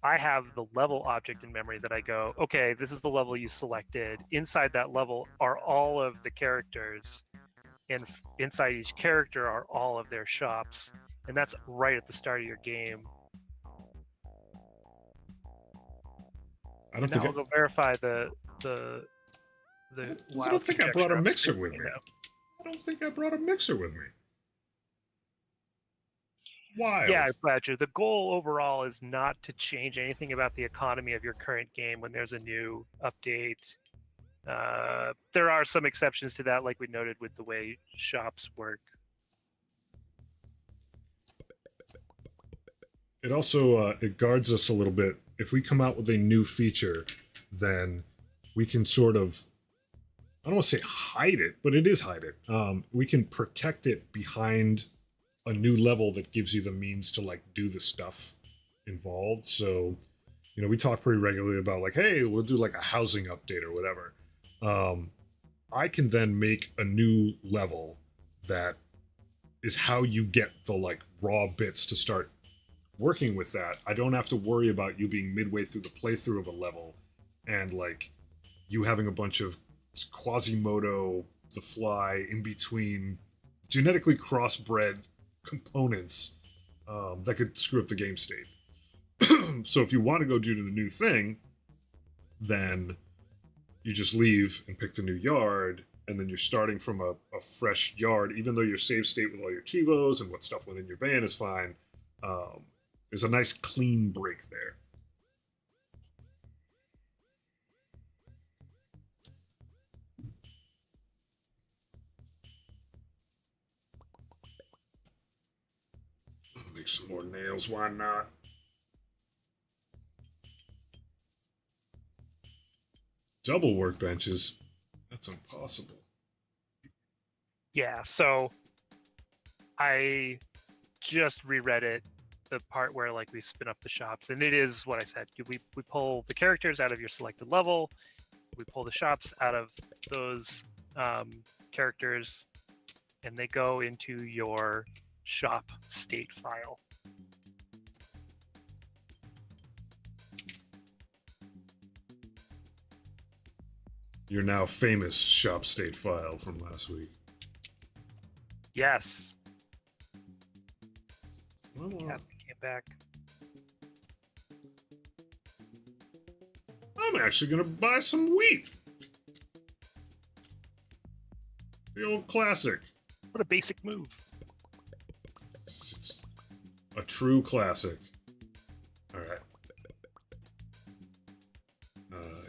[SPEAKER 2] I have the level object in memory that I go, okay, this is the level you selected. Inside that level are all of the characters. And inside each character are all of their shops, and that's right at the start of your game.
[SPEAKER 1] I don't think
[SPEAKER 2] I'll go verify the.
[SPEAKER 1] I don't think I brought a mixer with me. I don't think I brought a mixer with me. Wild.
[SPEAKER 2] Yeah, Badger. The goal overall is not to change anything about the economy of your current game when there's a new update. There are some exceptions to that, like we noted with the way shops work.
[SPEAKER 1] It also it guards us a little bit. If we come out with a new feature, then we can sort of, I don't want to say hide it, but it is hide it. We can protect it behind a new level that gives you the means to like do the stuff involved. So, we talk pretty regularly about like, hey, we'll do like a housing update or whatever. I can then make a new level that is how you get the like raw bits to start working with that. I don't have to worry about you being midway through the playthrough of a level and like you having a bunch of Quasimodo the Fly in between genetically crossbred components that could screw up the game state. So if you want to go do the new thing, then you just leave and pick the new yard, and then you're starting from a fresh yard, even though your save state with all your chivos and what stuff went in your van is fine. There's a nice clean break there. I'll make some more nails. Why not? Double workbenches. That's impossible.
[SPEAKER 2] Yeah, so I just reread it, the part where like we spin up the shops, and it is what I said. We pull the characters out of your selected level, we pull the shops out of those characters, and they go into your shop state file.
[SPEAKER 1] Your now famous shop state file from last week.
[SPEAKER 2] Yes.
[SPEAKER 1] Well,
[SPEAKER 2] Captain came back.
[SPEAKER 1] I'm actually gonna buy some wheat. The old classic.
[SPEAKER 2] What a basic move.
[SPEAKER 1] It's a true classic. All right.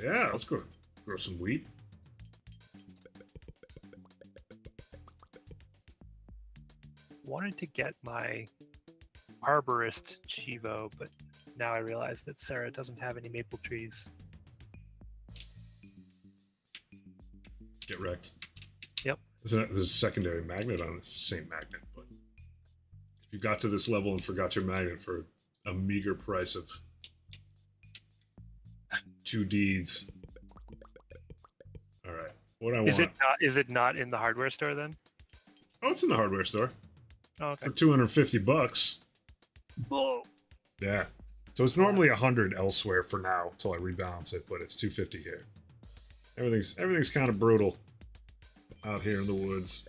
[SPEAKER 1] Yeah, let's go grow some wheat.
[SPEAKER 2] Wanted to get my arborist Chivo, but now I realize that Sarah doesn't have any maple trees.
[SPEAKER 1] Get wrecked.
[SPEAKER 2] Yep.
[SPEAKER 1] There's a secondary magnet on it. Same magnet, but if you got to this level and forgot your magnet for a meager price of 2 deeds. All right. What I want.
[SPEAKER 2] Is it not in the hardware store then?
[SPEAKER 1] Oh, it's in the hardware store.
[SPEAKER 2] Oh, okay.
[SPEAKER 1] For $250.
[SPEAKER 2] Whoa.
[SPEAKER 1] Yeah. So it's normally 100 elsewhere for now until I rebalance it, but it's 250 here. Everything's kind of brutal out here in the woods.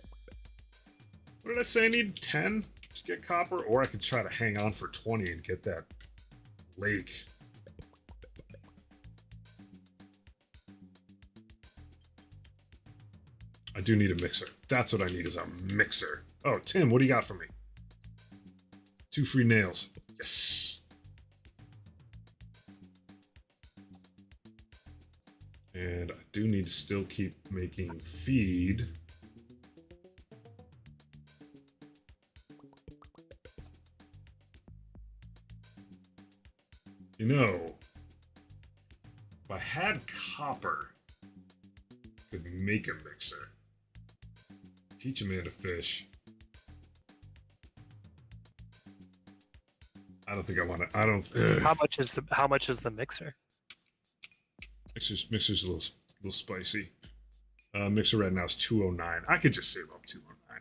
[SPEAKER 1] What did I say? I need 10 to get copper, or I could try to hang on for 20 and get that lake. I do need a mixer. That's what I need, is a mixer. Oh, Tim, what do you got for me? 2 free nails. Yes. And I do need to still keep making feed. You know, if I had copper, I could make a mixer. Teach a man to fish. I don't think I want to. I don't.
[SPEAKER 2] How much is the mixer?
[SPEAKER 1] Mixer's a little spicy. Mixer right now is 209. I could just save up 209.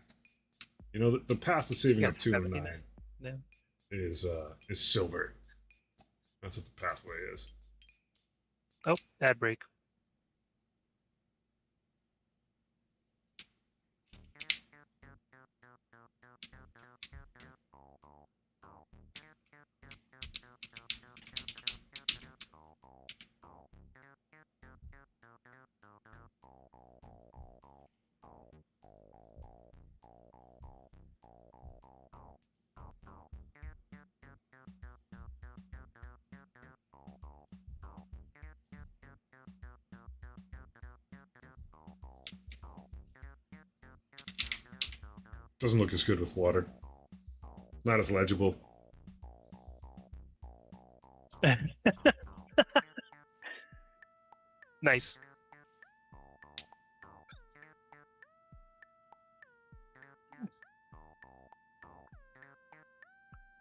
[SPEAKER 1] You know, the path to saving up 209 is silver. That's what the pathway is.
[SPEAKER 2] Oh, ad break.
[SPEAKER 1] Doesn't look as good with water. Not as legible.
[SPEAKER 2] Nice.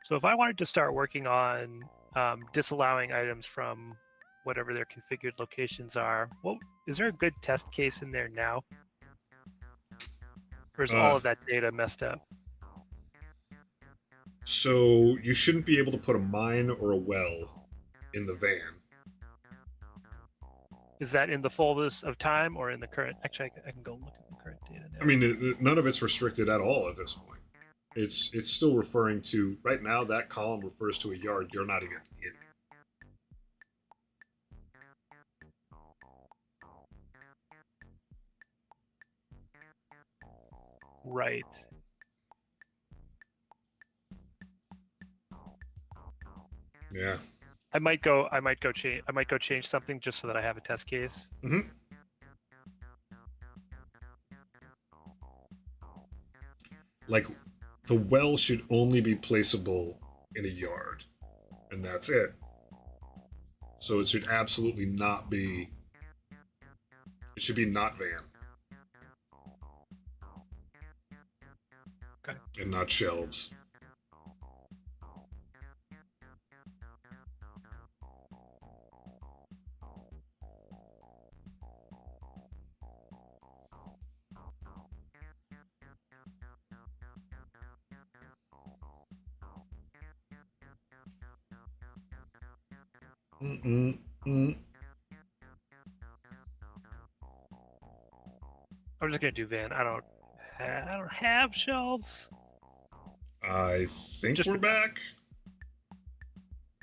[SPEAKER 2] So if I wanted to start working on disallowing items from whatever their configured locations are, well, is there a good test case in there now? Or is all of that data messed up?
[SPEAKER 1] So you shouldn't be able to put a mine or a well in the van.
[SPEAKER 2] Is that in the fullness of time or in the current? Actually, I can go look at the current data now.
[SPEAKER 1] I mean, none of it's restricted at all at this point. It's still referring to, right now, that column refers to a yard you're not even in.
[SPEAKER 2] Right.
[SPEAKER 1] Yeah.
[SPEAKER 2] I might go change something just so that I have a test case.
[SPEAKER 1] Mm-hmm. Like, the well should only be placeable in a yard, and that's it. So it should absolutely not be. It should be not van
[SPEAKER 2] Okay.
[SPEAKER 1] and not shelves. Mm-mm-mm.
[SPEAKER 2] I'm just gonna do van. I don't have shelves.
[SPEAKER 1] I think
[SPEAKER 2] Just
[SPEAKER 1] we're
[SPEAKER 2] for test.
[SPEAKER 1] back.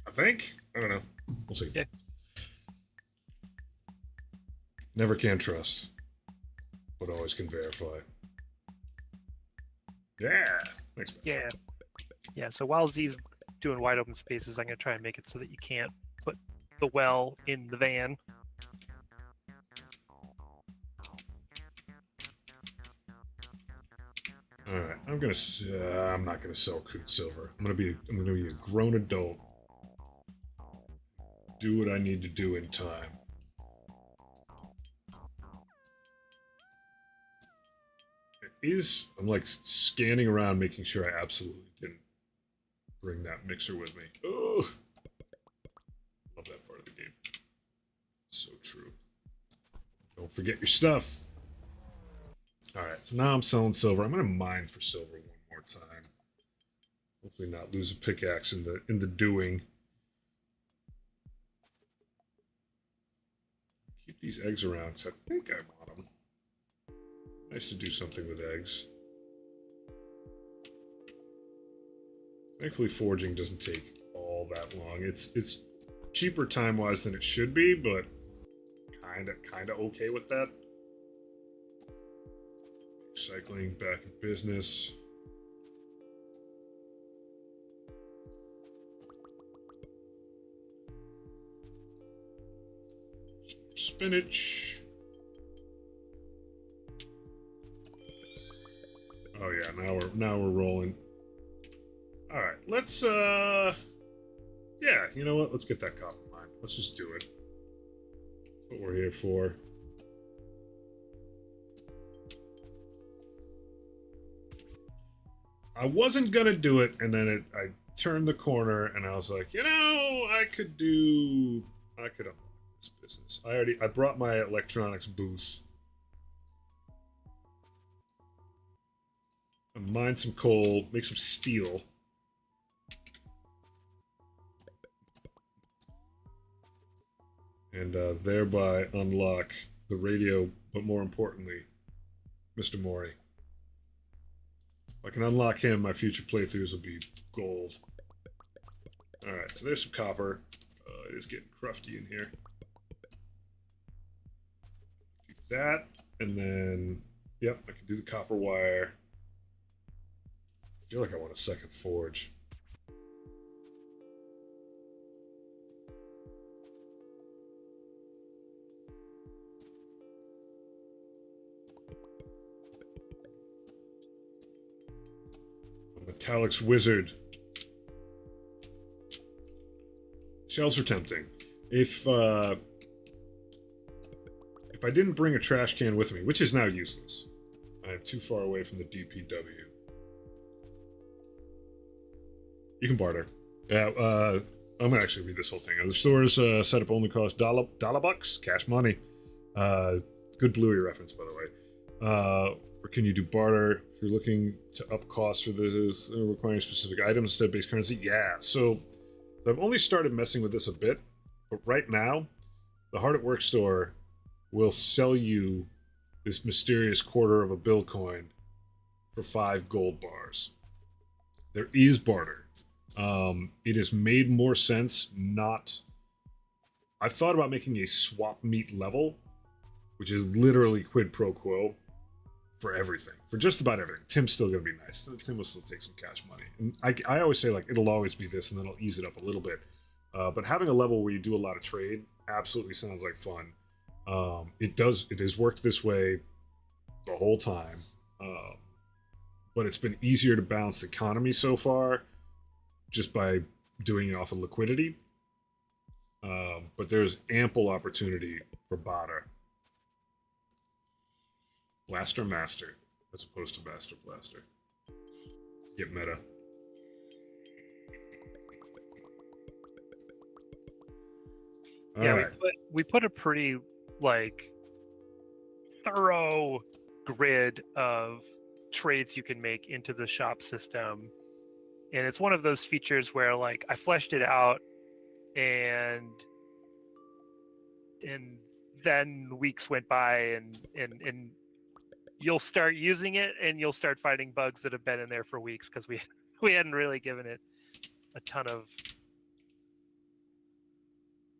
[SPEAKER 1] I think. I don't know. We'll see.
[SPEAKER 2] Yeah.
[SPEAKER 1] Never can trust, but always can verify. Yeah. Thanks, man.
[SPEAKER 2] Yeah. So while Z's doing wide open spaces, I'm gonna try and make it so that you can't put the well in the van.
[SPEAKER 1] All right. I'm not gonna sell crude silver. I'm gonna be a grown adult. Do what I need to do in time. I'm like scanning around, making sure I absolutely didn't bring that mixer with me. Oh, love that part of the game. So true. Don't forget your stuff. All right, so now I'm selling silver. I'm gonna mine for silver one more time. Hopefully, not lose a pickaxe in the doing. Keep these eggs around because I think I want them. Nice to do something with eggs. Thankfully, foraging doesn't take all that long. It's cheaper time-wise than it should be, but kinda okay with that. Recycling back in business. Spinach. Oh yeah, now we're rolling. All right, let's yeah, you know what? Let's get that copper mine. Let's just do it. That's what we're here for. I wasn't gonna do it, and then I turned the corner, and I was like, you know, I could unlock this business. I brought my electronics booth. Mine some coal, make some steel. And thereby unlock the radio, but more importantly, Mr. Mori. If I can unlock him, my future playthroughs will be gold. Alright, so there's some copper. It is getting crufty in here. Do that, and then, yep, I can do the copper wire. I feel like I want a second forge. Metallics Wizard. Shells are tempting. If I didn't bring a trash can with me, which is now useless, I am too far away from the DPW. You can barter. Yeah, I'm gonna actually read this whole thing. The store's setup only costs dollar bucks, cash money. Good Bluey reference, by the way. Or can you do barter if you're looking to up costs for this, requiring specific items instead of base currency? Yeah. So I've only started messing with this a bit, but right now, the Hard at Work store will sell you this mysterious quarter of a bill coin for 5 gold bars. There is barter. It has made more sense not. I've thought about making a swap meet level, which is literally quid pro quo for everything, for just about everything. Tim's still gonna be nice. Tim will still take some cash money, and I always say, like, it'll always be this, and then I'll ease it up a little bit. But having a level where you do a lot of trade absolutely sounds like fun. It does. It has worked this way the whole time, but it's been easier to balance the economy so far just by doing it off of liquidity. But there's ample opportunity for Bada. Blaster Master, as opposed to Master Blaster. Get meta. All
[SPEAKER 2] Yeah,
[SPEAKER 1] right.
[SPEAKER 2] we put a pretty like thorough grid of trades you can make into the shop system, and it's one of those features where like I fleshed it out, and then weeks went by, and you'll start using it, and you'll start finding bugs that have been in there for weeks because we hadn't really given it a ton of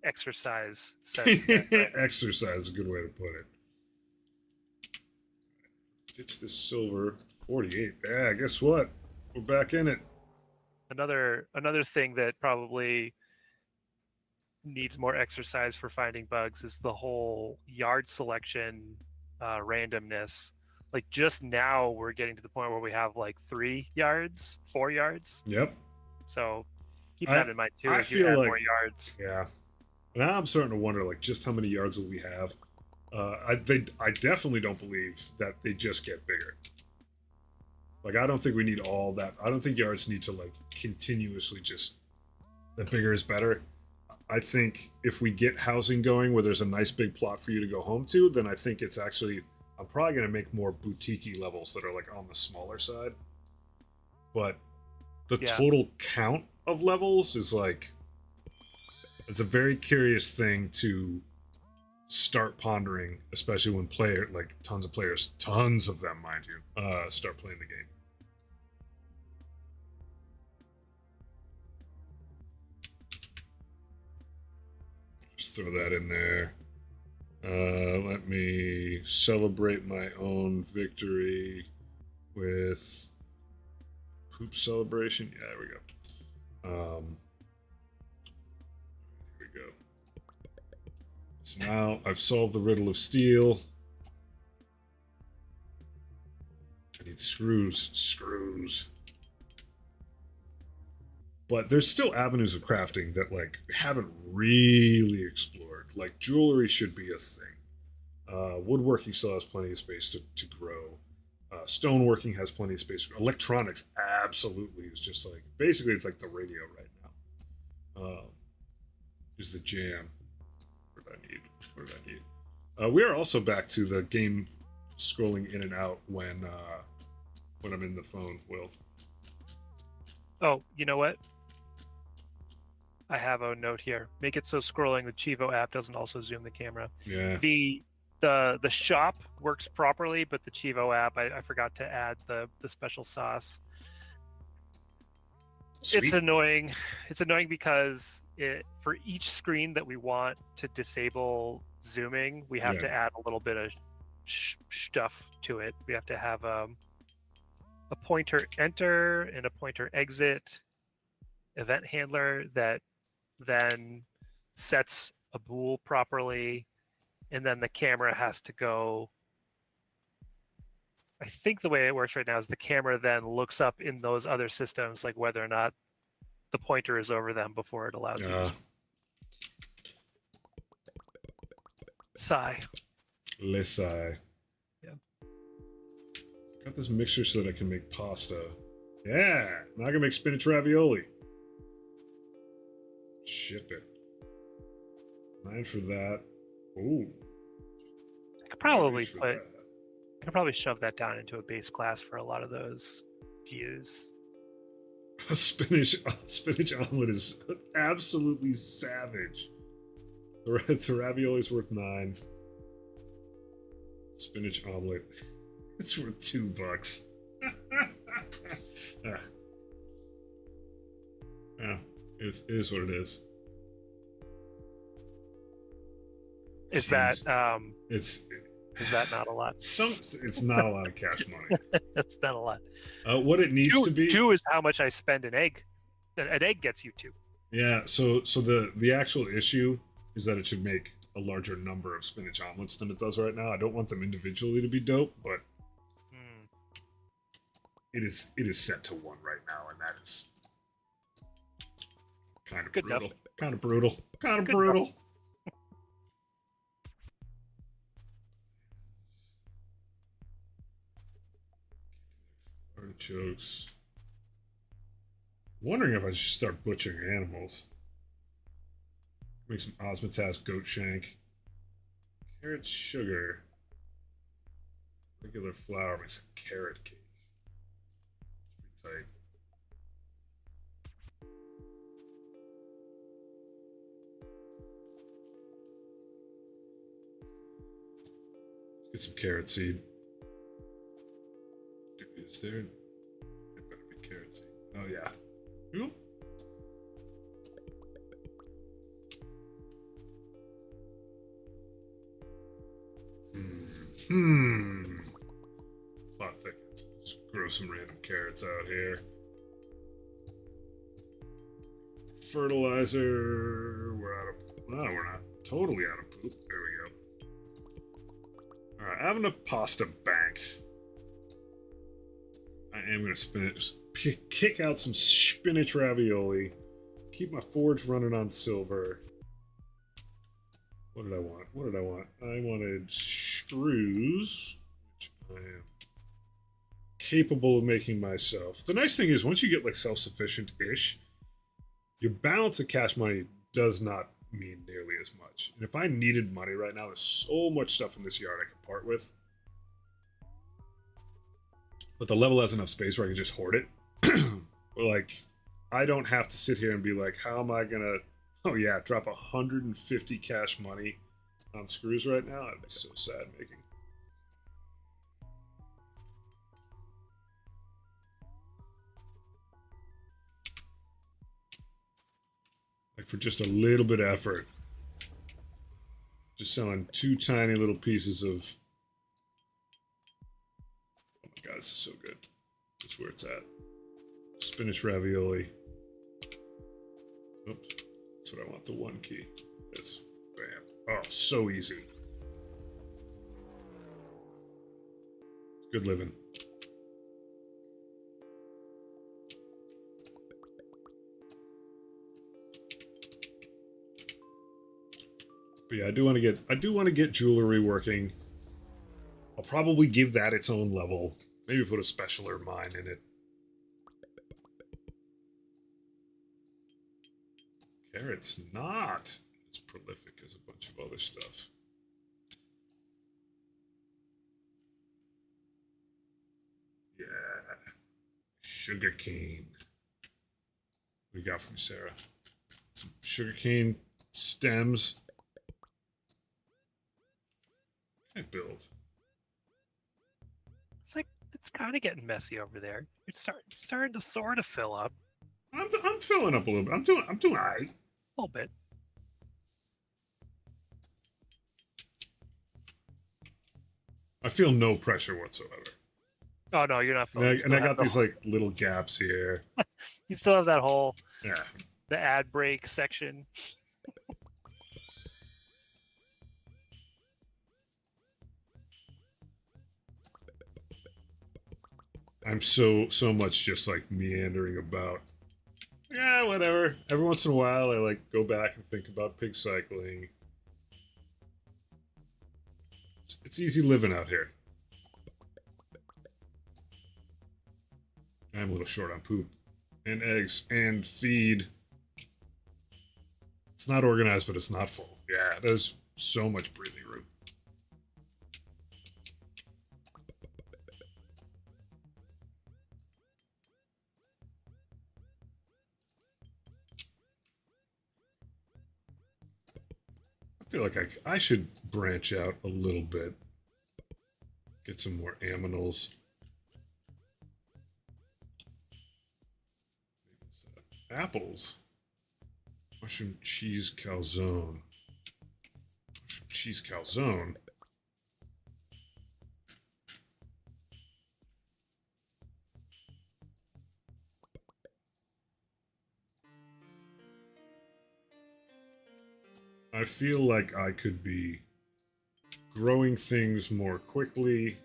[SPEAKER 2] exercise since then. Right?
[SPEAKER 1] Exercise is a good way to put it. Ditch this silver 48. Yeah, guess what? We're back in it.
[SPEAKER 2] Another thing that probably needs more exercise for finding bugs is the whole yard selection randomness. Like just now we're getting to the point where we have like 3 yards, 4 yards.
[SPEAKER 1] Yep.
[SPEAKER 2] So keep that in mind too
[SPEAKER 1] I
[SPEAKER 2] as you add
[SPEAKER 1] feel
[SPEAKER 2] more
[SPEAKER 1] like-
[SPEAKER 2] yards.
[SPEAKER 1] Yeah. Now I'm starting to wonder, like, just how many yards will we have? I definitely don't believe that they just get bigger. Like, I don't think we need all that. I don't think yards need to like continuously just. The bigger is better. I think if we get housing going where there's a nice big plot for you to go home to, then I think it's actually. I'm probably going to make more boutique-y levels that are like on the smaller side. But the total count of levels is like. It's a very curious thing to start pondering, especially when tons of players, tons of them, mind you, start playing the game. Just throw that in there. Let me celebrate my own victory with poop celebration. Yeah, there we go. Go. So now I've solved the riddle of steel. I need screws. But there's still avenues of crafting that like haven't really explored. Like jewelry should be a thing. Woodworking still has plenty of space to grow. Stoneworking has plenty of space. Electronics absolutely is just like basically it's like the radio right now. Is the jam. What did I need? We are also back to the game scrolling in and out when I'm in the phone, Will.
[SPEAKER 2] Oh, you know what? I have a note here. Make it so scrolling the Chivo app doesn't also zoom the camera.
[SPEAKER 1] Yeah.
[SPEAKER 2] The shop works properly, but the Chivo app, I forgot to add the special sauce.
[SPEAKER 1] Sweet.
[SPEAKER 2] It's annoying. It's annoying because for each screen that we want to disable zooming, we have to add a little bit of stuff to it. We have to have a pointer enter and a pointer exit event handler that then sets a bool properly, and then the camera has to go. I think the way it works right now is the camera then looks up in those other systems, like whether or not the pointer is over them before it allows you to sigh.
[SPEAKER 1] Le sigh.
[SPEAKER 2] Yeah.
[SPEAKER 1] Got this mixture so that I can make pasta. Yeah, now I can make spinach ravioli. Ship it. 9 for that. Ooh.
[SPEAKER 2] I could probably shove that down into a base class for a lot of those views.
[SPEAKER 1] A spinach omelet is absolutely savage. The ravioli's worth 9. Spinach omelet. It's worth $2. It is what it is.
[SPEAKER 2] Is that not a lot?
[SPEAKER 1] It's not a lot of cash money.
[SPEAKER 2] That's not a lot.
[SPEAKER 1] What it needs to be
[SPEAKER 2] 2 is how much I spend an egg. An egg gets you 2.
[SPEAKER 1] Yeah, so the actual issue is that it should make a larger number of spinach omelets than it does right now. I don't want them individually to be dope, but
[SPEAKER 2] Hmm.
[SPEAKER 1] it is set to one right now, and that is kind of
[SPEAKER 2] Good enough.
[SPEAKER 1] brutal. Kind of brutal. Kind of
[SPEAKER 2] Good enough.
[SPEAKER 1] brutal. Artichokes. Wondering if I should start butchering animals. Make some osmotas goat shank. Carrot sugar. Regular flour makes a carrot cake. It's pretty tight. Let's get some carrot seed. Is there? It better be carrot seed. Oh yeah. Ooh. Hmm. Plot thickens. Just grow some random carrots out here. Fertilizer. We're out of. No, we're not totally out of poop. There we go. All right, I have enough pasta banks. I am gonna kick out some spinach ravioli. Keep my forge running on silver. What did I want? What did I want? I wanted screws, which I am capable of making myself. The nice thing is, once you get like self-sufficient-ish, your balance of cash money does not mean nearly as much. And if I needed money right now, there's so much stuff in this yard I could part with. But the level has enough space where I can just hoard it. But like, I don't have to sit here and be like, how am I gonna? Oh yeah, drop 150 cash money on screws right now. That'd be so sad making. Like for just a little bit of effort, just selling two tiny little pieces of. Oh my god, this is so good. That's where it's at. Spinach ravioli. Oops, that's what I want. The one key. This. Bam. Oh, so easy. Good living. But yeah, I do want to get jewelry working. I'll probably give that its own level. Maybe put a specialer mine in it. Carrot's not as prolific as a bunch of other stuff. Yeah. Sugarcane. What we got from Sarah? Some sugarcane stems. I build.
[SPEAKER 2] It's like it's kind of getting messy over there. It's starting to sort of fill up
[SPEAKER 1] I'm filling up a little bit. I'm doing all right.
[SPEAKER 2] a little bit.
[SPEAKER 1] I feel no pressure whatsoever.
[SPEAKER 2] Oh no, you're not
[SPEAKER 1] And
[SPEAKER 2] filling.
[SPEAKER 1] I got these like little gaps here.
[SPEAKER 2] You still have that whole
[SPEAKER 1] Yeah.
[SPEAKER 2] the ad break section.
[SPEAKER 1] I'm so much just like meandering about. Yeah, whatever. Every once in a while, I like go back and think about pig cycling. It's easy living out here. I'm a little short on poop and eggs and feed. It's not organized, but it's not full. Yeah, there's so much breathing room. I feel like I should branch out a little bit. Get some more aminals. Apples. Mushroom cheese calzone. Mushroom cheese calzone. I feel like I could be growing things more quickly.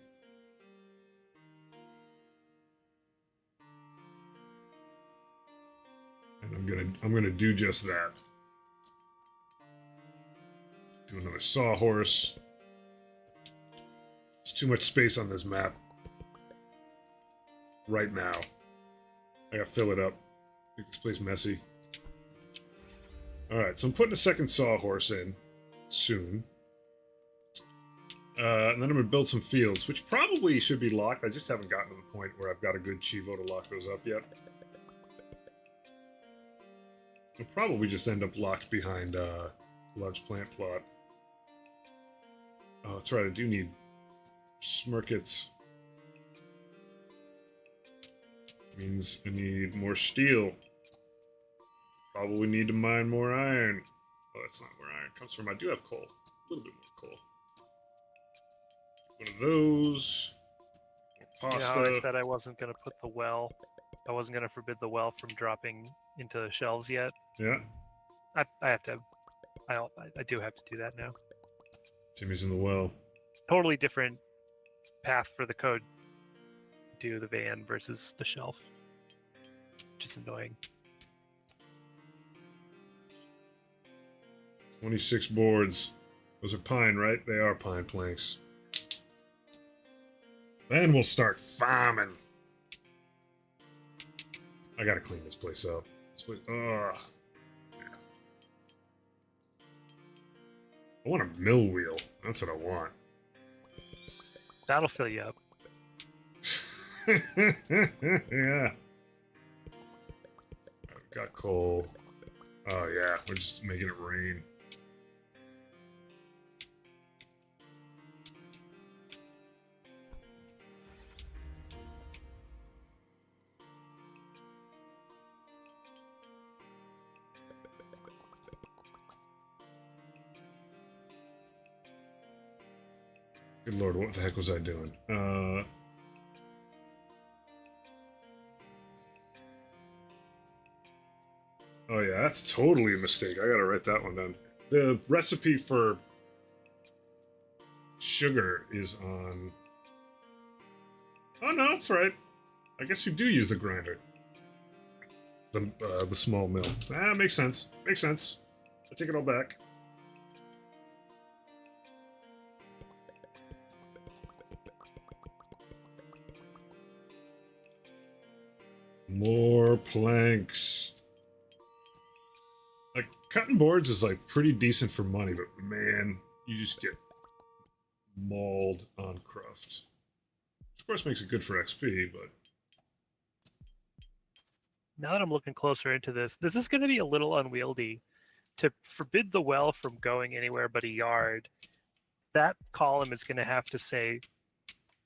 [SPEAKER 1] And I'm gonna do just that. Do another sawhorse. There's too much space on this map. Right now. I gotta fill it up. Make this place messy. Alright, so I'm putting a second sawhorse in soon. And then I'm gonna build some fields, which probably should be locked. I just haven't gotten to the point where I've got a good Chivo to lock those up yet. I'll probably just end up locked behind a large plant plot. Oh, that's right, I do need Smirkets. Means I need more steel. Probably need to mine more iron. Oh, that's not where iron comes from. I do have coal. A little bit more coal. One of those. More
[SPEAKER 2] You know
[SPEAKER 1] pasta.
[SPEAKER 2] how I said I wasn't going to put the well, I wasn't going to forbid the well from dropping into the shelves yet.
[SPEAKER 1] Yeah.
[SPEAKER 2] I have to, I do have to do that now.
[SPEAKER 1] Jimmy's in the well.
[SPEAKER 2] Totally different path for the code to the van versus the shelf, which is annoying.
[SPEAKER 1] 26 boards. Those are pine, right? They are pine planks. Then we'll start farming. I gotta clean this place up. This place, ugh. Yeah. I want a mill wheel. That's what I want.
[SPEAKER 2] That'll fill you up.
[SPEAKER 1] Yeah. I've got coal. Oh yeah, we're just making it rain. Good lord, what the heck was I doing? Oh yeah, that's totally a mistake. I gotta write that one down. The recipe for sugar is on... Oh no, that's right. I guess you do use the grinder. The small mill. Ah, makes sense. Makes sense. I take it all back. More planks. Like, cutting boards is, like, pretty decent for money, but man, you just get mauled on cruft. Of course makes it good for XP, but...
[SPEAKER 2] Now that I'm looking closer into this is going to be a little unwieldy. To forbid the well from going anywhere but a yard, that column is going to have to say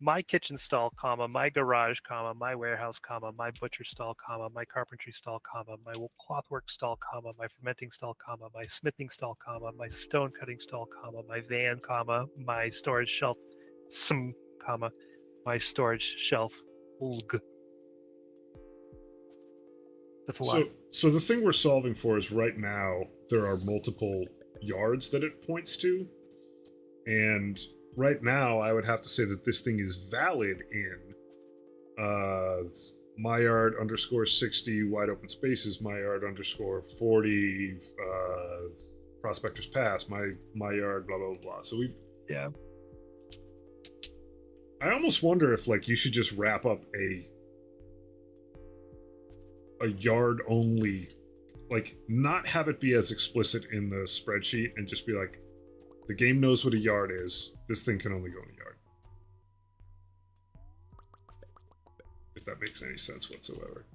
[SPEAKER 2] my kitchen stall, comma, my garage, comma, my warehouse, comma, my butcher stall, comma, my carpentry stall, comma, my clothwork stall, comma, my fermenting stall, comma, my smithing stall, comma, my stone cutting stall, comma, my van, comma, my storage shelf, comma, my storage shelf, ugh. That's a lot.
[SPEAKER 1] So the thing we're solving for is right now there are multiple yards that it points to, and right now I would have to say that this thing is valid in my yard underscore 60 wide open spaces, my yard underscore 40 prospectors pass, my yard blah blah blah. So
[SPEAKER 2] yeah.
[SPEAKER 1] I almost wonder if like you should just wrap up a yard only, like not have it be as explicit in the spreadsheet and just be like, the game knows what a yard is. This thing can only go in a yard. If that makes any sense whatsoever.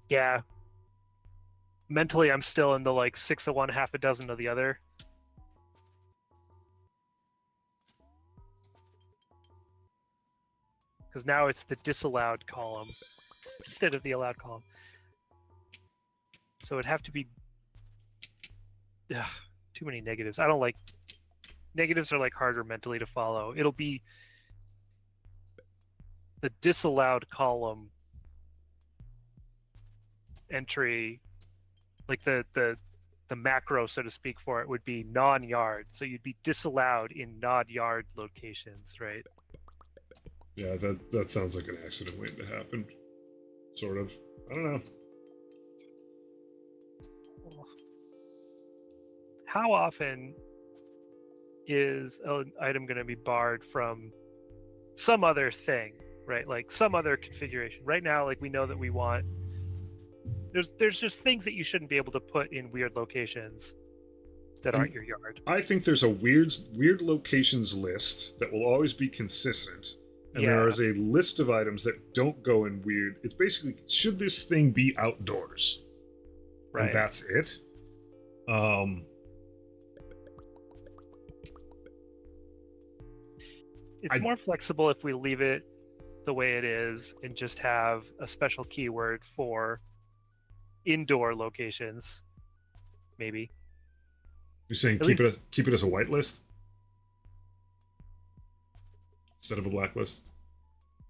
[SPEAKER 2] Yeah. Mentally, I'm still in the like 6 of one, half a dozen of the other. Because now it's the disallowed column instead of the allowed column. So it'd have to be too many negatives. I don't like negatives are like harder mentally to follow. It'll be the disallowed column entry, like the the macro, so to speak, for it would be non-yard. So you'd be disallowed in non-yard locations, right?
[SPEAKER 1] Yeah, that sounds like an accident waiting to happen. Sort of. I don't know.
[SPEAKER 2] How often is an item going to be barred from some other thing, right? Like some other configuration. Right now, like we know that we want there's just things that you shouldn't be able to put in weird locations that aren't your yard.
[SPEAKER 1] I think there's a weird locations list that will always be consistent. And there
[SPEAKER 2] Yeah,
[SPEAKER 1] is a list of items that don't go in weird. It's basically, should this thing be outdoors?
[SPEAKER 2] right.
[SPEAKER 1] And that's it.
[SPEAKER 2] It's more flexible if we leave it the way it is and just have a special keyword for indoor locations, maybe.
[SPEAKER 1] You're saying
[SPEAKER 2] At
[SPEAKER 1] keep it as a whitelist instead of a blacklist?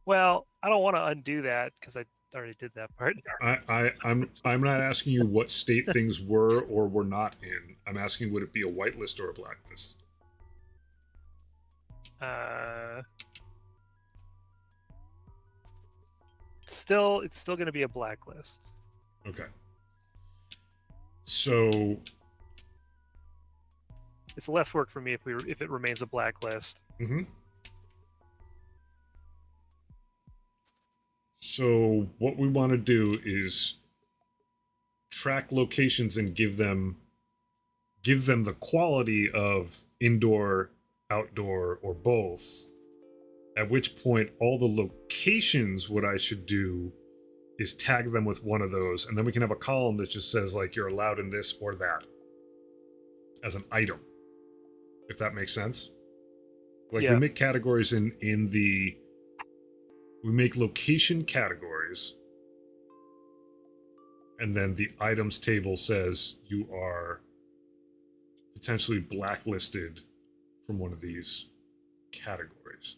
[SPEAKER 2] Well, I don't want to undo that because I already did that part.
[SPEAKER 1] I'm not asking you what state things were or were not in. I'm asking, would it be a whitelist or a blacklist?
[SPEAKER 2] It's still going to be a blacklist.
[SPEAKER 1] Okay. So
[SPEAKER 2] it's less work for me if it remains a blacklist.
[SPEAKER 1] Mm-hmm. So what we want to do is track locations and give them the quality of indoor, outdoor, or both. At which point, all the locations, what I should do is tag them with one of those, and then we can have a column that just says like you're allowed in this or that as an item, if that makes sense. Like we make categories we make location categories, and then the items table says you are potentially blacklisted from one of these categories.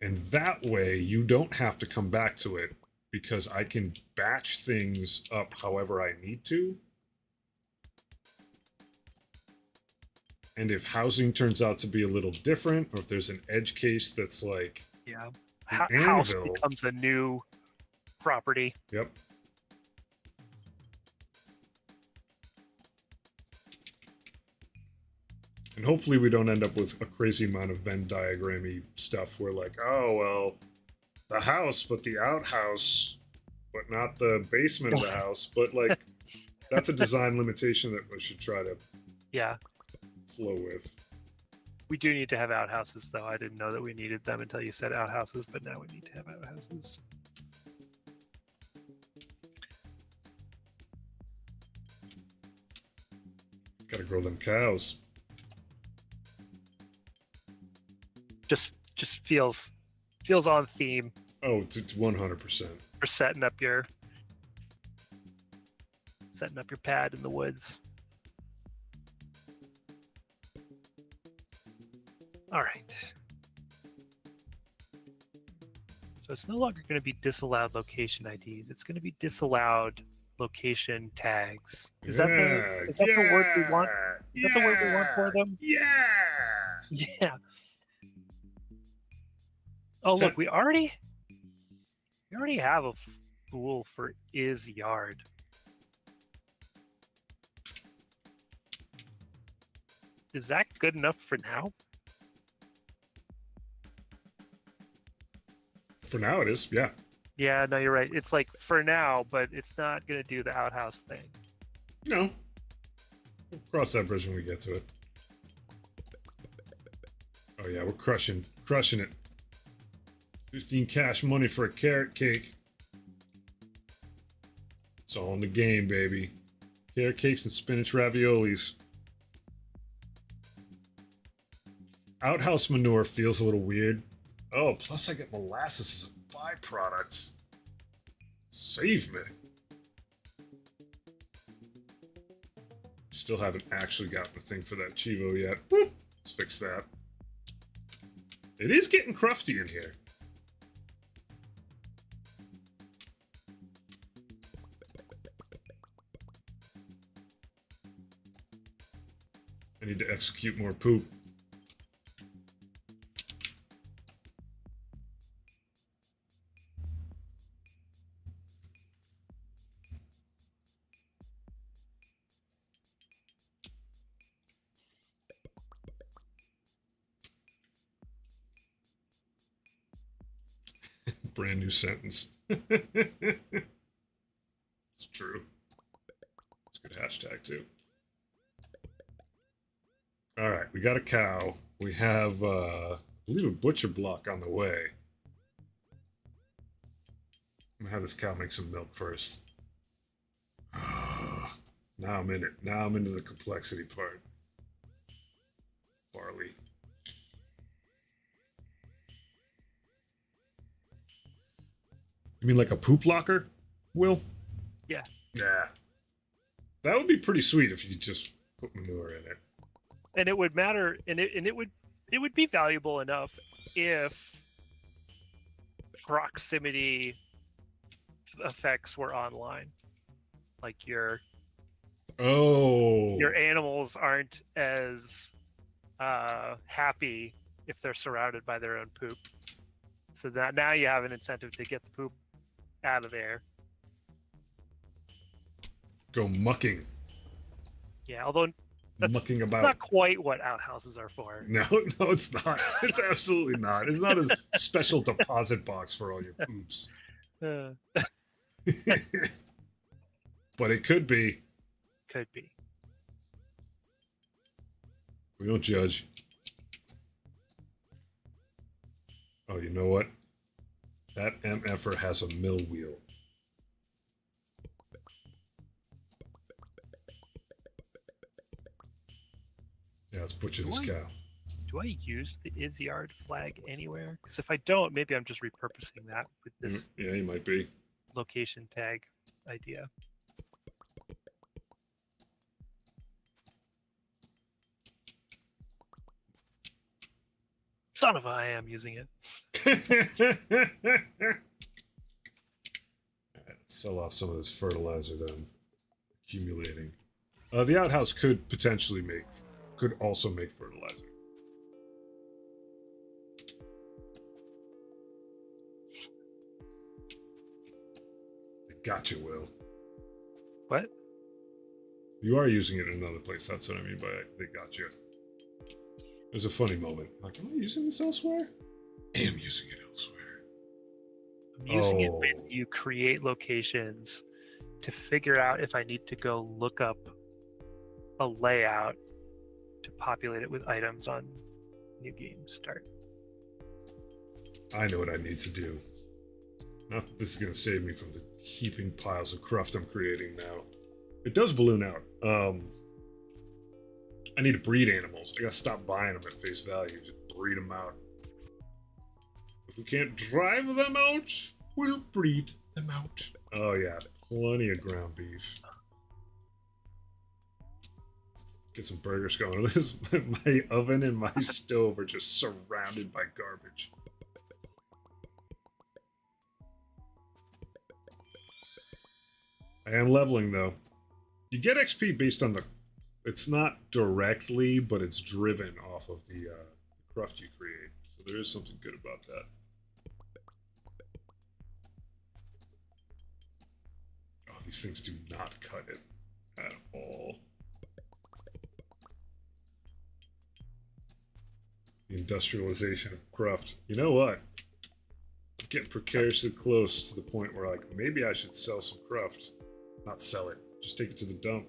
[SPEAKER 1] And that way you don't have to come back to it, because I can batch things up however I need to. And if housing turns out to be a little different, or if there's an edge case that's like,
[SPEAKER 2] house becomes a new property.
[SPEAKER 1] Yep. And hopefully we don't end up with a crazy amount of Venn diagrammy stuff where like, oh, well, the house, but the outhouse, but not the basement of the house. But like, that's a design limitation that we should try to flow with.
[SPEAKER 2] We do need to have outhouses, though. I didn't know that we needed them until you said outhouses, but now we need to have outhouses.
[SPEAKER 1] Gotta grow them cows.
[SPEAKER 2] Just feels on theme.
[SPEAKER 1] Oh, 100%.
[SPEAKER 2] For setting up your pad in the woods. All right. So it's no longer going to be disallowed location IDs. It's going to be disallowed location tags. Is that the word we want? Is that the word we want for them?
[SPEAKER 1] Yeah.
[SPEAKER 2] Yeah. Oh, look, we already have a tool for is yard. Is that good enough for now?
[SPEAKER 1] For now it is, yeah.
[SPEAKER 2] Yeah, no, you're right. It's like for now, but it's not going to do the outhouse thing.
[SPEAKER 1] No. We'll cross that bridge when we get to it. Oh yeah, we're crushing it. 15 cash money for a carrot cake. It's all in the game, baby. Carrot cakes and spinach raviolis. Outhouse manure feels a little weird. Oh, plus I get molasses as a byproduct. Save me. Still haven't actually gotten the thing for that Chivo yet. Whoop. Let's fix that. It is getting crufty in here. I need to execute more poop. Brand new sentence. It's true. It's a good hashtag too. All right, we got a cow. We have, I believe, a butcher block on the way. I'm gonna have this cow make some milk first. Now I'm in it. Now I'm into the complexity part. Barley. You mean like a poop locker, Will?
[SPEAKER 2] Yeah.
[SPEAKER 1] Yeah. That would be pretty sweet if you just put manure in it.
[SPEAKER 2] And it would matter, and it would be valuable enough if proximity effects were online. Like your animals aren't as happy if they're surrounded by their own poop. So that now you have an incentive to get the poop out of there.
[SPEAKER 1] Go mucking.
[SPEAKER 2] Yeah, although
[SPEAKER 1] Mucking about.
[SPEAKER 2] It's not quite what outhouses are for.
[SPEAKER 1] No, it's not. It's absolutely not. It's not a special deposit box for all your poops. But it could be.
[SPEAKER 2] Could be.
[SPEAKER 1] We don't judge. Oh, you know what? That MFer has a mill wheel. Yeah, let's butcher this cow.
[SPEAKER 2] Do I use the Izyard flag anywhere? Because if I don't, maybe I'm just repurposing that with this
[SPEAKER 1] Yeah, you might be.
[SPEAKER 2] location tag idea. Son of a, I am using it.
[SPEAKER 1] Let's sell off some of this fertilizer then. Accumulating. The outhouse could also make fertilizer. They got you, Will.
[SPEAKER 2] What?
[SPEAKER 1] You are using it in another place. That's what I mean by they got you. There's a funny moment. Like, am I using this elsewhere? I am using it elsewhere.
[SPEAKER 2] I'm using it when you create locations to figure out if I need to go look up a layout to populate it with items on new game start.
[SPEAKER 1] I know what I need to do. Not that this is going to save me from the heaping piles of cruft I'm creating now. It does balloon out. I need to breed animals. I gotta stop buying them at face value. Just breed them out. If we can't drive them out, we'll breed them out. Oh yeah, plenty of ground beef. Get some burgers going. My oven and my stove are just surrounded by garbage. I am leveling though. You get XP based on the... It's not directly, but it's driven off of the cruft you create. So there is something good about that. Oh, these things do not cut it at all. The industrialization of cruft. You know what? I'm getting precariously close to the point where, like, maybe I should sell some cruft. Not sell it. Just take it to the dump.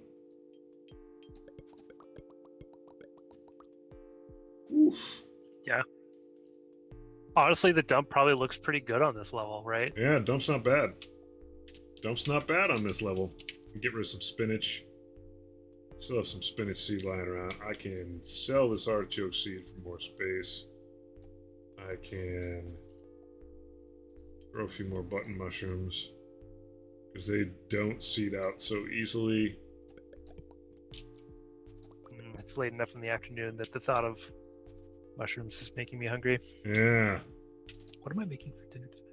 [SPEAKER 1] Oof.
[SPEAKER 2] Yeah. Honestly, the dump probably looks pretty good on this level, right?
[SPEAKER 1] Yeah, dump's not bad. Dump's not bad on this level. Get rid of some spinach. Still have some spinach seed lying around. I can sell this artichoke seed for more space. I can grow a few more button mushrooms because they don't seed out so easily.
[SPEAKER 2] It's late enough in the afternoon that the thought of Mushrooms is making me hungry.
[SPEAKER 1] Yeah.
[SPEAKER 2] What am I making for dinner tonight?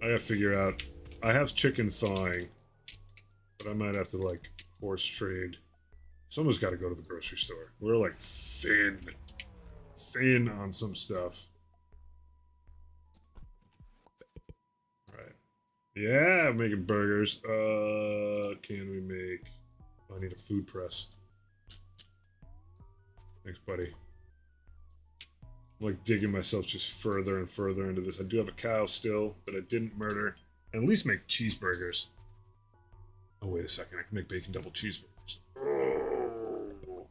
[SPEAKER 1] I gotta figure out. I have chicken thawing, but I might have to like horse trade. Someone's got to go to the grocery store. We're like thin on some stuff. Right. Yeah, I'm making burgers. Can we make? Oh, I need a food press. Thanks, buddy. I'm like digging myself just further and further into this. I do have a cow still that I didn't murder. And at least make cheeseburgers. Oh, wait a second. I can make bacon double cheeseburgers. Oh.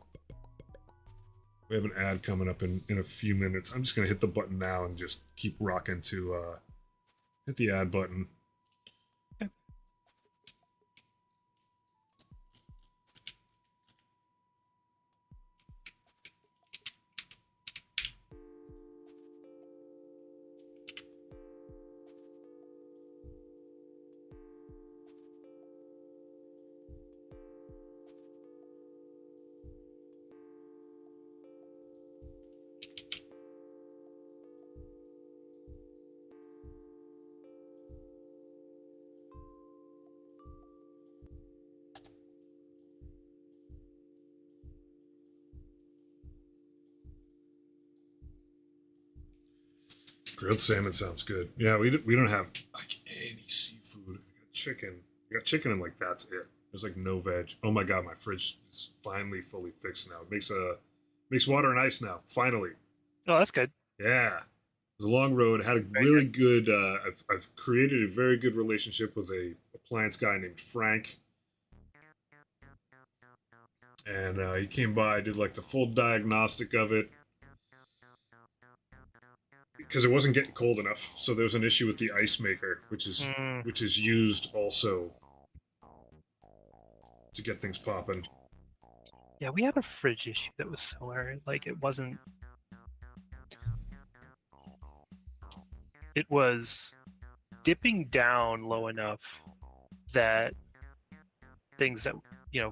[SPEAKER 1] We have an ad coming up in a few minutes. I'm just going to hit the button now and just keep rocking to hit the ad button. Grilled salmon sounds good. Yeah, we don't have like any seafood. We got chicken. We got chicken and like that's it. There's like no veg. Oh my god, my fridge is finally fully fixed now. It makes water and ice now. Finally.
[SPEAKER 2] Oh, that's good.
[SPEAKER 1] Yeah. It was a long road. Had a really good. I've created a very good relationship with a appliance guy named Frank. And he came by, did like the full diagnostic of it. Because it wasn't getting cold enough, so there was an issue with the ice maker, which is used also to get things popping.
[SPEAKER 2] Yeah, we had a fridge issue that was similar. Like it was dipping down low enough that things that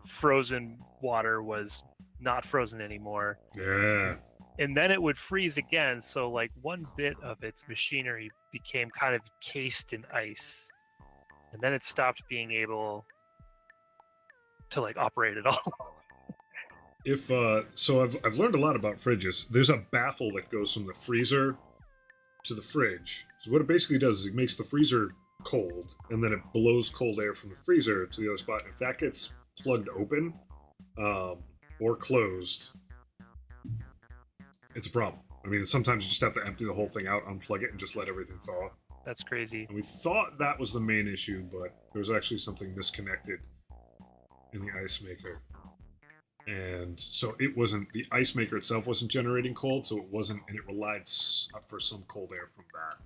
[SPEAKER 2] frozen water was not frozen anymore.
[SPEAKER 1] Yeah.
[SPEAKER 2] And then it would freeze again, so like one bit of its machinery became kind of cased in ice, and then it stopped being able to like operate at all.
[SPEAKER 1] So I've learned a lot about fridges. There's a baffle that goes from the freezer to the fridge. So what it basically does is it makes the freezer cold, and then it blows cold air from the freezer to the other spot. If that gets plugged open or closed, it's a problem. I mean, sometimes you just have to empty the whole thing out, unplug it, and just let everything thaw.
[SPEAKER 2] That's crazy.
[SPEAKER 1] And we thought that was the main issue, but there was actually something misconnected in the ice maker. And so it wasn't, the ice maker itself wasn't generating cold, so it wasn't, and it relied for some cold air from that.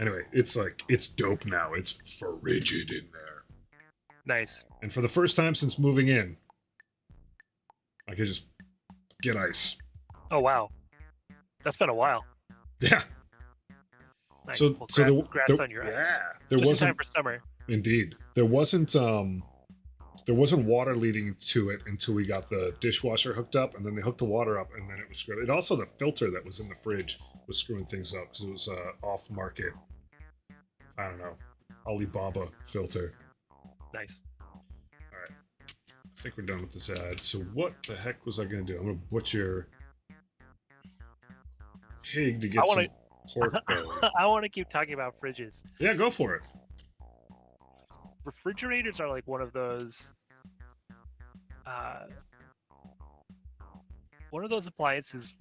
[SPEAKER 1] Anyway, it's dope now. It's frigid in there.
[SPEAKER 2] Nice.
[SPEAKER 1] And for the first time since moving in, I could just get ice.
[SPEAKER 2] Oh wow, that's been a while.
[SPEAKER 1] Yeah.
[SPEAKER 2] Nice.
[SPEAKER 1] So,
[SPEAKER 2] well,
[SPEAKER 1] congrats
[SPEAKER 2] on your ice.
[SPEAKER 1] Yeah, there
[SPEAKER 2] Just
[SPEAKER 1] wasn't
[SPEAKER 2] in time for summer.
[SPEAKER 1] Indeed, there wasn't water leading to it until we got the dishwasher hooked up, and then they hooked the water up, and then it was screwed. And also the filter that was in the fridge was screwing things up because it was off market. I don't know, Alibaba filter.
[SPEAKER 2] Nice.
[SPEAKER 1] All right, I think we're done with this ad. So what the heck was I going to do? I'm going to butcher pig to get some pork belly.
[SPEAKER 2] I want to keep talking about fridges.
[SPEAKER 1] Yeah, go for it.
[SPEAKER 2] Refrigerators are like one of those appliances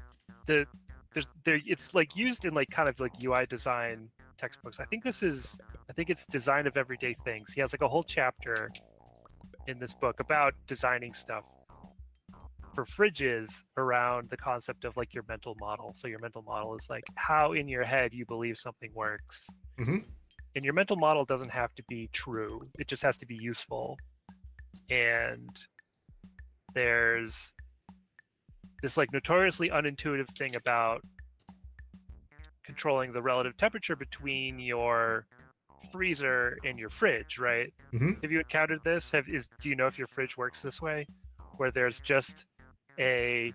[SPEAKER 2] that it's like used in like kind of like UI design textbooks. I think it's design of everyday things. He has like a whole chapter in this book about designing stuff for fridges around the concept of like your mental model. So your mental model is like how in your head you believe something works.
[SPEAKER 1] Mm-hmm.
[SPEAKER 2] And your mental model doesn't have to be true. It just has to be useful. And there's this like notoriously unintuitive thing about controlling the relative temperature between your freezer and your fridge, right?
[SPEAKER 1] Mm-hmm.
[SPEAKER 2] Have you encountered this? Do you know if your fridge works this way? Where there's just a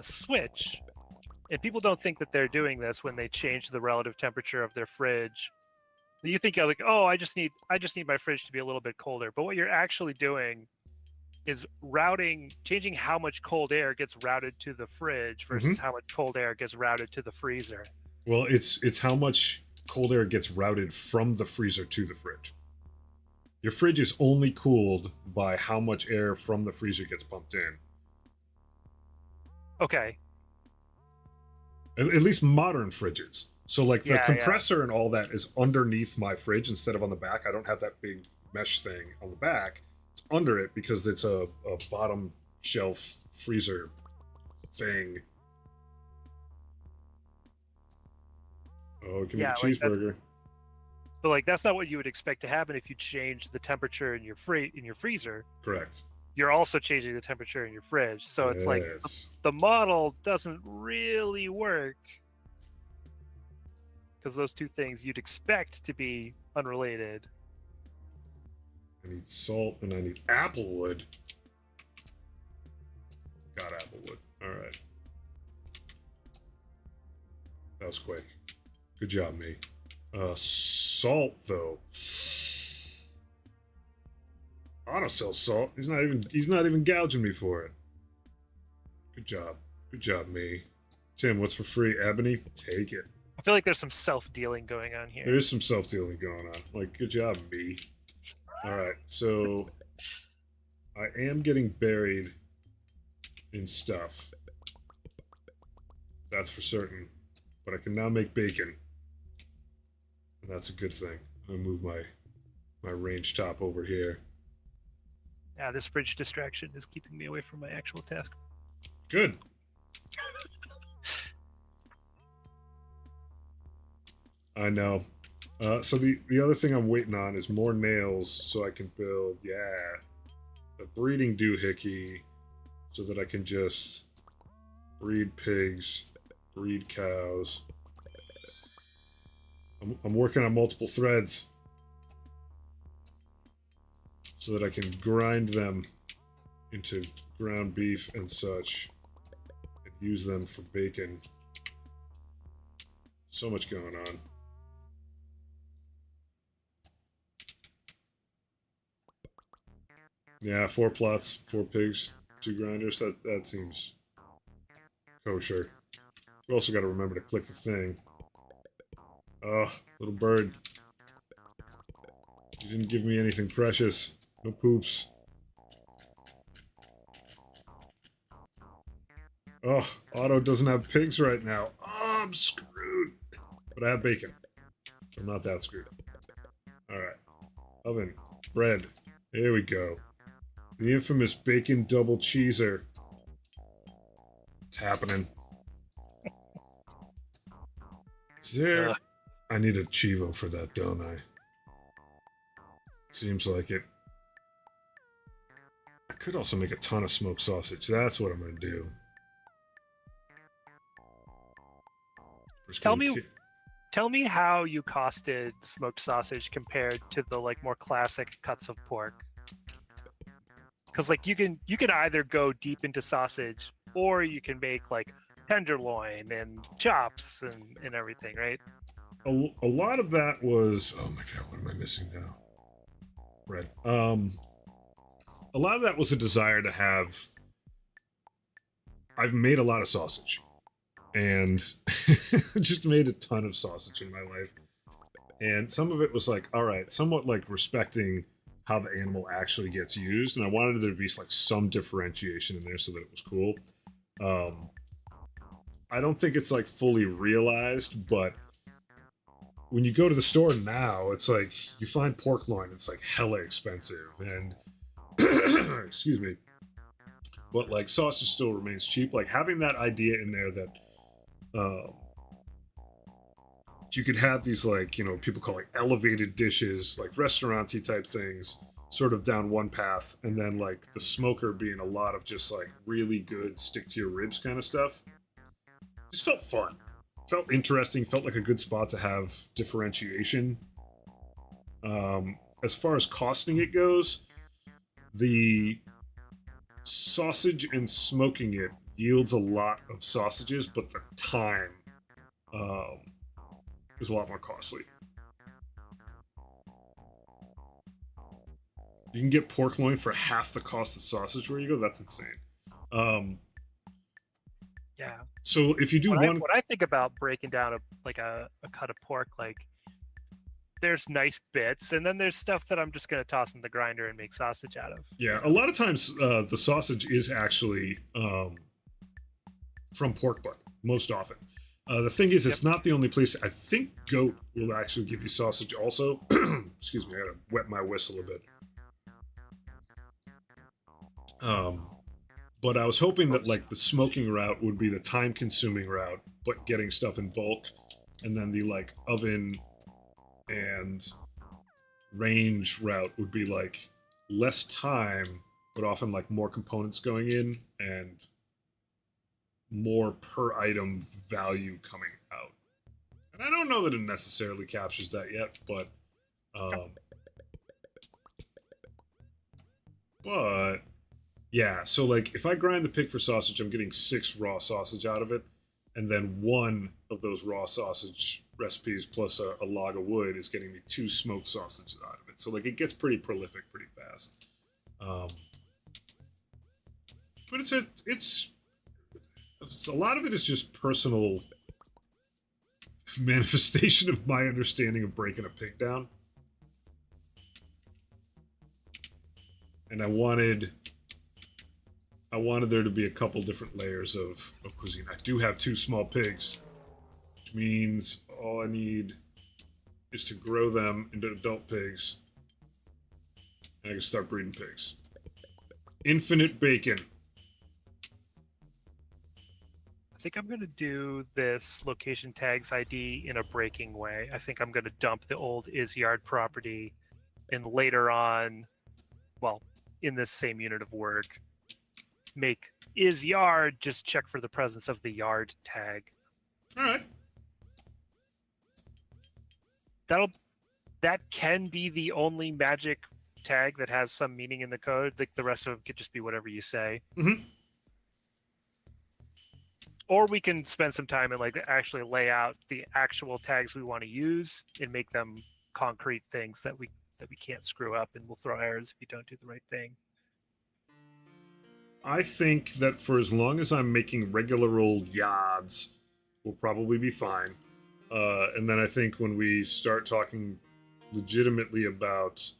[SPEAKER 2] switch, and people don't think that they're doing this when they change the relative temperature of their fridge. You think you're like, oh, I just need my fridge to be a little bit colder. But what you're actually doing is changing how much cold air gets routed to the fridge versus how much cold air gets routed to the freezer.
[SPEAKER 1] Well, it's how much cold air gets routed from the freezer to the fridge. Your fridge is only cooled by how much air from the freezer gets pumped in.
[SPEAKER 2] Okay.
[SPEAKER 1] At least modern fridges. So like the
[SPEAKER 2] Yeah,
[SPEAKER 1] compressor and all that is underneath my fridge instead of on the back. I don't have that big mesh thing on the back. It's under it because it's a bottom shelf freezer thing. Oh, give me a cheeseburger.
[SPEAKER 2] But like that's not what you would expect to happen if you change the temperature in your freezer.
[SPEAKER 1] Correct.
[SPEAKER 2] You're also changing the temperature in your fridge. So it's like the model doesn't really work because those two things you'd expect to be unrelated.
[SPEAKER 1] I need salt and I need applewood. Got applewood. All right. That was quick. Good job, me. Salt though. Auto sells salt. He's not even gouging me for it. Good job. Good job, me. Tim, what's for free? Ebony? Take it.
[SPEAKER 2] I feel like there's some self-dealing going on here.
[SPEAKER 1] There is some self-dealing going on. Like, good job, me. Alright, so I am getting buried in stuff. That's for certain. But I can now make bacon. And that's a good thing. I'm gonna move my range top over here.
[SPEAKER 2] Yeah, this fridge distraction is keeping me away from my actual task.
[SPEAKER 1] Good. I know. So the other thing I'm waiting on is more nails so I can build, a breeding doohickey so that I can just breed pigs, breed cows. I'm working on multiple threads so that I can grind them into ground beef and such and use them for bacon. So much going on. Yeah, 4 plots, 4 pigs, 2 grinders. That seems kosher. We also got to remember to click the thing. Oh, little bird. You didn't give me anything precious. No poops. Oh, Otto doesn't have pigs right now. Oh, I'm screwed. But I have bacon. So I'm not that screwed. Alright. Oven. Bread. There we go. The infamous bacon double cheeser. It's happening. Is there... I need a Chivo for that, don't I? Seems like it. I could also make a ton of smoked sausage. That's what I'm going to do.
[SPEAKER 2] Tell me how you costed smoked sausage compared to the like more classic cuts of pork. Because like you can either go deep into sausage or you can make like tenderloin and chops and everything, right?
[SPEAKER 1] A lot of that was, oh my god, what am I missing now? Bread. A lot of that was a desire to have. I've made a lot of sausage, and just made a ton of sausage in my life. And some of it was like, all right, somewhat like respecting how the animal actually gets used, and I wanted there to be like some differentiation in there so that it was cool. I don't think it's like fully realized, but when you go to the store now, it's like you find pork loin, it's like hella expensive, and excuse me, but like sausage still remains cheap. Like having that idea in there that you could have these like, you know, people call like elevated dishes, like restaurant-y type things, sort of down one path, and then like the smoker being a lot of just like really good stick to your ribs kind of stuff. Just felt fun. Felt interesting, felt like a good spot to have differentiation. As far as costing it goes, the sausage and smoking it yields a lot of sausages, but the time um, is a lot more costly. You can get pork loin for half the cost of sausage where you go. That's insane. Um,
[SPEAKER 2] Yeah.
[SPEAKER 1] so if you do one,
[SPEAKER 2] When I think about breaking down a cut of pork, like there's nice bits, and then there's stuff that I'm just gonna toss in the grinder and make sausage out of.
[SPEAKER 1] yeah, a lot of times the sausage is actually from pork butt most often. The thing is, it's not the only place. I think goat will actually give you sausage also. Excuse me, I gotta wet my whistle a bit. But I was hoping that like the smoking route would be the time-consuming route, but getting stuff in bulk, and then the like oven and range route would be like less time, but often like more components going in and more per item value coming out. And I don't know that it necessarily captures that yet, but yeah, so like if I grind the pig for sausage, I'm getting 6 raw sausage out of it, and then one of those raw sausage recipes plus a log of wood is getting me 2 smoked sausages out of it. So like it gets pretty prolific pretty fast. But it's a lot of it is just personal manifestation of my understanding of breaking a pig down. And I wanted there to be a couple different layers of cuisine. I do have 2 small pigs, which means all I need is to grow them into adult pigs, and I can start breeding pigs. Infinite bacon.
[SPEAKER 2] I think I'm gonna do this location tags ID in a breaking way. I think I'm gonna dump the old Isyard property, and later on, well, in this same unit of work, make Isyard just check for the presence of the yard tag.
[SPEAKER 1] All right.
[SPEAKER 2] That can be the only magic tag that has some meaning in the code. Like the rest of them could just be whatever you say.
[SPEAKER 1] Mm-hmm.
[SPEAKER 2] Or we can spend some time and like actually lay out the actual tags we want to use and make them concrete things that we can't screw up, and we'll throw errors if you don't do the right thing.
[SPEAKER 1] I think that for as long as I'm making regular old yards, we'll probably be fine. And then I think when we start talking legitimately about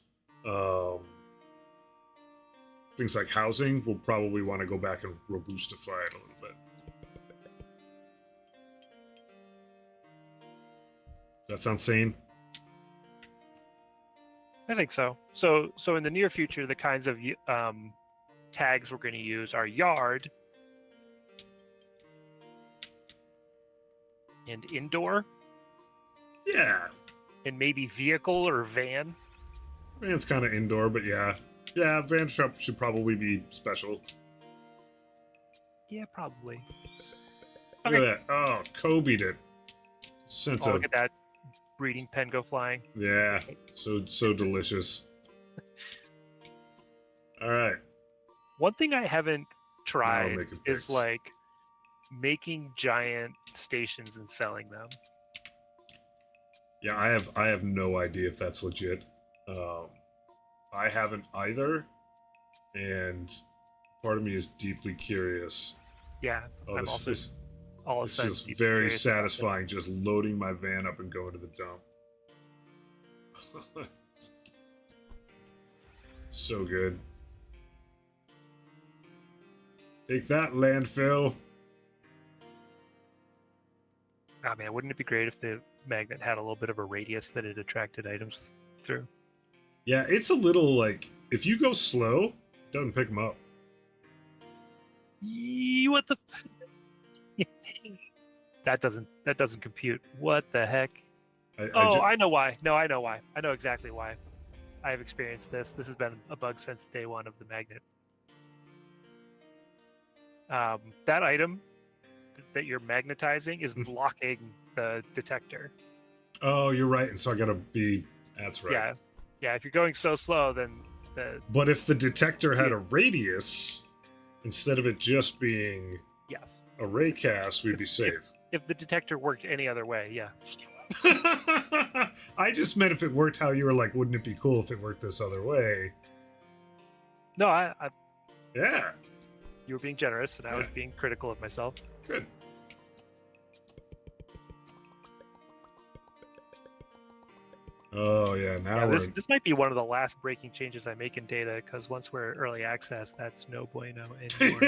[SPEAKER 1] things like housing, we'll probably want to go back and robustify it a little bit. That sounds sane?
[SPEAKER 2] I think so. So in the near future, the kinds of tags we're going to use are yard and indoor.
[SPEAKER 1] Yeah.
[SPEAKER 2] And maybe vehicle or van.
[SPEAKER 1] Van's kind of indoor, but yeah. Yeah, van should probably be special.
[SPEAKER 2] Yeah, probably.
[SPEAKER 1] Look at that. Oh, Kobe'd it. Sense of...
[SPEAKER 2] Look at that breeding pen go flying.
[SPEAKER 1] Yeah, so delicious. All right.
[SPEAKER 2] One thing I haven't tried is
[SPEAKER 1] pics.
[SPEAKER 2] like making giant stations and selling them.
[SPEAKER 1] Yeah, I have no idea if that's legit. I haven't either, and part of me is deeply curious.
[SPEAKER 2] Yeah, I'm also all of a
[SPEAKER 1] It's
[SPEAKER 2] sudden
[SPEAKER 1] just very satisfying just loading my van up and going to the dump. So good. Take that, landfill.
[SPEAKER 2] Oh man, wouldn't it be great if the magnet had a little bit of a radius that it attracted items through?
[SPEAKER 1] Yeah, it's a little like, if you go slow, it doesn't pick them up.
[SPEAKER 2] What the? That doesn't compute. What the heck? I know why. No, I know why. I know exactly why. I have experienced this. This has been a bug since day one of the magnet. That item that you're magnetizing is blocking the detector.
[SPEAKER 1] Oh, you're right. And so I gotta be... That's right.
[SPEAKER 2] Yeah. If you're going so slow, then
[SPEAKER 1] But if the detector had a radius, instead of it just being
[SPEAKER 2] Yes.
[SPEAKER 1] a raycast, we'd be safe.
[SPEAKER 2] If the detector worked any other way, yeah.
[SPEAKER 1] I just meant if it worked how you were like, wouldn't it be cool if it worked this other way?
[SPEAKER 2] No,
[SPEAKER 1] Yeah,
[SPEAKER 2] you were being generous, and I was
[SPEAKER 1] Yeah.
[SPEAKER 2] being critical of myself.
[SPEAKER 1] good. Oh yeah, now
[SPEAKER 2] Yeah,
[SPEAKER 1] we're
[SPEAKER 2] this might be one of the last breaking changes I make in data, because once we're early access, that's no bueno anymore.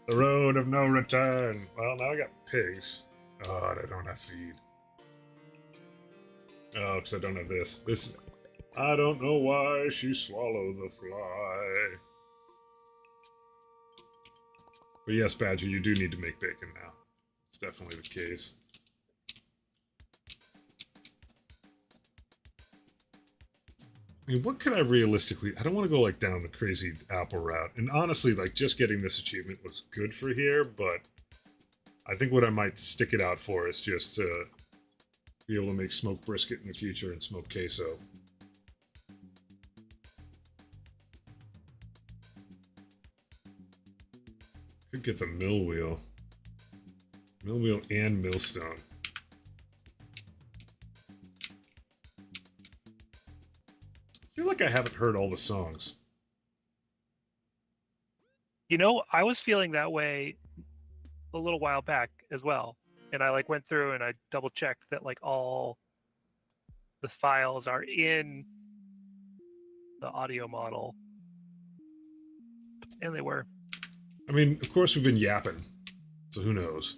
[SPEAKER 1] the road of no return. Well, now I got pigs. Oh, I don't have feed. Oh, because I don't have this. This. I don't know why she swallowed the fly. But yes, Badger, you do need to make bacon now. It's definitely the case. I mean, what could I realistically... I don't want to go, like, down the crazy apple route. And honestly, like, just getting this achievement was good for here, but I think what I might stick it out for is just to be able to make smoked brisket in the future and smoked queso. Could get the mill wheel. Mill wheel and millstone. I feel like I haven't heard all the songs.
[SPEAKER 2] You know, I was feeling that way a little while back as well, and I like went through and I double checked that like all the files are in the audio model, and they were.
[SPEAKER 1] I mean, of course we've been yapping, so who knows?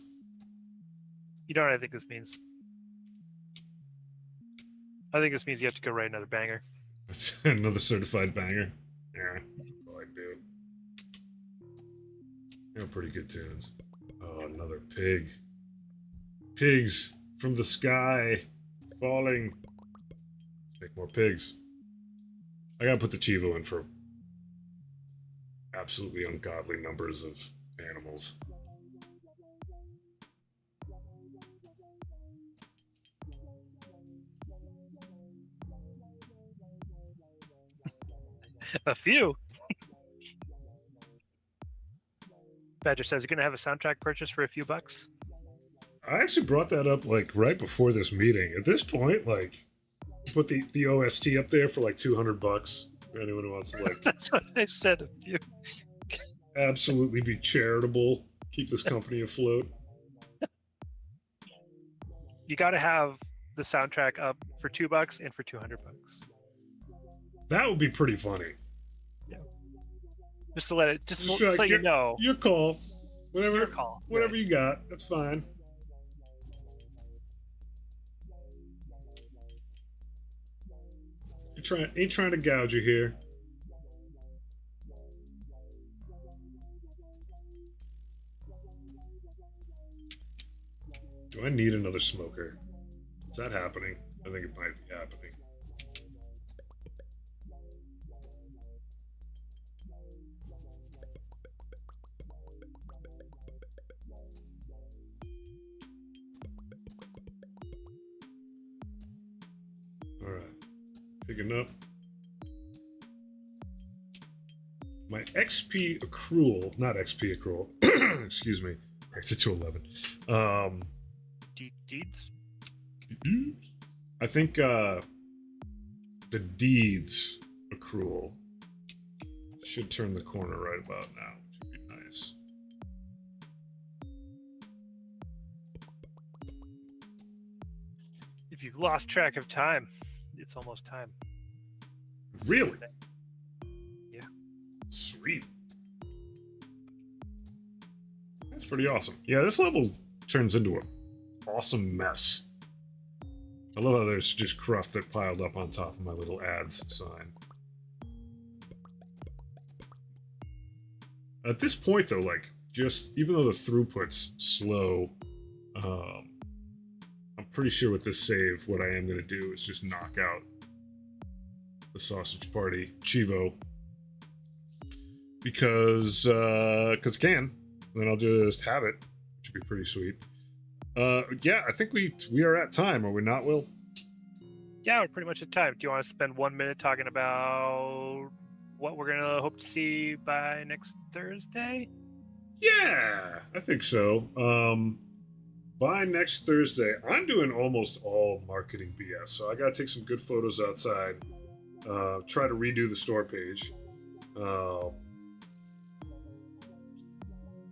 [SPEAKER 2] You know what I think this means? I think this means you have to go write another banger.
[SPEAKER 1] That's another certified banger. Yeah, oh, I do. They're pretty good tunes. Oh, another pig. Pigs from the sky falling. Let's make more pigs. I gotta put the Chivo in for absolutely ungodly numbers of animals.
[SPEAKER 2] A few. Badger says you're gonna have a soundtrack purchase for a few bucks.
[SPEAKER 1] I actually brought that up like right before this meeting. At this point, like, put the OST up there for like $200 for anyone who wants to like
[SPEAKER 2] That's what I said. A few.
[SPEAKER 1] absolutely be charitable, keep this company afloat.
[SPEAKER 2] You got to have the soundtrack up for $2 and for $200.
[SPEAKER 1] That would be pretty funny.
[SPEAKER 2] Just to let it, just
[SPEAKER 1] Just
[SPEAKER 2] so
[SPEAKER 1] like,
[SPEAKER 2] you know.
[SPEAKER 1] Your call. Whatever,
[SPEAKER 2] Your call.
[SPEAKER 1] whatever
[SPEAKER 2] Right.
[SPEAKER 1] you got, that's fine. Ain't trying to gouge you here. Do I need another smoker? Is that happening? I think it might be happening. Alright. Picking up. My XP accrual, not XP accrual, excuse me, cracked it to 11.
[SPEAKER 2] Deeds.
[SPEAKER 1] I think the deeds accrual should turn the corner right about now, which would be nice.
[SPEAKER 2] If you've lost track of time, it's almost time.
[SPEAKER 1] Really?
[SPEAKER 2] Yeah.
[SPEAKER 1] Sweet. That's pretty awesome. Yeah, this level turns into an awesome mess. I love how there's just cruft that piled up on top of my little ads sign. At this point, though, like, just even though the throughput's slow, I'm pretty sure with this save, what I am going to do is just knock out the Sausage Party Chivo. Because can. Then I'll just have it, which would be pretty sweet. Yeah, I think we are at time, are we not, Will?
[SPEAKER 2] Yeah, we're pretty much at time. Do you want to spend 1 minute talking about what we're gonna hope to see by next Thursday?
[SPEAKER 1] Yeah, I think so. By next Thursday, I'm doing almost all marketing BS. So I got to take some good photos outside, try to redo the store page. Uh,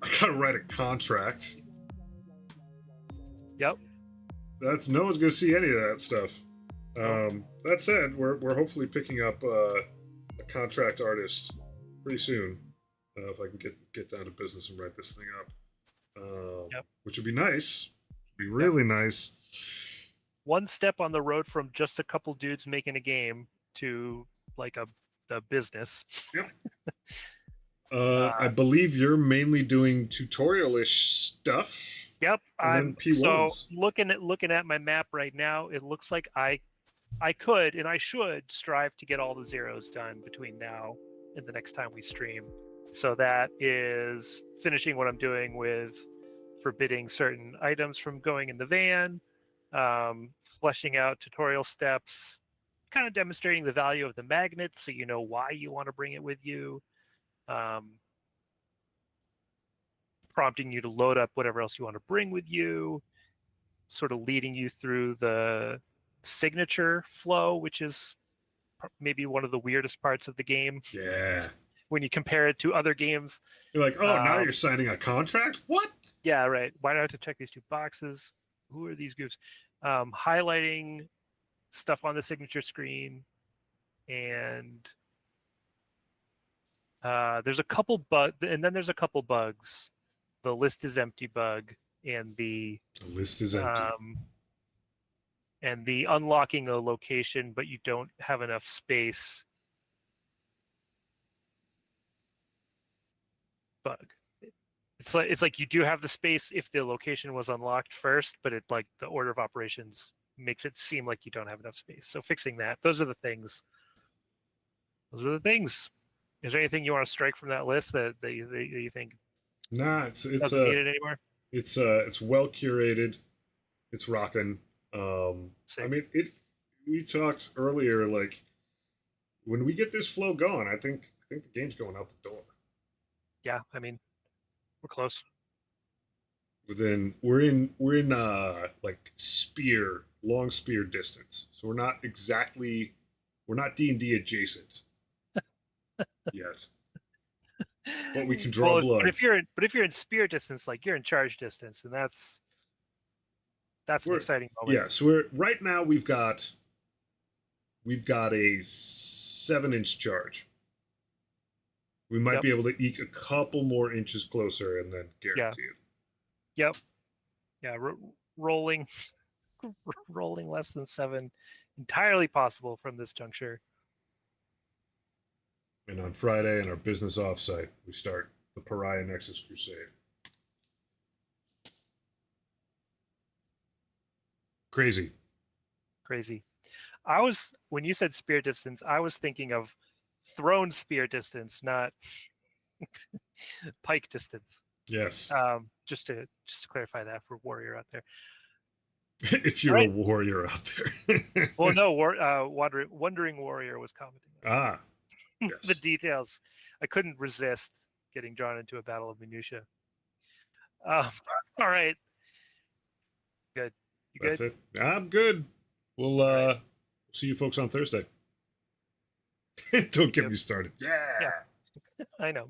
[SPEAKER 1] I got to write a contract.
[SPEAKER 2] Yep.
[SPEAKER 1] That's no one's going to see any of that stuff. That said, we're hopefully picking up a contract artist pretty soon. If I can get down to business and write this thing up,
[SPEAKER 2] Yep.
[SPEAKER 1] which would be nice. Be really nice.
[SPEAKER 2] One step on the road from just a couple dudes making a game to like the business.
[SPEAKER 1] Yep. I believe you're mainly doing tutorial-ish stuff.
[SPEAKER 2] Yep.
[SPEAKER 1] And then
[SPEAKER 2] so
[SPEAKER 1] P1s.
[SPEAKER 2] looking at my map right now, it looks like I could and I should strive to get all the zeros done between now and the next time we stream. So that is finishing what I'm doing with forbidding certain items from going in the van, fleshing out tutorial steps, kind of demonstrating the value of the magnet so you know why you want to bring it with you, prompting you to load up whatever else you want to bring with you, sort of leading you through the signature flow, which is maybe one of the weirdest parts of the game.
[SPEAKER 1] Yeah.
[SPEAKER 2] When you compare it to other games.
[SPEAKER 1] You're like, oh, now you're signing a contract? What?
[SPEAKER 2] Yeah, right. Why do I have to check these two boxes? Who are these groups? Highlighting stuff on the signature screen, and there's a couple and then there's a couple bugs. The list is empty bug, and the
[SPEAKER 1] list is empty.
[SPEAKER 2] And the unlocking a location, but you don't have enough space bug. It's like you do have the space if the location was unlocked first, but it like the order of operations makes it seem like you don't have enough space. So fixing that, those are the things. Those are the things. Is there anything you want to strike from that list that you think?
[SPEAKER 1] Nah, it's
[SPEAKER 2] doesn't need it anymore.
[SPEAKER 1] It's well curated. It's rocking. I mean, we talked earlier, like when we get this flow going, I think the game's going out the door.
[SPEAKER 2] Yeah, I mean, we're close.
[SPEAKER 1] We're in like long spear distance. So we're not D&D adjacent yet. But we can draw blood.
[SPEAKER 2] But if you're in spear distance, like you're in charge distance, and that's an exciting moment.
[SPEAKER 1] Yeah, so right now we've got a 7-inch charge. We might be able to eke a couple more inches closer and then guarantee it.
[SPEAKER 2] Yep. Yeah, rolling less than 7, entirely possible from this juncture.
[SPEAKER 1] And on Friday, in our business offsite, we start the Pariah Nexus Crusade. Crazy.
[SPEAKER 2] When you said spear distance, I was thinking of thrown spear distance, not pike distance.
[SPEAKER 1] Yes.
[SPEAKER 2] Just to clarify that for warrior out there.
[SPEAKER 1] If you're a warrior out there.
[SPEAKER 2] Well, no, wandering warrior was commenting.
[SPEAKER 1] Yes.
[SPEAKER 2] The details. I couldn't resist getting drawn into a battle of minutia. All right. Good. You good?
[SPEAKER 1] That's it. I'm good. We'll see you folks on Thursday. Don't get me started. Yeah.
[SPEAKER 2] I know.